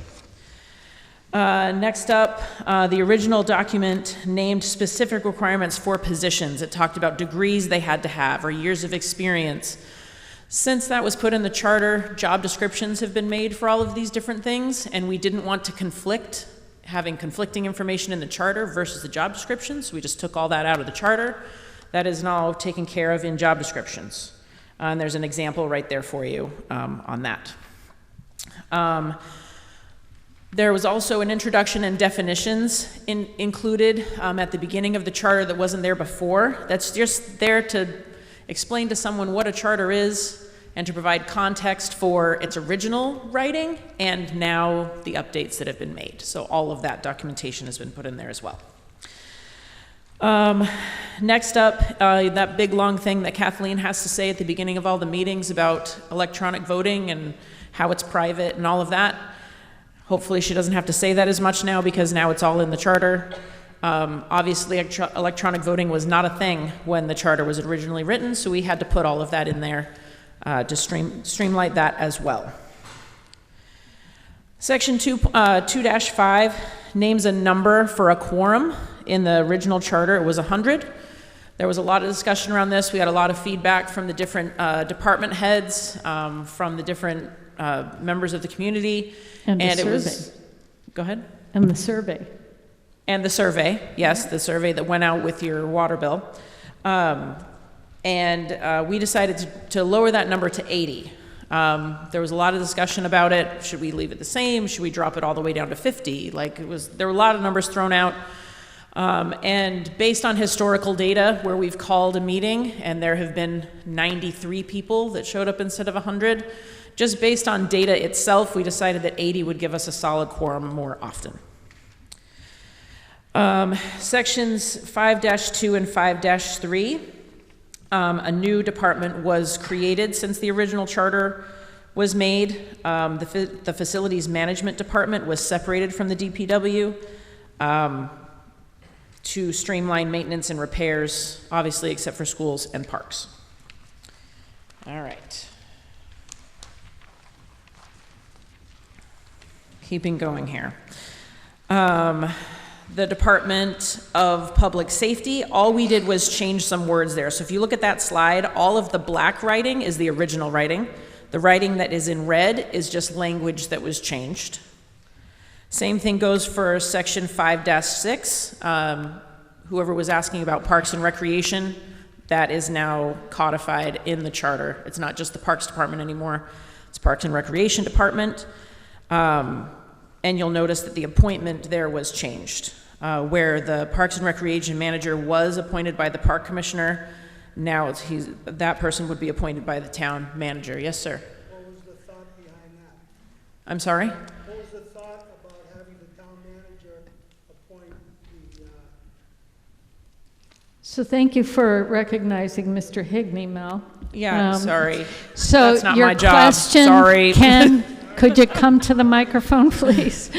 Next up, the original document named specific requirements for positions. It talked about degrees they had to have or years of experience. Since that was put in the charter, job descriptions have been made for all of these different things, and we didn't want to having conflicting information in the charter versus the job descriptions. So we just took all that out of the charter. That is now taken care of in job descriptions. And there's an example right there for you on that. There was also an introduction and definitions included at the beginning of the charter that wasn't there before. That's just there to explain to someone what a charter is and to provide context for its original writing and now the updates that have been made. So all of that documentation has been put in there as well. Next up, that big long thing that Kathleen has to say at the beginning of all the meetings about electronic voting and how it's private and all of that. Hopefully she doesn't have to say that as much now because now it's all in the charter. Obviously, electronic voting was not a thing when the charter was originally written, so we had to put all of that in there to streamline that as well. Section 2-5 names a number for a quorum. In the original charter, it was 100. There was a lot of discussion around this. We had a lot of feedback from the different department heads, from the different members of the community. And the survey. It was, go ahead. And the survey. And the survey, yes, the survey that went out with your water bill. We decided to lower that number to 80. There was a lot of discussion about it. Should we leave it the same? Should we drop it all the way down to 50? There were a lot of numbers thrown out. And based on historical data where we've called a meeting and there have been 93 people that showed up instead of 100, just based on data itself, we decided that 80 would give us a solid quorum more often. Sections 5-2 and 5-3, a new department was created since the original charter was made. The Facilities Management Department was separated from the DPW to streamline maintenance and repairs, obviously except for schools and parks. All right. Keeping going here. The Department of Public Safety, all we did was change some words there. So if you look at that slide, all of the black writing is the original writing. The writing that is in red is just language that was changed. Same thing goes for section 5-6. Whoever was asking about Parks and Recreation, that is now codified in the charter. It's not just the Parks Department anymore, it's Parks and Recreation Department. And you'll notice that the appointment there was changed. Where the Parks and Recreation Manager was appointed by the Park Commissioner, now that person would be appointed by the Town Manager. Yes, sir? What was the thought behind that? I'm sorry? What was the thought about having the town manager appoint the... So thank you for recognizing Mr. Higney, Mel. Yeah, sorry. So that's not your my job. question, Sorry. Ken, could you come to the microphone, please?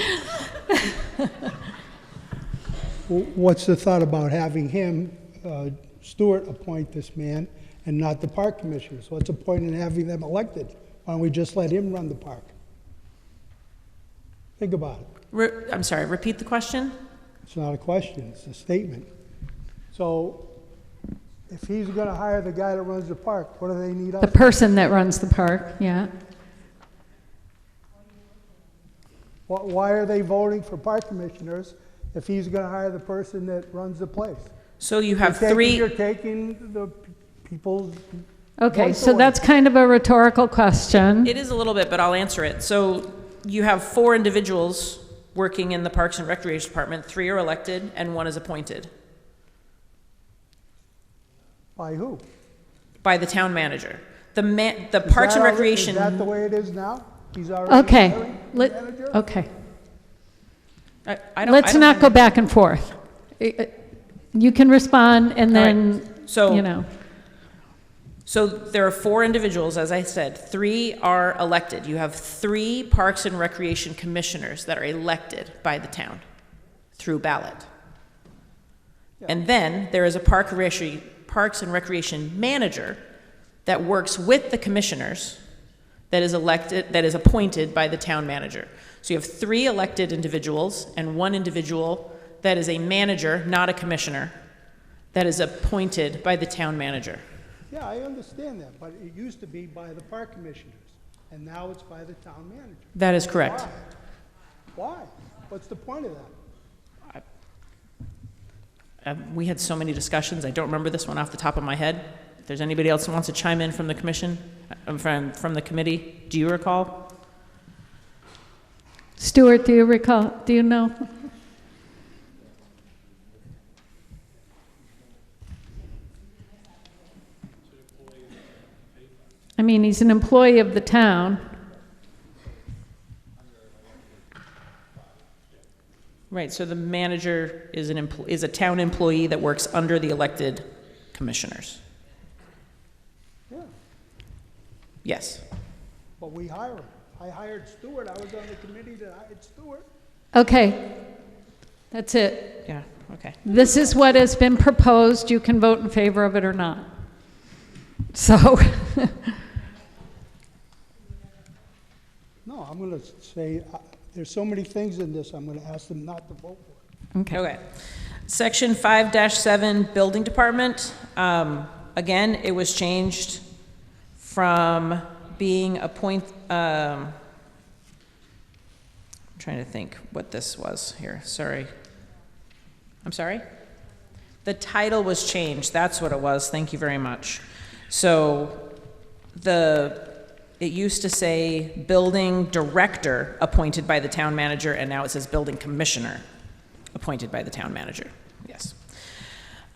What's the thought about having him, Stewart, appoint this man and not the park commissioners? What's the point in having them elected? Why don't we just let him run the park? Think about it. I'm sorry, repeat the question? It's not a question, it's a statement. So if he's going to hire the guy that runs the park, what do they need us? The person that runs the park, yeah. Why are they voting for park commissioners if he's going to hire the person that runs the place? So you have three. You're taking the people's. Okay, voice so away. that's kind of a rhetorical question. It is a little bit, but I'll answer it. So you have 4 individuals working in the Parks and Recreation Department. 3 are elected and 1 is appointed. By who? By the town manager. The Parks and Recreation. Is that the way it is now? He's already Okay, manager? okay. Let's not go back and forth. You can respond and then, So, you know. So there are 4 individuals, as I said. 3 are elected. You have 3 Parks and Recreation Commissioners that are elected by the town through ballot. Yeah. And then there is a Parks and Recreation Manager that works with the commissioners that is appointed by the town manager. So you have 3 elected individuals and 1 individual that is a manager, not a commissioner, that is appointed by the town manager. Yeah, I understand that, but it used to be by the park commissioners, and now it's by the town manager. That is correct. Why? What's the point of that? We had so many discussions. I don't remember this one off the top of my head. If there's anybody else who wants to chime in from the commission, from the committee, do you recall? Stuart, do you recall? Do you know? I mean, he's an employee of the town. Right, so the manager is is a town employee that works under the elected commissioners. Yeah, Yes. but we hire him. I hired Stewart. I was on the committee that hired Stewart. Okay, that's it. Yeah, okay. This is what has been proposed. You can vote in favor of it or not. So, No, I'm going to say, there's so many things in this, I'm going to ask them not to vote for it. Okay. Section 5-7, Building Department. Again, it was changed from being I'm trying to think what this was here, sorry. I'm sorry? The title was changed, that's what it was, thank you very much. So, it used to say Building Director appointed by the town manager, and now it says Building Commissioner appointed by the town manager, yes.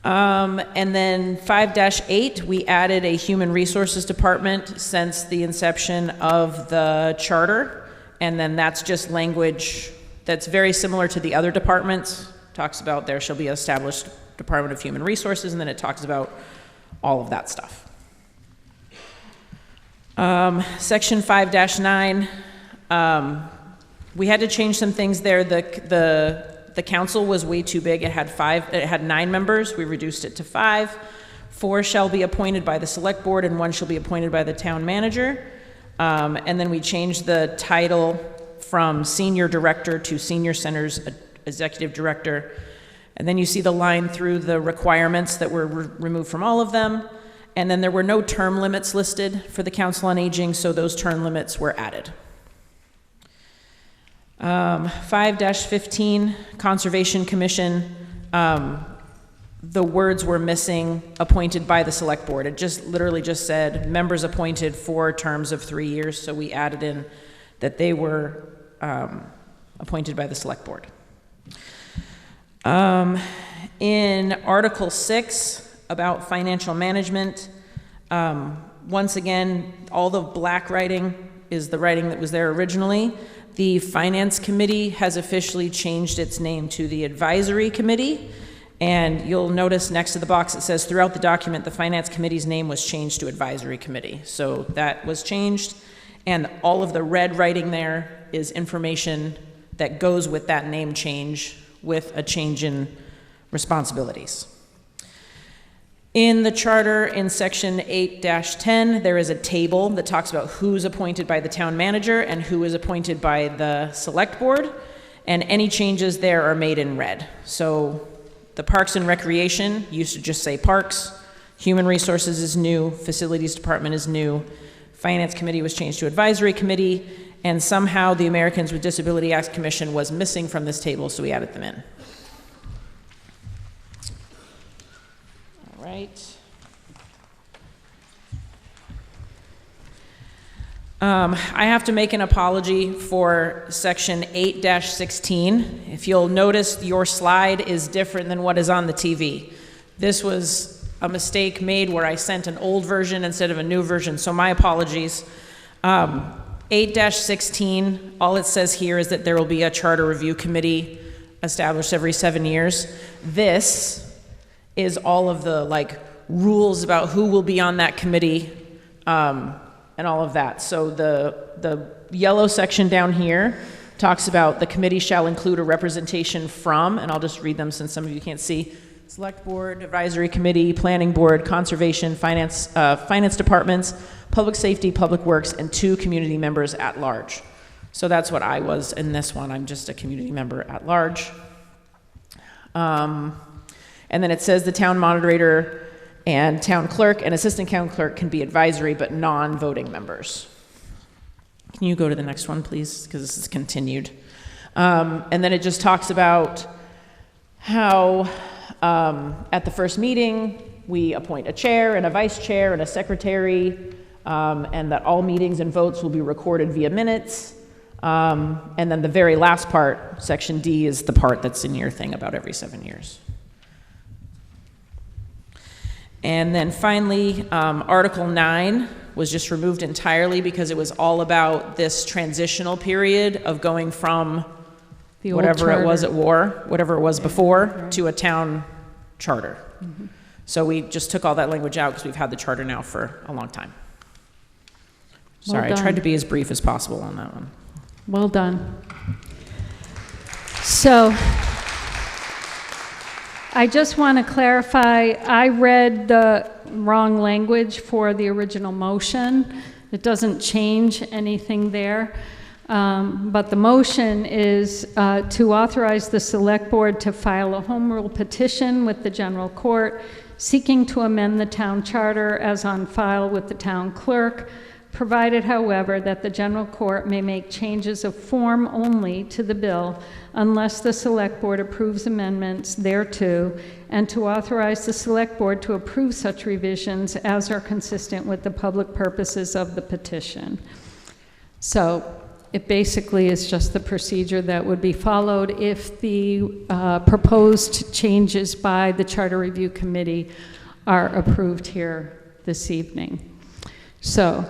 And then 5-8, we added a Human Resources Department since the inception of the charter, and then that's just language that's very similar to the other departments. Talks about there shall be an established Department of Human Resources, and then it talks about all of that stuff. Section 5-9, we had to change some things there. The council was way too big. It had 9 members. We reduced it to 5. 4 shall be appointed by the select board and 1 shall be appointed by the town manager. And then we changed the title from senior director to senior center's executive director. And then you see the line through the requirements that were removed from all of them. And then there were no term limits listed for the Council on Aging, so those term limits were added. 5-15, Conservation Commission. The words were missing, appointed by the Select Board. It just literally just said members appointed for terms of 3 years, so we added in that they were appointed by the Select Board. In Article 6, about financial management. Once again, all the black writing is the writing that was there originally. The Finance Committee has officially changed its name to the Advisory Committee, and you'll notice next to the box it says throughout the document the Finance Committee's name was changed to Advisory Committee. So that was changed, and all of the red writing there is information that goes with that name change with a change in responsibilities. In the charter, in section 8-10, there is a table that talks about who's appointed by the town manager and who is appointed by the select board, and any changes there are made in red. So the Parks and Recreation used to just say Parks, Human Resources is new, Facilities Department is new, Finance Committee was changed to Advisory Committee, and somehow the Americans with Disability Act Commission was missing from this table, so we added them in. Right. I have to make an apology for section 8-16. If you'll notice, your slide is different than what is on the TV. This was a mistake made where I sent an old version instead of a new version, so my apologies. 8-16, all it says here is that there will be a charter review committee established every 7 years. This is all of the rules about who will be on that committee and all of that. So the yellow section down here talks about the committee shall include a representation from, and I'll just read them since some of you can't see, Select Board, Advisory Committee, Planning Board, Conservation, Finance Departments, Public Safety, Public Works, and 2 community members at large. So that's what I was in this one. I'm just a community member at large. And then it says the town moderator and town clerk and assistant town clerk can be advisory but non-voting members. Can you go to the next one, please? Because this is continued. And then it just talks about how at the first meeting we appoint a chair and a vice chair and a secretary, and that all meetings and votes will be recorded via minutes. And then the very last part, section D, is the part that's in your thing about every 7 years. And then finally, Article 9 was just removed entirely because it was all about this transitional period of going from The old whatever it was charter. at Ware, whatever it was before, to a town charter. So we just took all that language out because we've had the charter now for a long time. Well Sorry, I tried done. to be as brief as possible on that one. Well done. So, I just want to clarify, I read the wrong language for the original motion. It doesn't change anything there. But the motion is to authorize the Select Board to file a home rule petition with the General Court seeking to amend the town charter as on file with the town clerk, provided, however, that the General Court may make changes of form only to the bill unless the Select Board approves amendments thereto, and to authorize the Select Board to approve such revisions as are consistent with the public purposes of the petition. So it basically is just the procedure that would be followed if the proposed changes by the Charter Review Committee are approved here this evening. So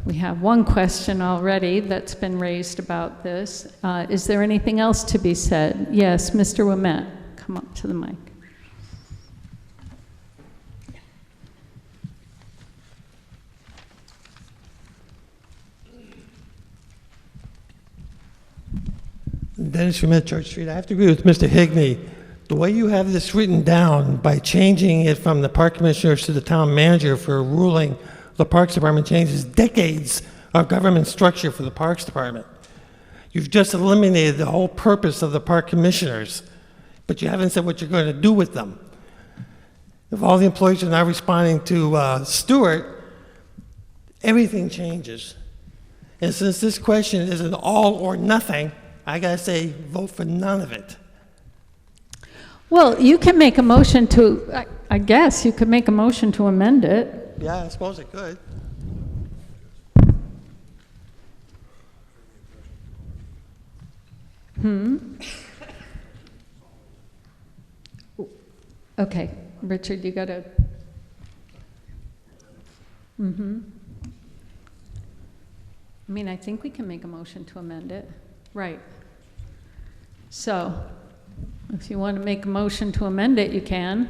we have one question already that's been raised about this. Is there anything else to be said? Yes, Mr. Wimett, come up to the mic. Dennis from Church Street. I have to agree with Mr. Higney. The way you have this written down, by changing it from the park commissioners to the town manager for ruling the Parks Department, changes decades of government structure for the Parks Department. You've just eliminated the whole purpose of the park commissioners, but you haven't said what you're going to do with them. If all the employees are now responding to Stewart, everything changes. And since this question is an all or nothing, I gotta say, vote for none of it. Well, you can make a motion to, I guess you could make a motion to amend it. Yeah, I suppose it could. Okay, Richard, you gotta. I mean, I think we can make a motion to amend it. Right. So, if you want to make a motion to amend it, you can.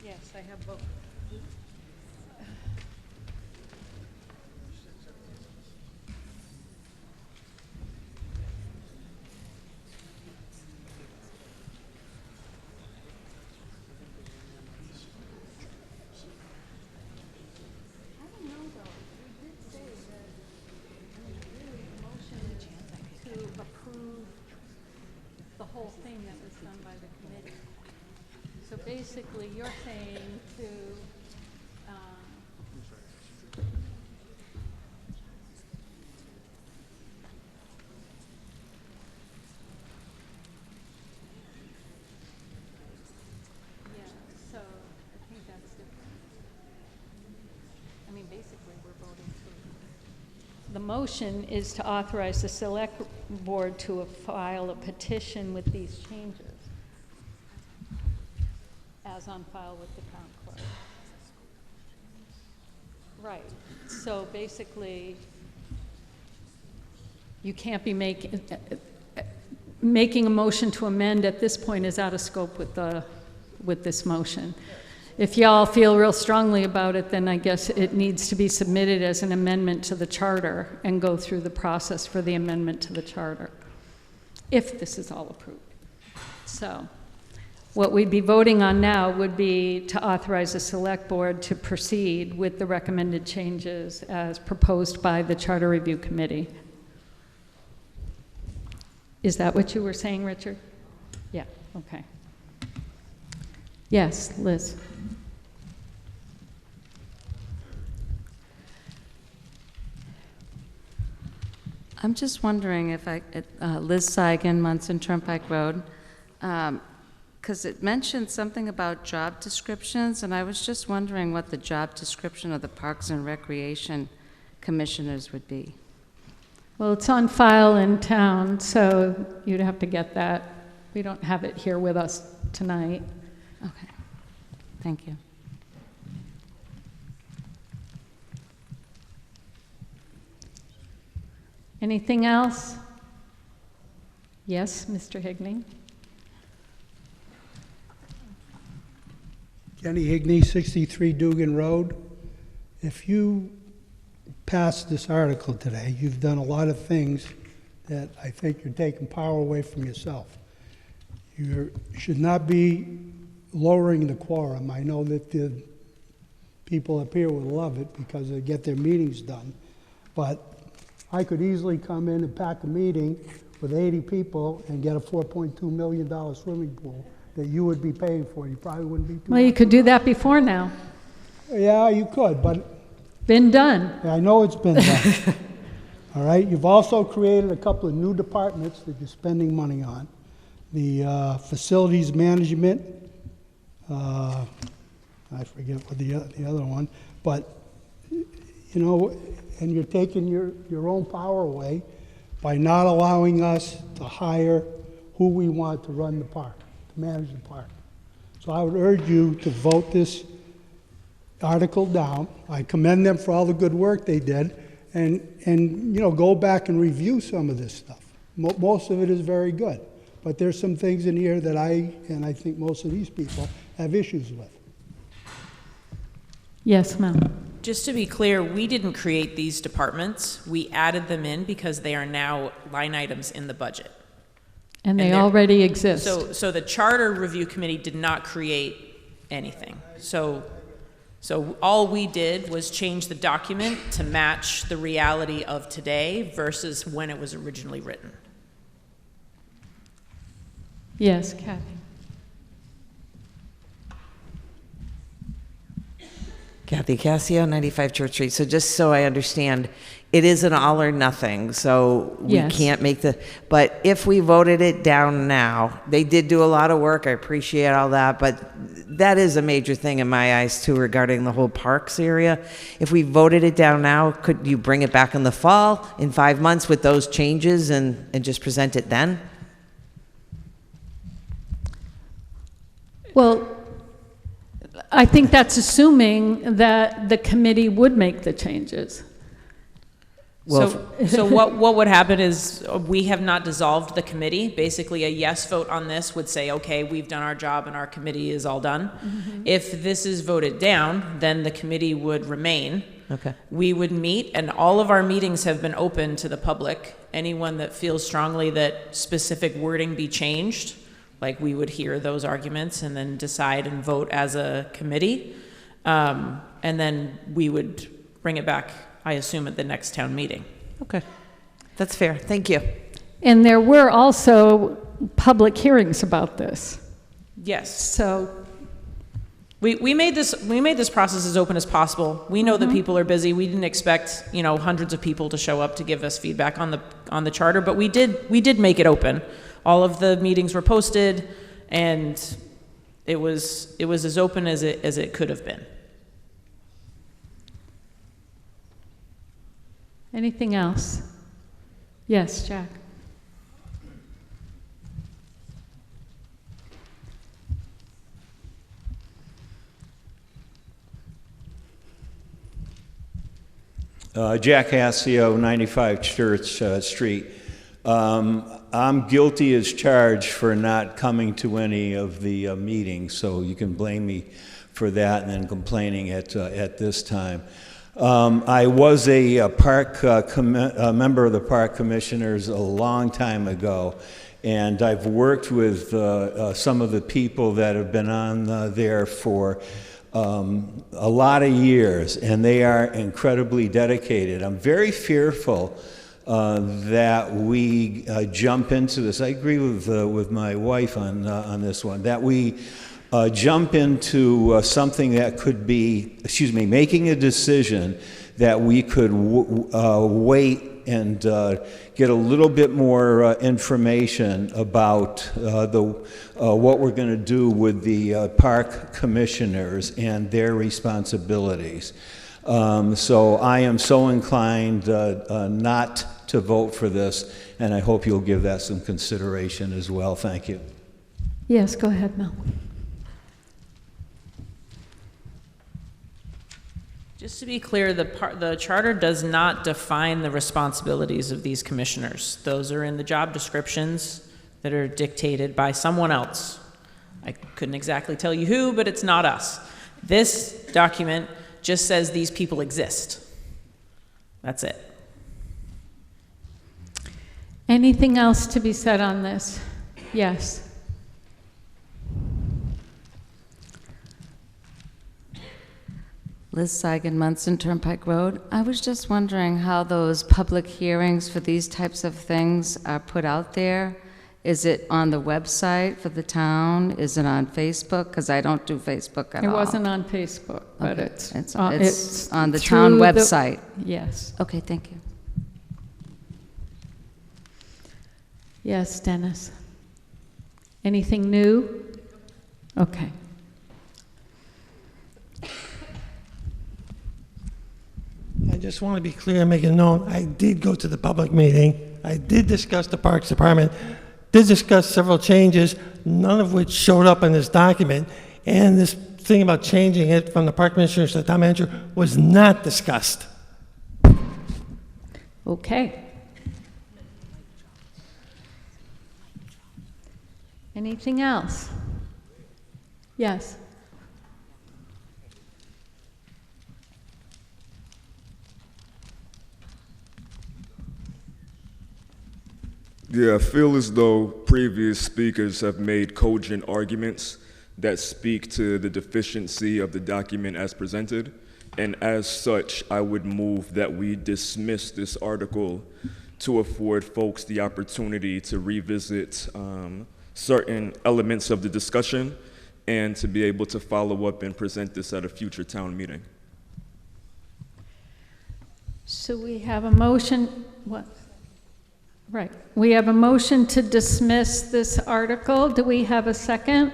Yes, I have both. The whole thing that was done by the committee. So basically, you're saying to, yeah, so I think that's different. I mean, basically, we're voting to. The motion is to authorize the select board to file a petition with these changes as on file with the town clerk. Right, so basically, you can't be making a motion to amend at this point is out of scope with this motion. If y'all feel real strongly about it, then I guess it needs to be submitted as an amendment to the charter and go through the process for the amendment to the charter, if this is all approved. So what we'd be voting on now would be to authorize the select board to proceed with the recommended changes as proposed by the Charter Review Committee. Is that what you were saying, Richard? Yeah, okay. Yes, Liz. I'm just wondering if Liz Seigan, Munson Turnpike Road. because it mentioned something about job descriptions, and I was just wondering what the job description of the Parks and Recreation Commissioners would be. Well, it's on file in town, so you'd have to get that. We don't have it here with us tonight. Okay, thank you. Anything else? Yes, Mr. Higney? Jenny Higney, 63 Dugan Road. If you pass this article today, you've done a lot of things that I think you're taking power away from yourself. You should not be lowering the quorum. I know that the people up here would love it because they get their meetings done, but I could easily come in and pack a meeting with 80 people and get a $4.2 million swimming pool that you would be paying for. You probably wouldn't be too Well, you could do that before now. Yeah, you could, but Been done. I know it's been done. All right, you've also created a couple of new departments that you're spending money on. The facilities management, I forget what the other one, but, you know, and you're taking your own power away by not allowing us to hire who we want to run the park, to manage the park. So I would urge you to vote this article down. I commend them for all the good work they did, and you know, go back and review some of this stuff. Most of it is very good, but there's some things in here that I think most of these people have issues with. Yes, ma'am. Just to be clear, we didn't create these departments. We added them in because they are now line items in the budget. And they they're- already exist. So the Charter Review Committee did not create anything. So all we did was change the document to match the reality of today versus when it was originally written. Yes, Kathy. Kathy Cassio, 95 Church Street. So just so I understand, it is an all or nothing, so we Yes. can't make but if we voted it down now, they did do a lot of work, I appreciate all that, but that is a major thing in my eyes too regarding the whole parks area. If we voted it down now, could you bring it back in the fall, in 5 months with those changes and just present it then? Well, I think that's assuming that the committee would make the changes. So what would happen is we have not dissolved the committee. Basically, a yes vote on this would say, okay, we've done our job and our committee is all done. Mm-hmm. If this is voted down, then the committee would remain. Okay. We would meet, and all of our meetings have been open to the public. Anyone that feels strongly that specific wording be changed, like we would hear those arguments and then decide and vote as a committee. And then we would bring it back, I assume, at the next town meeting. Okay, that's fair, thank you. And there were also public hearings about this. Yes. So We made this process as open as possible. We know that people are busy. We didn't expect, you know, hundreds of people to show up to give us feedback on the charter, but we did make it open. All of the meetings were posted, and it was as open as it could have been. anything else? Yes, Jack. Jack Hassio, 95 Church Street. I'm guilty as charged for not coming to any of the meetings, so you can blame me for that and then complaining at this time. I was a member of the Park Commissioners a long time ago, and I've worked with some of the people that have been on there for a lot of years, and they are incredibly dedicated. I'm very fearful that we jump into this. I agree with my wife on this one, that we jump into something that could be, making a decision that we could wait and get a little bit more information about what we're going to do with the park commissioners and their responsibilities. So I am so inclined not to vote for this, and I hope you'll give that some consideration as well. Thank you. Yes, go ahead, Mel. Just to be clear, the charter does not define the responsibilities of these commissioners. Those are in the job descriptions that are dictated by someone else. I couldn't exactly tell you who, but it's not us. This document just says these people exist. That's it. Anything else to be said on this? Yes. Liz Seigan, Munson Turnpike Road. I was just wondering how those public hearings for these types of things are put out there. Is it on the website for the town? Is it on Facebook? Because I don't do Facebook at all. It wasn't on Facebook, but Okay. it's on the through town website. Yes. Okay, thank you. Yes, Dennis. Anything new? Okay. I just want to be clear and make it known, I did go to the public meeting. I did discuss the Parks Department, did discuss several changes, none of which showed up in this document. And this thing about changing it from the park commissioner to the town manager was not discussed. Okay. Anything else? Yes. Yeah, I feel as though previous speakers have made cogent arguments that speak to the deficiency of the document as presented, and as such, I would move that we dismiss this article to afford folks the opportunity to revisit certain elements of the discussion and to be able to follow up and present this at a future town meeting. So we have a motion, what? Right. We have a motion to dismiss this article. Do we have a second?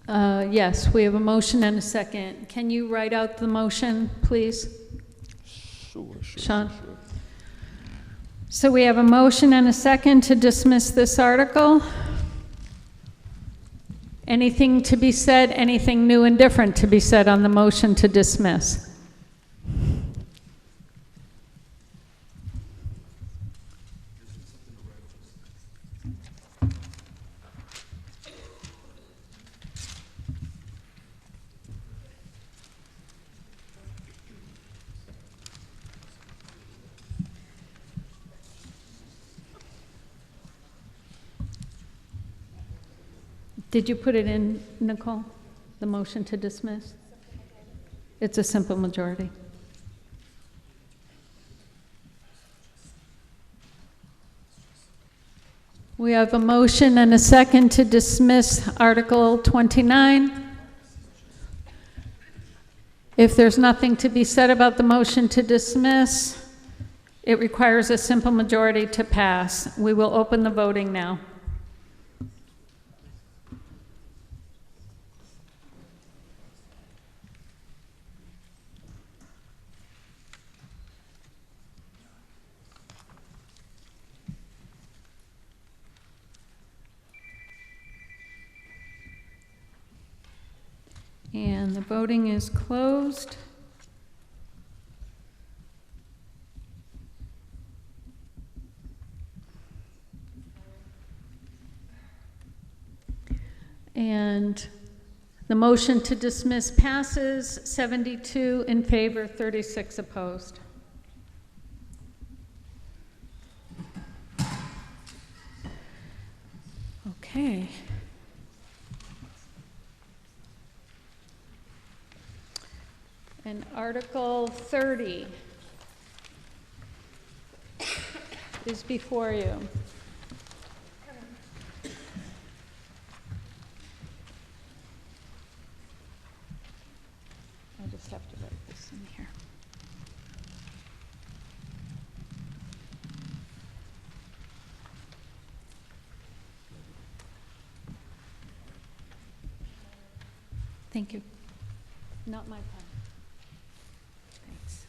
Yes, we have a motion and a second. Can you write out the motion, please? Sure. Sean? So we have a motion and a second to dismiss this article. Anything to be said, anything new and different to be said on the motion to dismiss? Did you put it in, Nicole, the motion to dismiss? It's a simple majority. We have a motion and a second to dismiss Article 29. If there's nothing to be said about the motion to dismiss, it requires a simple majority to pass. We will open the voting now. And the voting is closed. And the motion to dismiss passes, 72 in favor, 36 opposed. Okay. And Article 30 is before you. I just have to write this in here. Thank you. Not my pen. Thanks.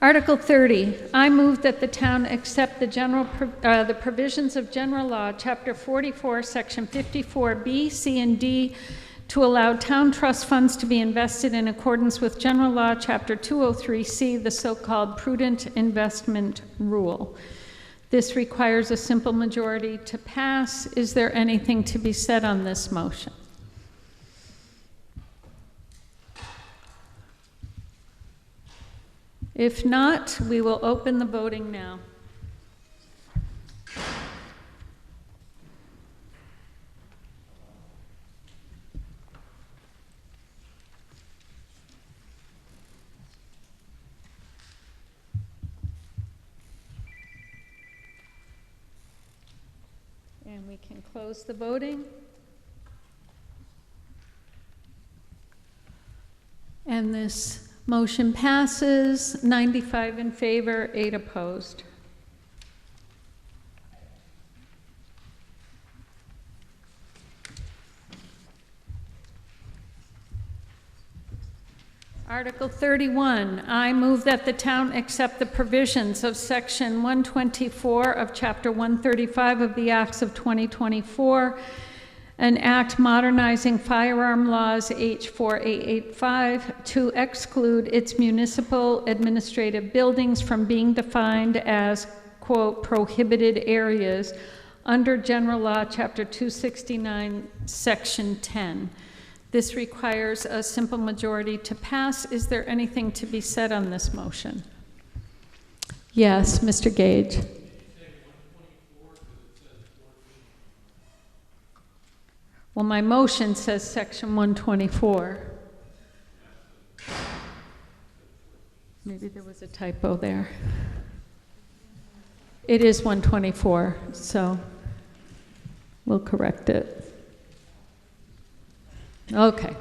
Article 30, I move that the town accept the provisions of General Law, Chapter 44, Section 54B, C, and D to allow town trust funds to be invested in accordance with General Law, Chapter 203C, the so-called prudent investment rule. This requires a simple majority to pass. Is there anything to be said on this motion? If not, we will open the voting now. And we can close the voting. And this motion passes, 95 in favor, 8 opposed. Article 31, I move that the town accept the provisions of Section 124 of Chapter 135 of the Acts of 2024, an act modernizing firearm laws H4885 to exclude its municipal administrative buildings from being defined as, quote, prohibited areas under General Law, Chapter 269, Section 10. This requires a simple majority to pass. Is there anything to be said on this motion? Yes, Mr. Gage. Well, my motion says Section 124. Maybe there was a typo there. It is 124, so we'll correct it. Okay,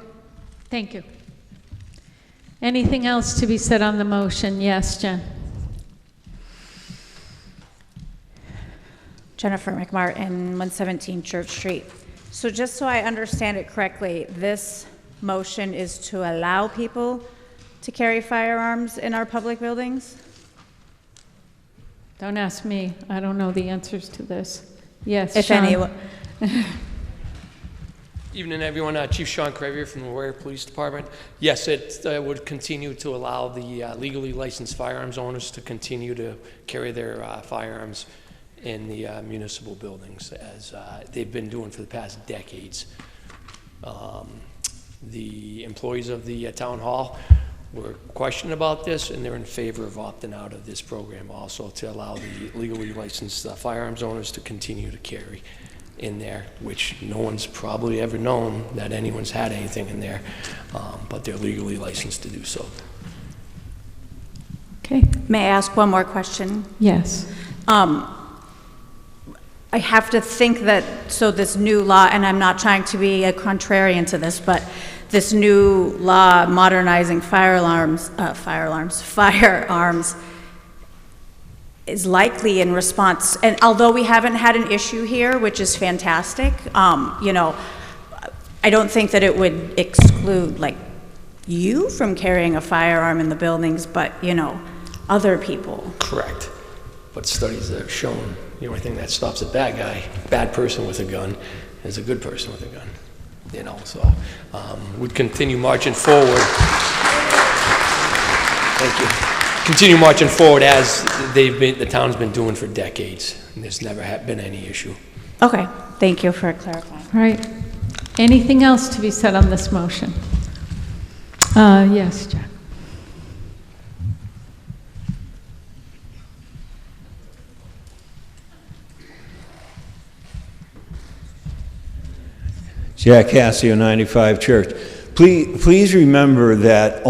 thank you. Anything else to be said on the motion? Yes, Jen. Jennifer McMartin, 117 Church Street. So just so I understand it correctly, this motion is to allow people to carry firearms in our public buildings? Don't ask me. I don't know the answers to this. Yes, If Sean. any. Evening, everyone. Chief Sean Crevier from the Ware Police Department. Yes, it would continue to allow the legally licensed firearms owners to continue to carry their firearms in the municipal buildings, as they've been doing for the past decades. The employees of the town hall were questioning about this, and they're in favor of opting out of this program also, to allow the legally licensed firearms owners to continue to carry in there, which no one's probably ever known that anyone's had anything in there, but they're legally licensed to do so. Okay. May I ask one more question? Yes. I have to think that, so this new law, and I'm not trying to be a contrarian to this, but this new law modernizing firearms is likely in response, and although we haven't had an issue here, which is fantastic, you know, I don't think that it would exclude, like, you from carrying a firearm in the buildings, but, you know, other people. Correct. But studies have shown the only thing that stops a bad person with a gun, is a good person with a gun. You know, so we'd continue marching forward. Thank you. Continue marching forward as the town's been doing for decades, and there's never been any issue. Okay, thank you for clarifying. All right. Anything else to be said on this motion? Yes, Jack. Jack Cassio, 95 Church. please remember that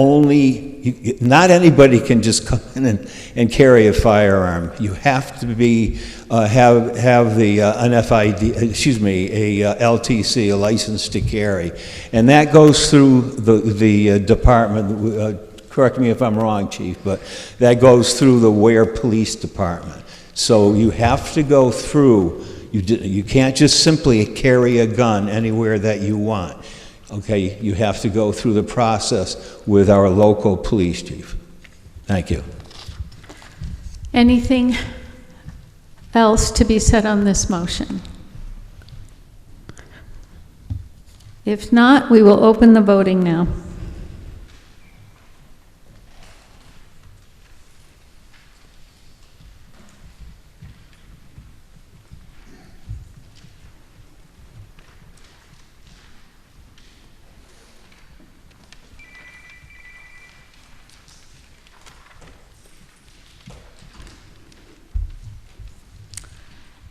not anybody can just come in and carry a firearm. You have to be, have an FID, a LTC, a license to carry. And that goes through the department, correct me if I'm wrong, Chief, but that goes through the Ware Police Department. So you have to go through, you can't just simply carry a gun anywhere that you want. Okay, you have to go through the process with our local police chief. Thank you. Anything else to be said on this motion? If not, we will open the voting now.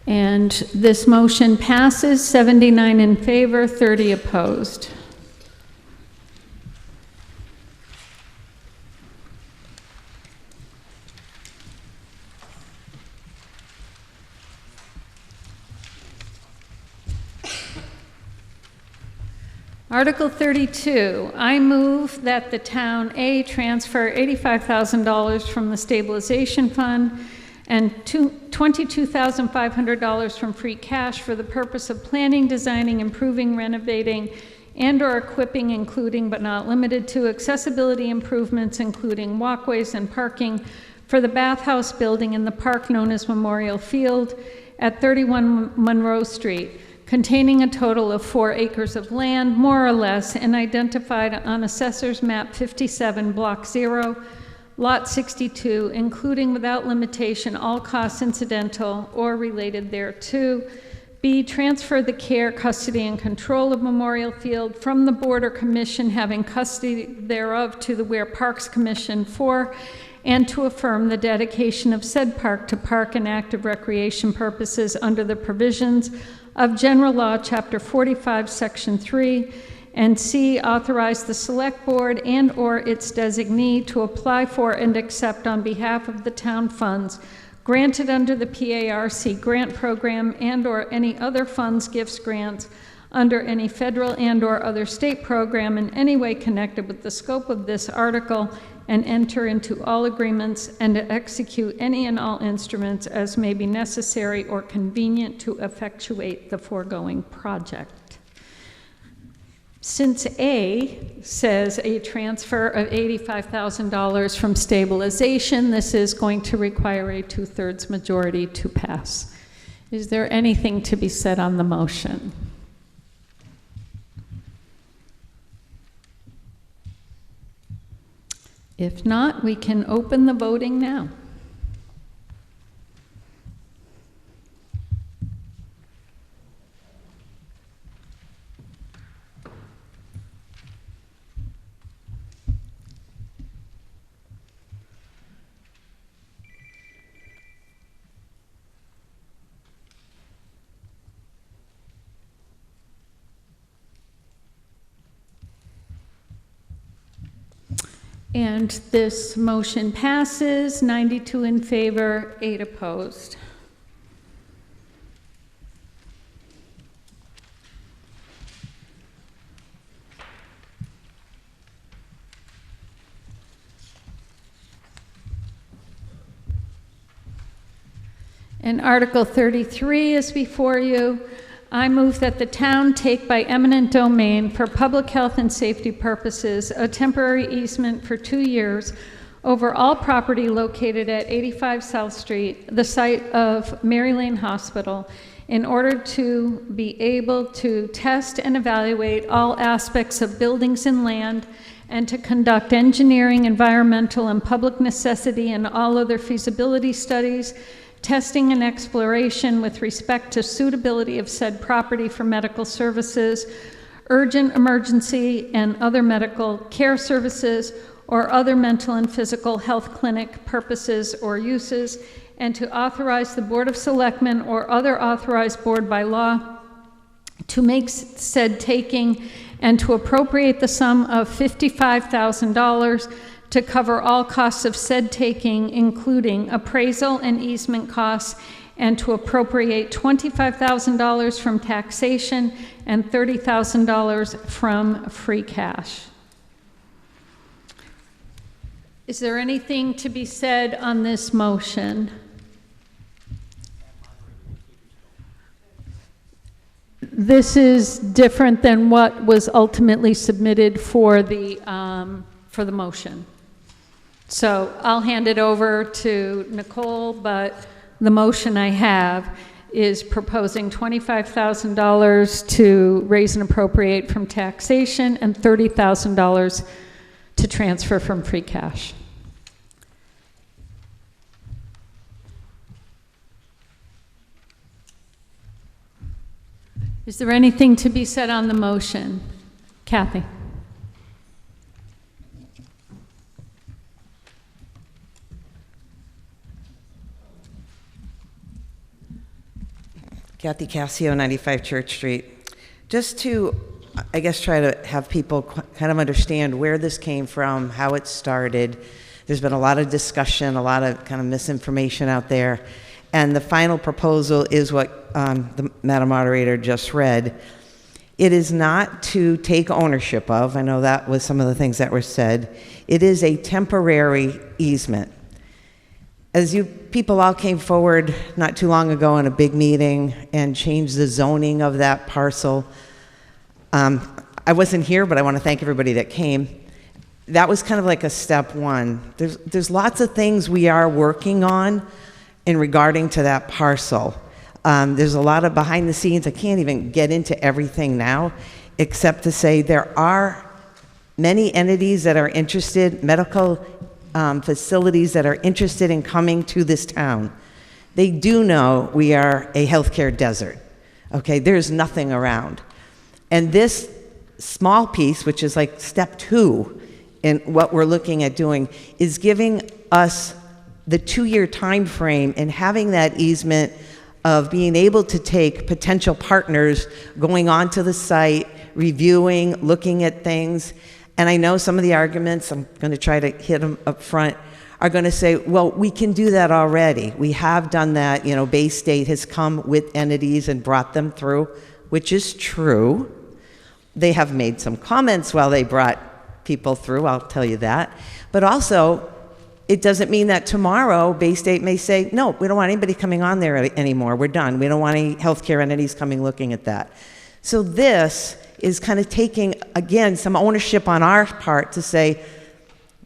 And this motion passes, 79 in favor, 30 opposed. Article 32, I move that the town A transfer $85,000 from the stabilization fund and $22,500 from free cash for the purpose of planning, designing, improving, renovating, and/or equipping, including but not limited to accessibility improvements, including walkways and parking, for the bathhouse building in the park known as Memorial Field at 31 Monroe Street, containing a total of 4 acres of land, more or less, and identified on Assessor's Map 57, Block 0, Lot 62, including without limitation all costs incidental or related thereto. B, transfer the care, custody, and control of Memorial Field from the Board or Commission having custody thereof to the Ware Parks Commission. 4, and to affirm the dedication of said park to park and active recreation purposes under the provisions of General Law, Chapter 45, Section 3, and C, authorize the Select Board and/or its designee to apply for and accept on behalf of the town funds granted under the PARC grant program and/or any other funds, gifts, grants under any federal and/or other state program in any way connected with the scope of this article, and enter into all agreements and to execute any and all instruments as may be necessary or convenient to effectuate the foregoing project. Since A says a transfer of $85,000 from stabilization, this is going to require a 2/3 majority to pass. Is there anything to be said on the motion? If not, we can open the voting now. And this motion passes, 92 in favor, 8 opposed. And Article 33 is before you. I move that the town take by eminent domain for public health and safety purposes a temporary easement for 2 years over all property located at 85 South Street, the site of Mary Lane Hospital, in order to be able to test and evaluate all aspects of buildings and land, and to conduct engineering, environmental, and public necessity and all other feasibility studies, testing and exploration with respect to suitability of said property for medical services, urgent, emergency, and other medical care services, or other mental and physical health clinic purposes or uses, and to authorize the Board of Selectmen or other authorized board by law to make said taking and to appropriate the sum of $55,000 to cover all costs of said taking, including appraisal and easement costs, and to appropriate $25,000 from taxation and $30,000 from free cash. Is there anything to be said on this motion? This is different than what was ultimately submitted for the motion. So I'll hand it over to Nicole, but the motion I have is proposing $25,000 to raise and appropriate from taxation and $30,000 to transfer from free cash. Is there anything to be said on the motion? Kathy? Kathy Cassio, 95 Church Street. Just to, I guess, try to have people kind of understand where this came from, how it started. There's been a lot of discussion, a lot of kind of misinformation out there. And the final proposal is what the Madam Moderator just read. It is not to take ownership of, I know that was some of the things that were said. It is a temporary easement. As you people all came forward not too long ago in a big meeting and changed the zoning of that parcel, I wasn't here, but I want to thank everybody that came. That was kind of like a step one. There's lots of things we are working on in regarding to that parcel. There's a lot of behind the scenes. I can't even get into everything now, except to say there are many entities that are interested, medical facilities that are interested in coming to this town. They do know we are a healthcare desert. Okay, there's nothing around. And this small piece, which is like step 2 in what we're looking at doing, is giving us the 2-year time frame and having that easement of being able to take potential partners going onto the site, reviewing, looking at things. And I know some of the arguments, I'm going to try to hit them up front, are going to say, well, we can do that already. We have done that. You know, Bay State has come with entities and brought them through, which is true. They have made some comments while they brought people through, I'll tell you that. But also, it doesn't mean that tomorrow Bay State may say, no, we don't want anybody coming on there anymore. We're done. We don't want any healthcare entities coming looking at that. So this is kind of taking, again, some ownership on our part to say,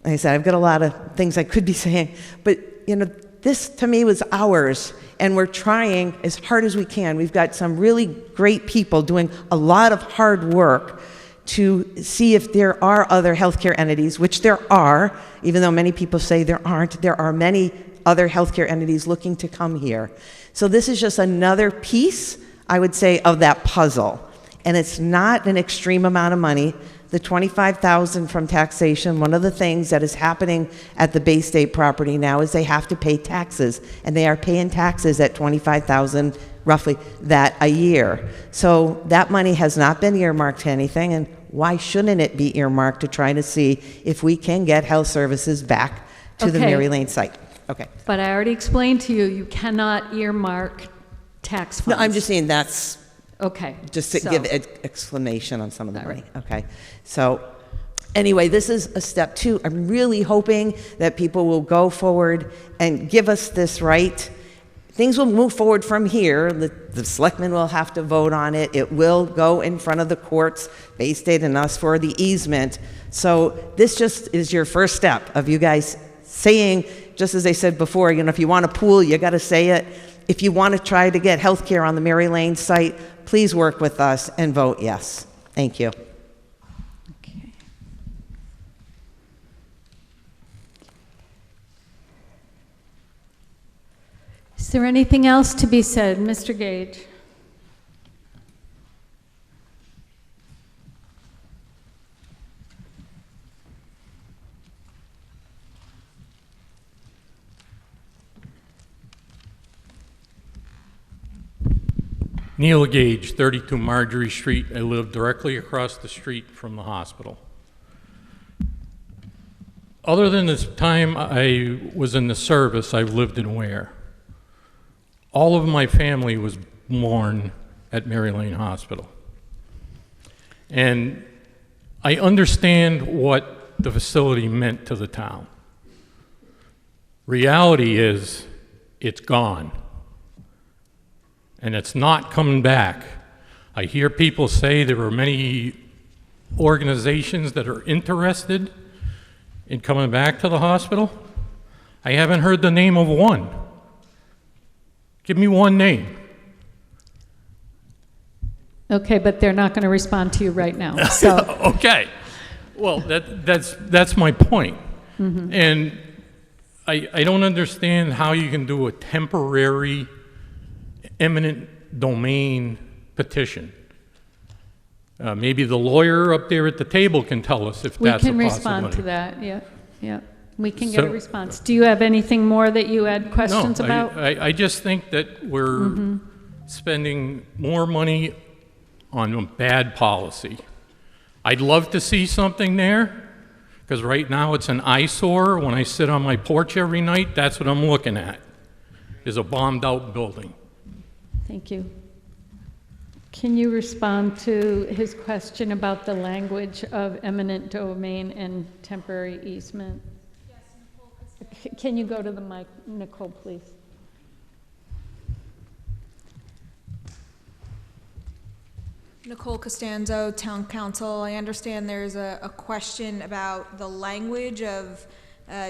like I said, I've got a lot of things I could be saying, but you know, this to me was ours, and we're trying as hard as we can. We've got some really great people doing a lot of hard work to see if there are other healthcare entities, which there are, even though many people say there aren't. There are many other healthcare entities looking to come here. So this is just another piece, I would say, of that puzzle. And it's not an extreme amount of money. The $25,000 from taxation, one of the things that is happening at the Bay State property now is they have to pay taxes, and they are paying taxes at $25,000 roughly that a year. So that money has not been earmarked to anything, and why shouldn't it be earmarked to try to see if we can get health services back to the Mary Lane site? Okay. But I already explained to you, you cannot earmark tax funds. No, I'm just saying that's okay. Just to give explanation on some of the money. Right. Okay. So anyway, this is a step 2. I'm really hoping that people will go forward and give us this right. Things will move forward from here. The selectmen will have to vote on it. It will go in front of the courts, Bay State and us, for the easement. So this just is your first step of you guys saying, just as I said before, you know, if you want a pool, you got to say it. If you want to try to get health care on the Mary Lane site, please work with us and vote yes. Thank you. Okay. Is there anything else to be said? Mr. Gage? Neil Gage, 32 Marjorie Street. I live directly across the street from the hospital. Other than this time I was in the service, I've lived in Ware. All of my family was born at Mary Lane Hospital. And I understand what the facility meant to the town. Reality is, it's gone. And it's not coming back. I hear people say there are many organizations that are interested in coming back to the hospital. I haven't heard the name of one. Give me one name. Okay, but they're not going to respond to you right now, so. Okay. Well, that's my point. Mhm. And I don't understand how you can do a temporary eminent domain petition. Maybe the lawyer up there at the table can tell us if that's a possibility. We can respond to that, yeah. We can get a So- response. Do you have anything more that you had questions No, about? I just think that we're spending more money on a bad policy. I'd love to see something there, because right now it's an eyesore. When I sit on my porch every night, that's what I'm looking at, is a bombed out building. Thank you. Can you respond to his question about the language of eminent domain and temporary easement? Yes, can you go to the mic, Nicole, please? Nicole Costanzo, Town Council. I understand there's a question about the language of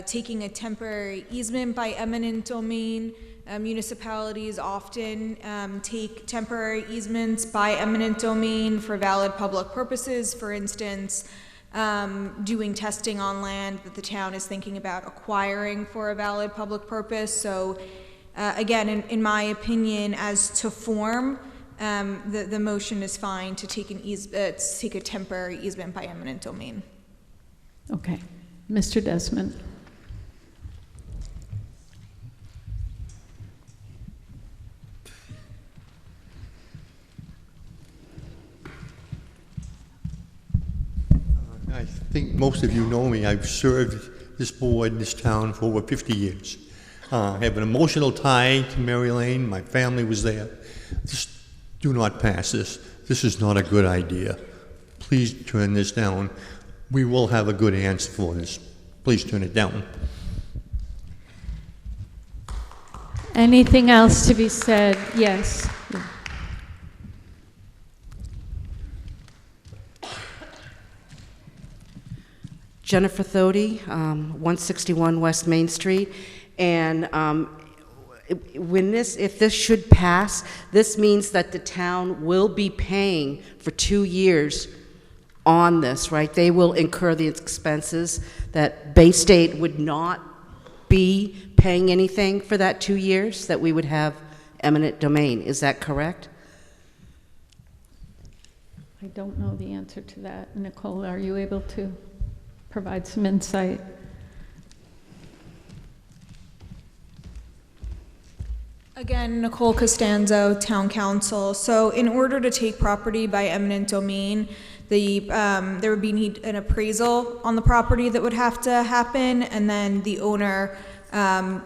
taking a temporary easement by eminent domain. Municipalities often take temporary easements by eminent domain for valid public purposes. For instance, doing testing on land that the town is thinking about acquiring for a valid public purpose. So again, in my opinion, as to form, the motion is fine to take take a temporary easement by eminent domain. Okay. Mr. Desmond. I think most of you know me. I've served this board, this town, for over 50 years. I have an emotional tie to Mary Lane. My family was there. Just do not pass this. This is not a good idea. Please turn this down. We will have a good answer for this. Please turn it down. Anything else to be said? Yes. Jennifer Thody, 161 West Main Street, and if this should pass, this means that the town will be paying for 2 years on this, right? They will incur the expenses, that Bay State would not be paying anything for that 2 years, that we would have eminent domain. Is that correct? I don't know the answer to that. Nicole, are you able to provide some insight? Again, Nicole Costanzo, Town Council. So in order to take property by eminent domain, there would be an appraisal on the property that would have to happen, and then the owner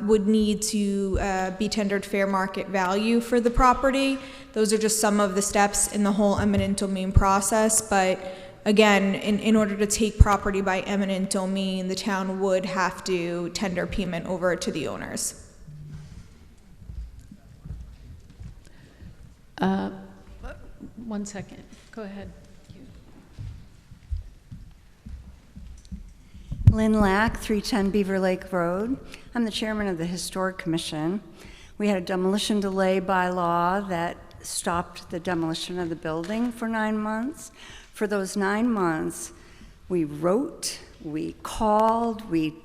would need to be tendered fair market value for the property. Those are just some of the steps in the whole eminent domain process, but again, in order to take property by eminent domain, the town would have to tender payment over to the owners. One second. Go ahead. Lynn Lack, 310 Beaver Lake Road. I'm the chairman of the Historic Commission. We had a demolition delay bylaw that stopped the demolition of the building for 9 months. For those 9 months, we wrote, we called, we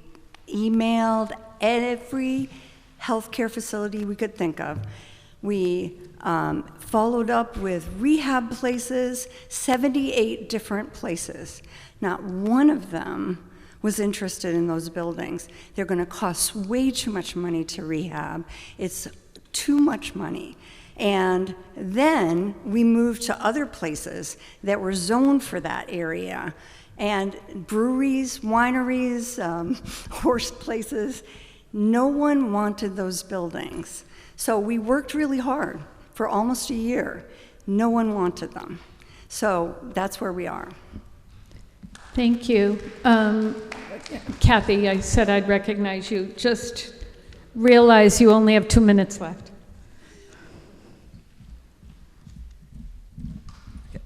emailed every healthcare facility we could think of. We followed up with rehab places, 78 different places. Not one of them was interested in those buildings. They're going to cost way too much money to rehab. It's too much money. And then we moved to other places that were zoned for that area. And breweries, wineries, horse places, no one wanted those buildings. So we worked really hard for almost a year. No one wanted them. So that's where we are. Thank you. Kathy, I said I'd recognize you. Just realize you only have 2 minutes left.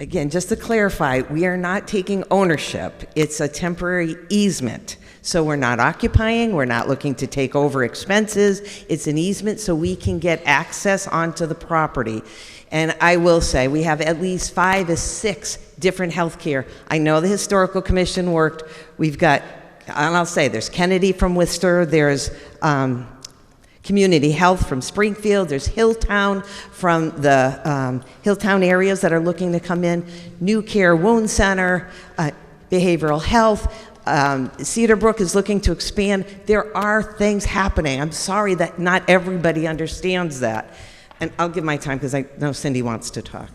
Again, just to clarify, we are not taking ownership. It's a temporary easement. So we're not occupying, we're not looking to take over expenses. It's an easement so we can get access onto the property. And I will say, we have at least 5 to 6 different healthcare. I know the Historical Commission worked. We've got, and I'll say, there's Kennedy from Worcester, there's Community Health from Springfield, there's Hilltown from the Hilltown areas that are looking to come in, New Care Wound Center, Behavioral Health, Cedar Brook is looking to expand. There are things happening. I'm sorry that not everybody understands that. And I'll give my time because I know Cindy wants to talk.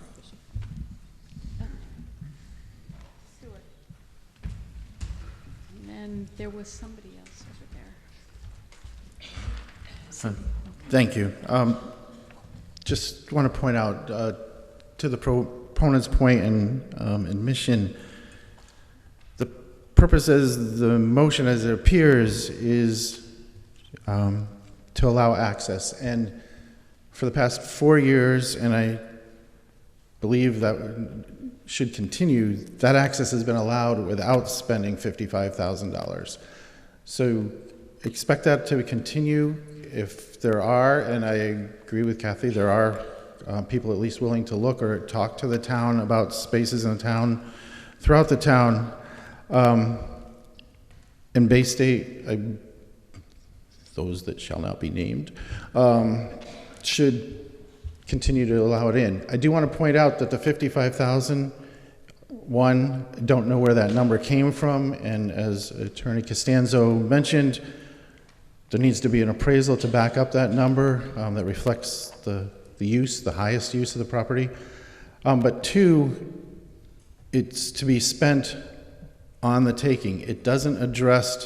And then there was somebody else over there. Thank you. Just want to point out, to the proponent's point in admission, the purpose as the motion as it appears is to allow access. And for the past 4 years, and I believe that should continue, that access has been allowed without spending $55,000. So expect that to continue. If there are, and I agree with Kathy, there are people at least willing to look or talk to the town about spaces in the town, throughout the town. In Bay State, those that shall not be named, should continue to allow it in. I do want to point out that the 55,000, one, don't know where that number came from, and as Attorney Costanzo mentioned, there needs to be an appraisal to back up that number that reflects the use, the highest use of the property. But two, it's to be spent on the taking. It doesn't address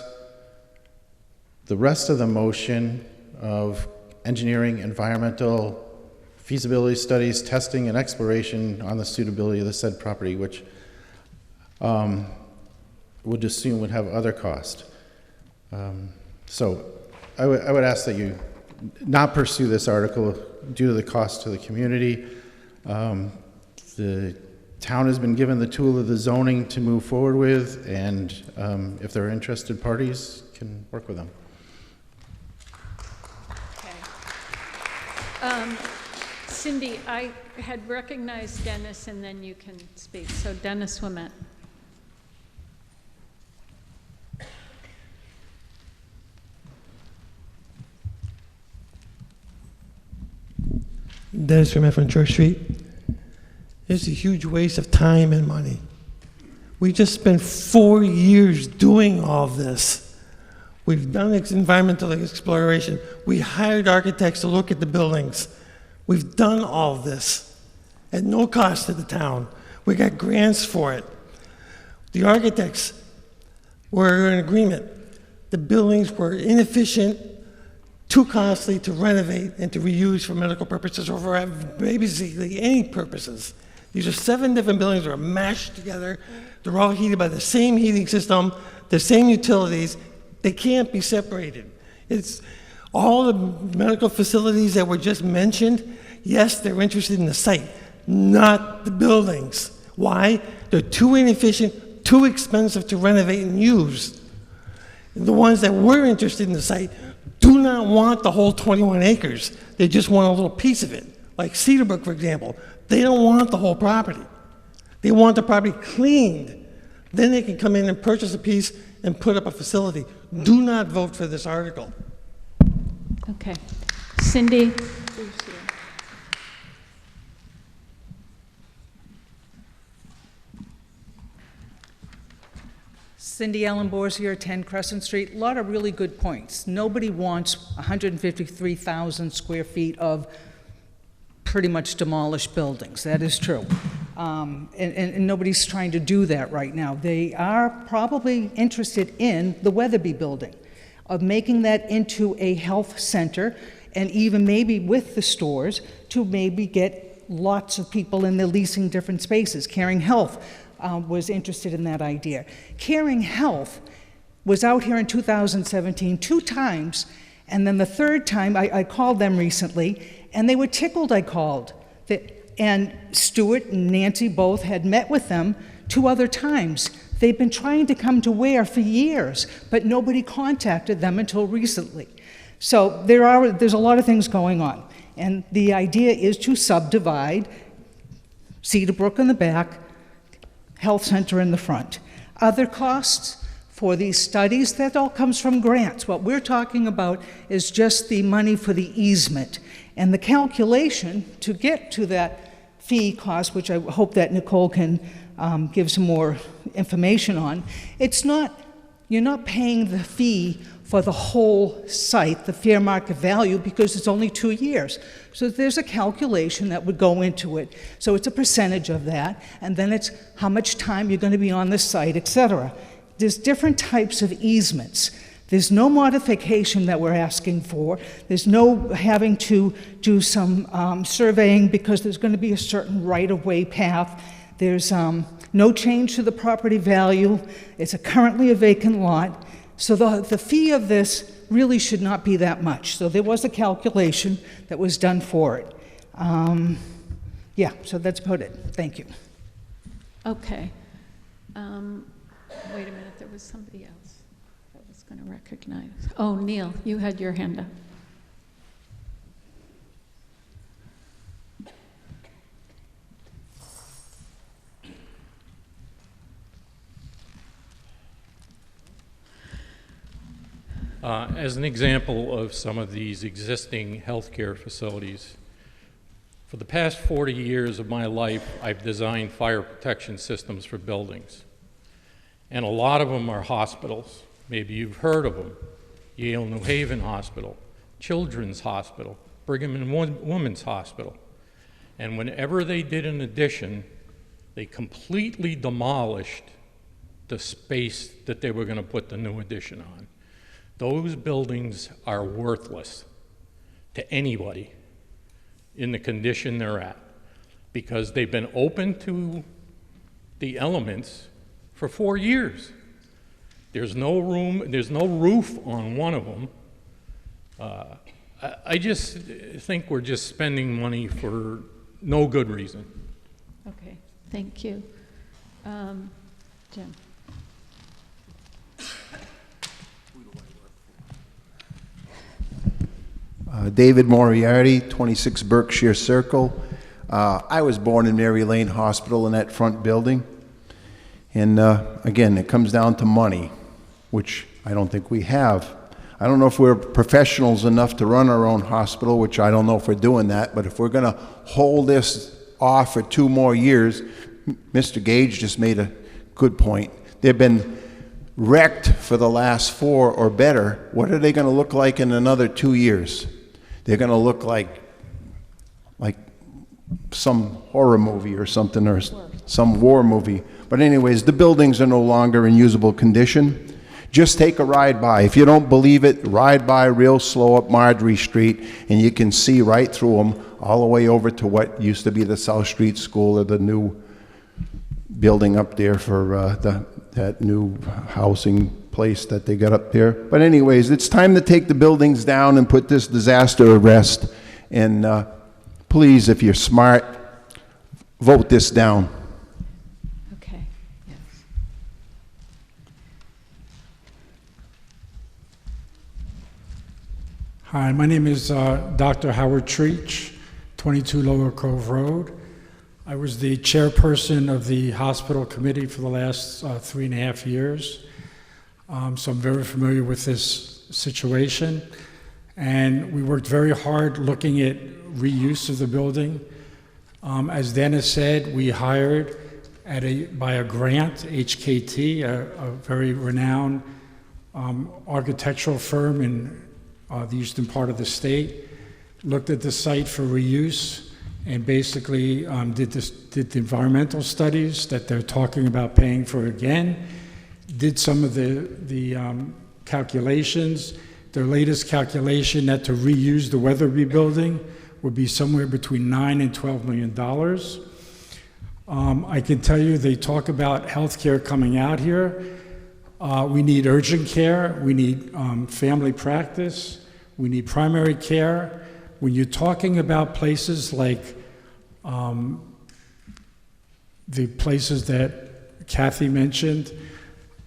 the rest of the motion of engineering, environmental, feasibility studies, testing, and exploration on the suitability of the said property, which would assume would have other cost. So I would ask that you not pursue this article due to the cost to the community. The town has been given the tool of the zoning to move forward with, and if there are interested parties, can work with them. Cindy, I had recognized Dennis, and then you can speak. So Dennis Wimett. Dennis Wimett from Church Street. It's a huge waste of time and money. We just spent 4 years doing all this. We've done environmental exploration. We hired architects to look at the buildings. We've done all this at no cost to the town. We got grants for it. The architects were in agreement. The buildings were inefficient, too costly to renovate and to reuse for medical purposes or for basically any purposes. These are 7 different buildings that are mashed together. They're all heated by the same heating system, the same utilities. They can't be separated. It's all the medical facilities that were just mentioned. Yes, they're interested in the site, not the buildings. Why? They're too inefficient, too expensive to renovate and use. The ones that were interested in the site do not want the whole 21 acres. They just want a little piece of it. Like Cedar Brook, for example. They don't want the whole property. They want the property cleaned. Then they can come in and purchase a piece and put up a facility. Do not vote for this article. Okay. Cindy? Cindy Ellen Borzier, 10 Crescent Street. A lot of really good points. Nobody wants 153,000 square feet of pretty much demolish buildings. That is true. And nobody's trying to do that right now. They are probably interested in the Weatherby building, of making that into a health center, and even maybe with the stores to maybe get lots of people in there leasing different spaces. Caring Health was interested in that idea. Caring Health was out here in 2017 2 times, and then the third time I called them recently, and they were tickled I called. And Stuart and Nancy both had met with them 2 other times. They've been trying to come to Ware for years, but nobody contacted them until recently. So there's a lot of things going on. And the idea is to subdivide Cedar Brook in the back, health center in the front. Other costs for these studies, that all comes from grants. What we're talking about is just the money for the easement. And the calculation to get to that fee cost, which I hope that Nicole can give some more information on, you're not paying the fee for the whole site, the fair market value, because it's only 2 years. So there's a calculation that would go into it. So it's a percentage of that, and then it's how much time you're going to be on the site, etc. There's different types of easements. There's no modification that we're asking for. There's no having to do some surveying because there's going to be a certain right-of-way path. There's no change to the property value. It's currently a vacant lot. So the fee of this really should not be that much. So there was a calculation that was done for it. Yeah, so that's about it. Thank you. Okay. Wait a minute, there was somebody else that was going to recognize. Oh, Neil, you had your hand up. As an example of some of these existing healthcare facilities, for the past 40 years of my life, I've designed fire protection systems for buildings. And a lot of them are hospitals. Maybe you've heard of them. Yale New Haven Hospital, Children's Hospital, Brigham and Women's Hospital. And whenever they did an addition, they completely demolished the space that they were going to put the new addition on. Those buildings are worthless to anybody in the condition they're at, because they've been open to the elements for 4 years. There's no room, there's no roof on one of them. I just think we're just spending money for no good reason. Okay, thank you. Jim. David Moriarty, 26 Berkshire Circle. I was born in Mary Lane Hospital in that front building. And again, it comes down to money, which I don't think we have. I don't know if we're professionals enough to run our own hospital, which I don't know if we're doing that, but if we're going to hold this off for 2 more years, Mr. Gage just made a good point. They've been wrecked for the last 4 or better. What are they going to look like in another 2 years? They're going to look like some horror movie or something, or some war movie. But anyways, the buildings are no longer in usable condition. Just take a ride by. If you don't believe it, ride by real slow up Marjorie Street, and you can see right through them all the way over to what used to be the South Street School, or the new building up there for that new housing place that they got up there. But anyways, it's time to take the buildings down and put this disaster to rest. And please, if you're smart, vote this down. Okay, yes. Hi, my name is Dr. Howard Treach, 22 Lower Cove Road. I was the chairperson of the hospital committee for the last 3.5 years. So I'm very familiar with this situation. And we worked very hard looking at reuse of the building. As Dennis said, we hired by a grant, HKT, a very renowned architectural firm in the eastern part of the state, looked at the site for reuse, and basically did the environmental studies that they're talking about paying for again, did some of the calculations. Their latest calculation that to reuse the Weatherby building would be somewhere between $9 and $12 million. I can tell you they talk about healthcare coming out here. We need urgent care, we need family practice, we need primary care. When you're talking about places like the places that Kathy mentioned,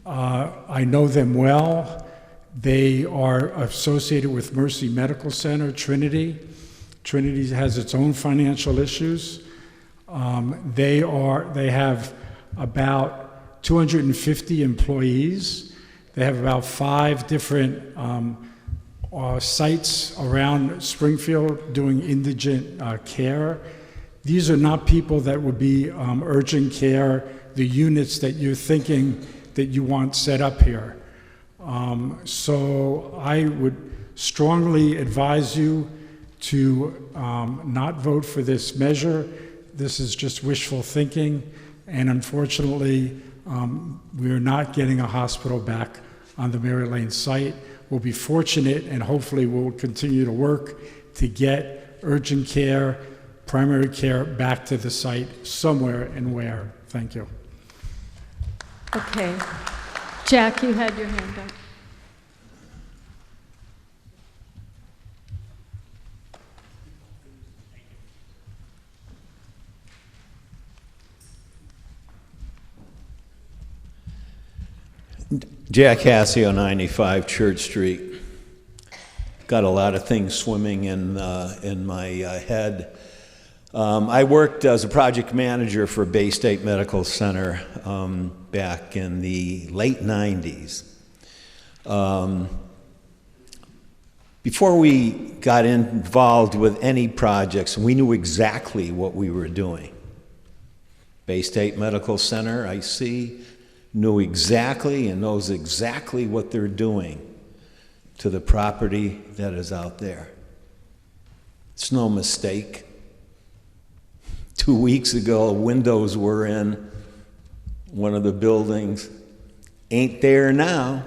I know them well. They are associated with Mercy Medical Center, Trinity. Trinity has its own financial issues. They have about 250 employees. They have about 5 different sites around Springfield doing indigent care. These are not people that would be urgent care, the units that you're thinking that you want set up here. So I would strongly advise you to not vote for this measure. This is just wishful thinking, and unfortunately, we're not getting a hospital back on the Mary Lane site. We'll be fortunate, and hopefully we'll continue to work to get urgent care, primary care back to the site somewhere in Ware. Thank you. Okay. Jack, you had your hand up. Jack Cassio, 95 Church Street. Got a lot of things swimming in my head. I worked as a project manager for Bay State Medical Center back in the late 90s. Before we got involved with any projects, we knew exactly what we were doing. Bay State Medical Center, I see, knew exactly and knows exactly what they're doing to the property that is out there. It's no mistake. 2 weeks ago, windows were in one of the buildings. Ain't there now.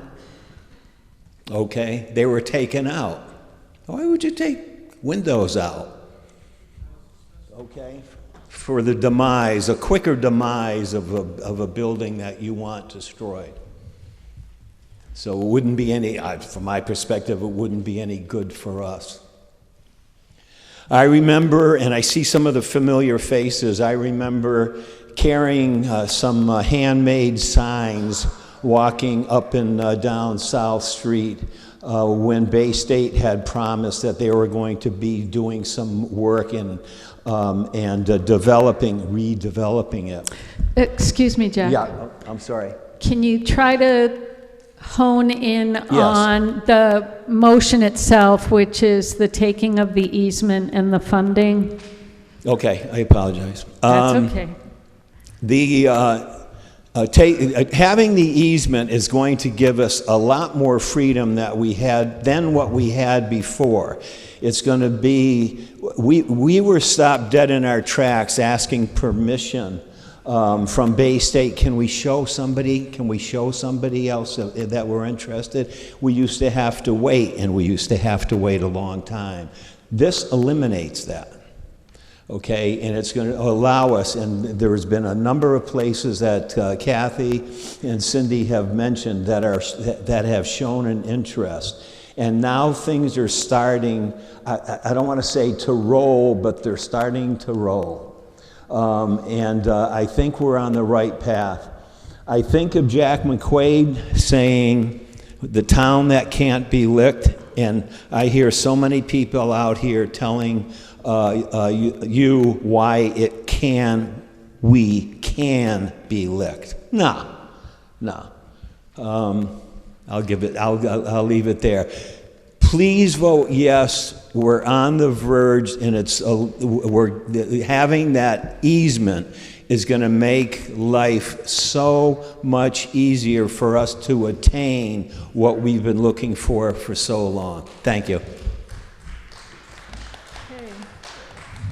Okay, they were taken out. Why would you take windows out? Okay, for the demise, a quicker demise of a building that you want destroyed. So it wouldn't be any, from my perspective, it wouldn't be any good for us. I remember, and I see some of the familiar faces, I remember carrying some handmade signs walking up and down South Street when Bay State had promised that they were going to be doing some work and redeveloping it. Excuse me, Jack. Yeah, I'm sorry. Can you try to hone in on the motion itself, which is the taking of the easement and the funding? Okay, I apologize. That's okay. Having the easement is going to give us a lot more freedom than what we had before. It's going to be, we were stopped dead in our tracks asking permission from Bay State. Can we show somebody else that we're interested? We used to have to wait, and we used to have to wait a long time. This eliminates that. Okay, and it's going to allow us, and there has been a number of places that Kathy and Cindy have mentioned that have shown an interest. And now things are starting, I don't want to say to roll, but they're starting to roll. I think we're on the right path. I think of Jack McQuaid saying, the town that can't be licked, and I hear so many people out here telling you why we can be licked. No. I'll leave it there. Please vote yes. We're on the verge, and having that easement is going to make life so much easier for us to attain what we've been looking for so long. Thank you.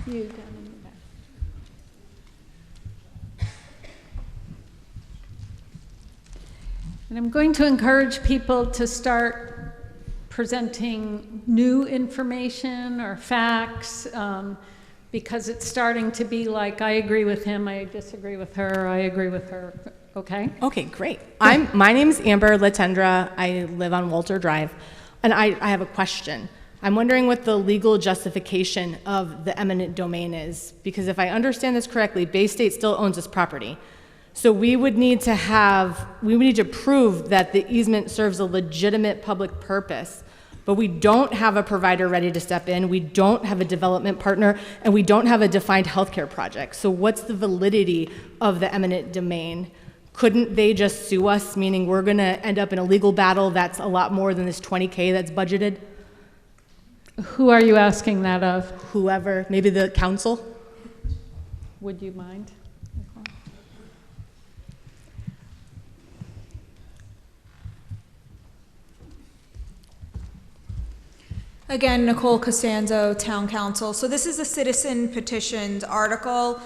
You down in the back. And I'm going to encourage people to start presenting new information or facts, because it's starting to be like, I agree with him, I disagree with her, I agree with her. Okay? Okay, great. My name's Amber Latendra. I live on Walter Drive, and I have a question. I'm wondering what the legal justification of the eminent domain is, because if I understand this correctly, Bay State still owns this property. So we would need to prove that the easement serves a legitimate public purpose, but we don't have a provider ready to step in, we don't have a development partner, and we don't have a defined healthcare project. So what's the validity of the eminent domain? Couldn't they just sue us, meaning we're gonna end up in a legal battle that's a lot more than this 20K that's budgeted? Who are you asking that of? Whoever, maybe the council? Would you mind? Again, Nicole Costanzo, Town Council. So this is a citizen petitioned article.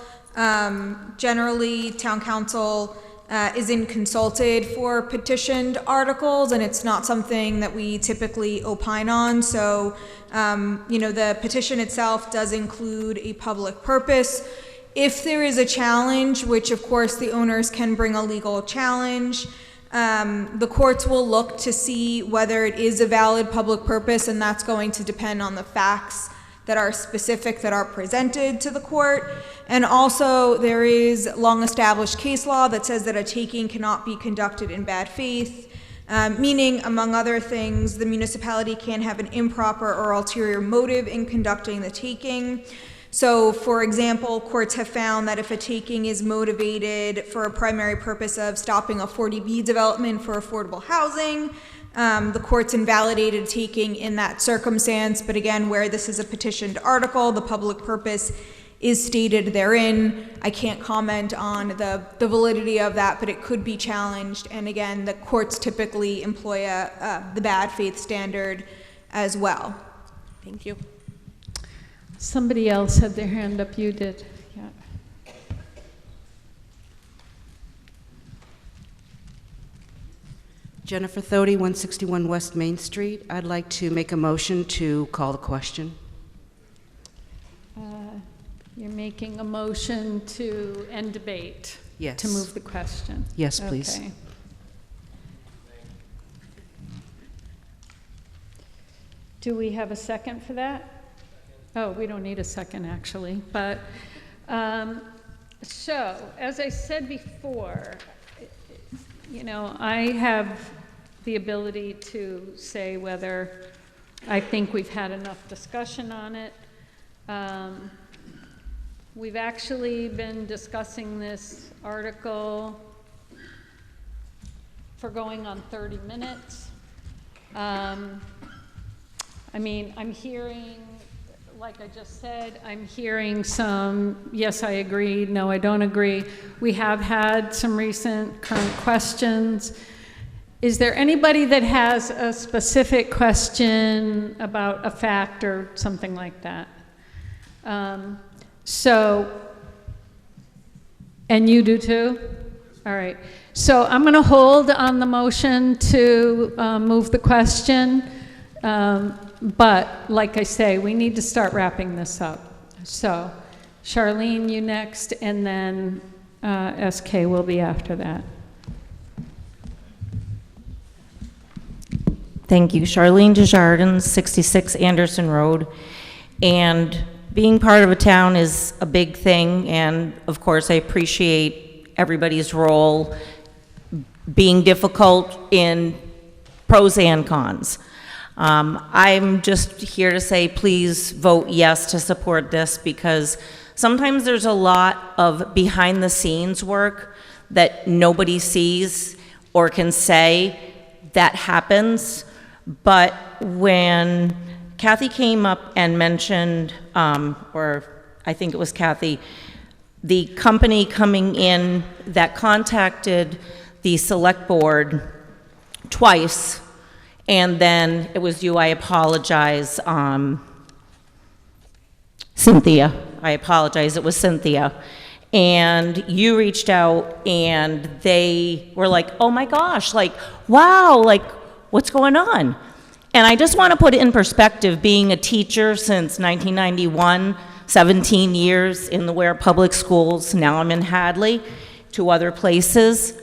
Generally, Town Council isn't consulted for petitioned articles, and it's not something that we typically opine on. So, the petition itself does include a public purpose. If there is a challenge, which of course the owners can bring a legal challenge, the courts will look to see whether it is a valid public purpose, and that's going to depend on the facts that are specific, that are presented to the court. And also, there is long-established case law that says that a taking cannot be conducted in bad faith, meaning, among other things, the municipality can have an improper or ulterior motive in conducting the taking. So, for example, courts have found that if a taking is motivated for a primary purpose of stopping a 40B development for affordable housing, the courts invalidated taking in that circumstance. But again, where this is a petitioned article, the public purpose is stated therein. I can't comment on the validity of that, but it could be challenged. And again, the courts typically employ the bad faith standard as well. Thank you. Somebody else had their hand up. You did. Yeah. Jennifer Thody, 161 West Main Street. I'd like to make a motion to call the question. You're making a motion to end debate? Yes. To move the question? Yes, please. Okay. Do we have a second for that? Oh, we don't need a second, actually. But, so, as I said before, I have the ability to say whether I think we've had enough discussion on it. We've actually been discussing this article for going on 30 minutes. I'm hearing, like I just said, I'm hearing some, yes, I agree, no, I don't agree. We have had some recent current questions. Is there anybody that has a specific question about a fact or something like that? And you do too? All right. So I'm going to hold on the motion to move the question. But like I say, we need to start wrapping this up. So Charlene, you next, and then SK will be after that. Thank you. Charlene Desjardins, 66 Anderson Road. And being part of a town is a big thing, and of course I appreciate everybody's role being difficult in pros and cons. I'm just here to say please vote yes to support this, because sometimes there's a lot of behind the scenes work that nobody sees or can say that happens. But when Kathy came up and mentioned, or I think it was Kathy, the company coming in that contacted the select board twice, and then it was you, I apologize, Cynthia, I apologize, it was Cynthia. and you reached out and they were like, oh my gosh, like, wow, like, what's going on? And I just want to put it in perspective, being a teacher since 1991, 17 years in the Ware Public Schools, now I'm in Hadley, 2 other places.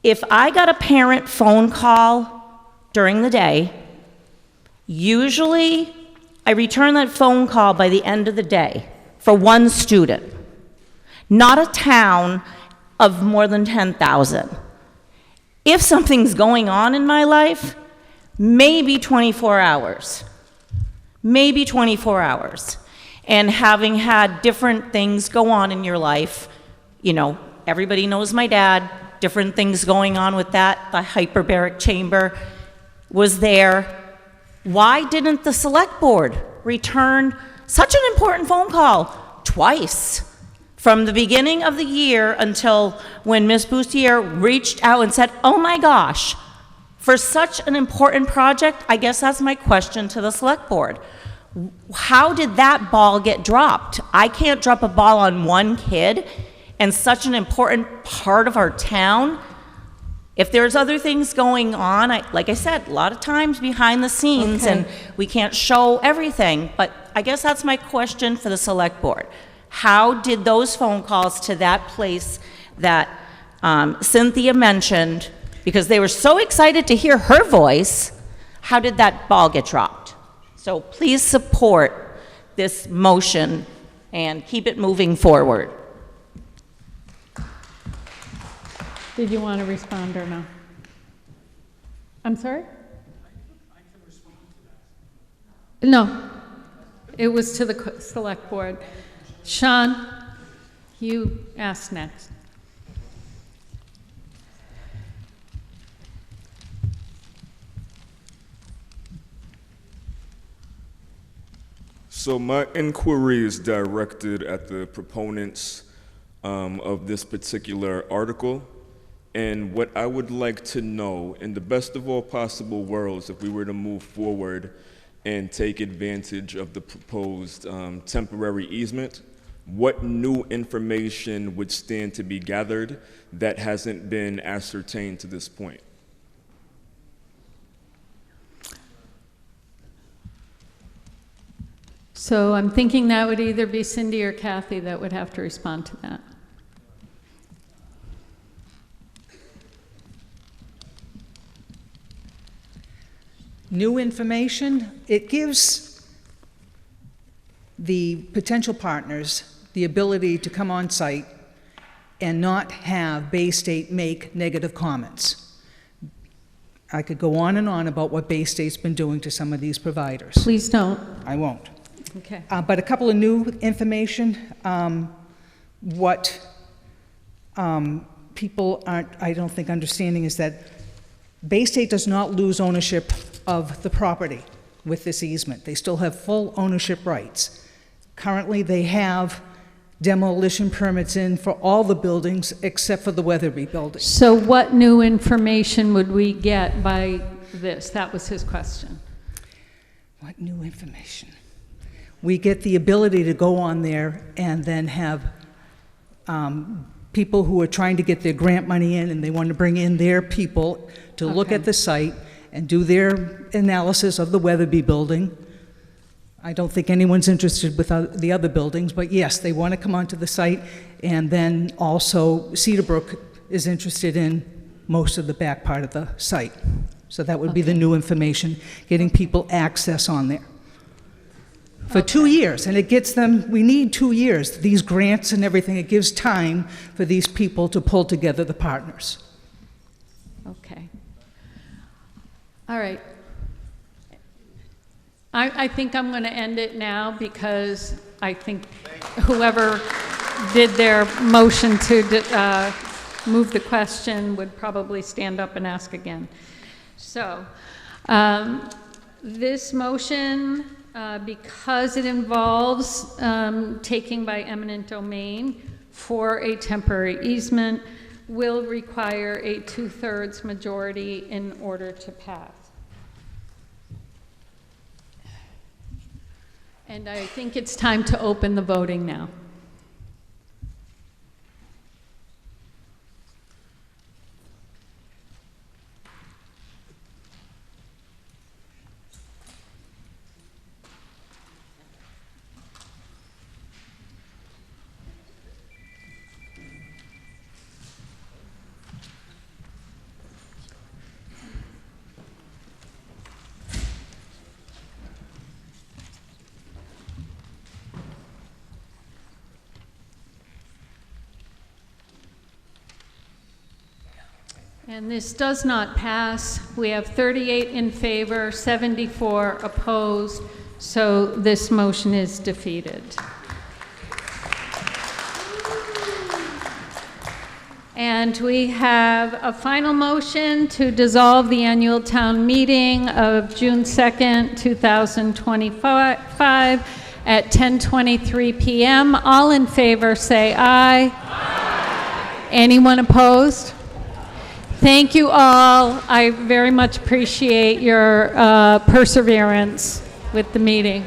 If I got a parent phone call during the day, usually I return that phone call by the end of the day for one student, not a town of more than 10,000. If something's going on in my life, maybe 24 hours. Maybe 24 hours. And having had different things go on in your life, you know, everybody knows my dad, different things going on with that, the hyperbaric chamber was there. Why didn't the select board return such an important phone call twice? From the beginning of the year until when Ms. Bustier reached out and said, oh my gosh, for such an important project, I guess that's my question to the select board. How did that ball get dropped? I can't drop a ball on one kid and such an important part of our town. If there's other things going on, like I said, a lot of times behind the scenes, and we can't show everything, but I guess that's my question for the select board. How did those phone calls to that place that Cynthia mentioned, because they were so excited to hear her voice, how did that ball get dropped? So please support this motion and keep it moving forward. Did you want to respond or no? I'm sorry? No, it was to the select board. Sean, you asked next. So my inquiry is directed at the proponents of this particular article. And what I would like to know, in the best of all possible worlds, if we were to move forward and take advantage of the proposed temporary easement, what new information would stand to be gathered that hasn't been ascertained to this point? So I'm thinking that would either be Cindy or Kathy that would have to respond to that. New information, it gives the potential partners the ability to come on site and not have Bay State make negative comments. I could go on and on about what Bay State's been doing to some of these providers. Please don't. I won't. Okay. But a couple of new information, what people aren't, I don't think, understanding is that Bay State does not lose ownership of the property with this easement. They still have full ownership rights. Currently, they have demolition permits in for all the buildings except for the Weatherby building. So what new information would we get by this? That was his question. What new information? We get the ability to go on there and then have people who are trying to get their grant money in and they want to bring in their people to look at the site and do their analysis of the Weatherby building. I don't think anyone's interested with the other buildings, but yes, they want to come onto the site, and then also Cedarbrook is interested in most of the back part of the site. So that would be the new information, getting people access on there. For 2 years, and it gets them, we need 2 years. These grants and everything, it gives time for these people to pull together the partners. Okay. All right. I think I'm going to end it now because I think whoever did their motion to move the question would probably stand up and ask again. So this motion, because it involves taking by eminent domain for a temporary easement, will require a 2/3 majority in order to pass. And I think it's time to open the voting now. And this does not pass. We have 38 in favor, 74 opposed, so this motion is defeated. And we have a final motion to dissolve the annual town meeting of June 2nd, 2025 at 10:23 p.m. All in favor say aye. Aye. Anyone opposed? Thank you all. I very much appreciate your perseverance with the meeting.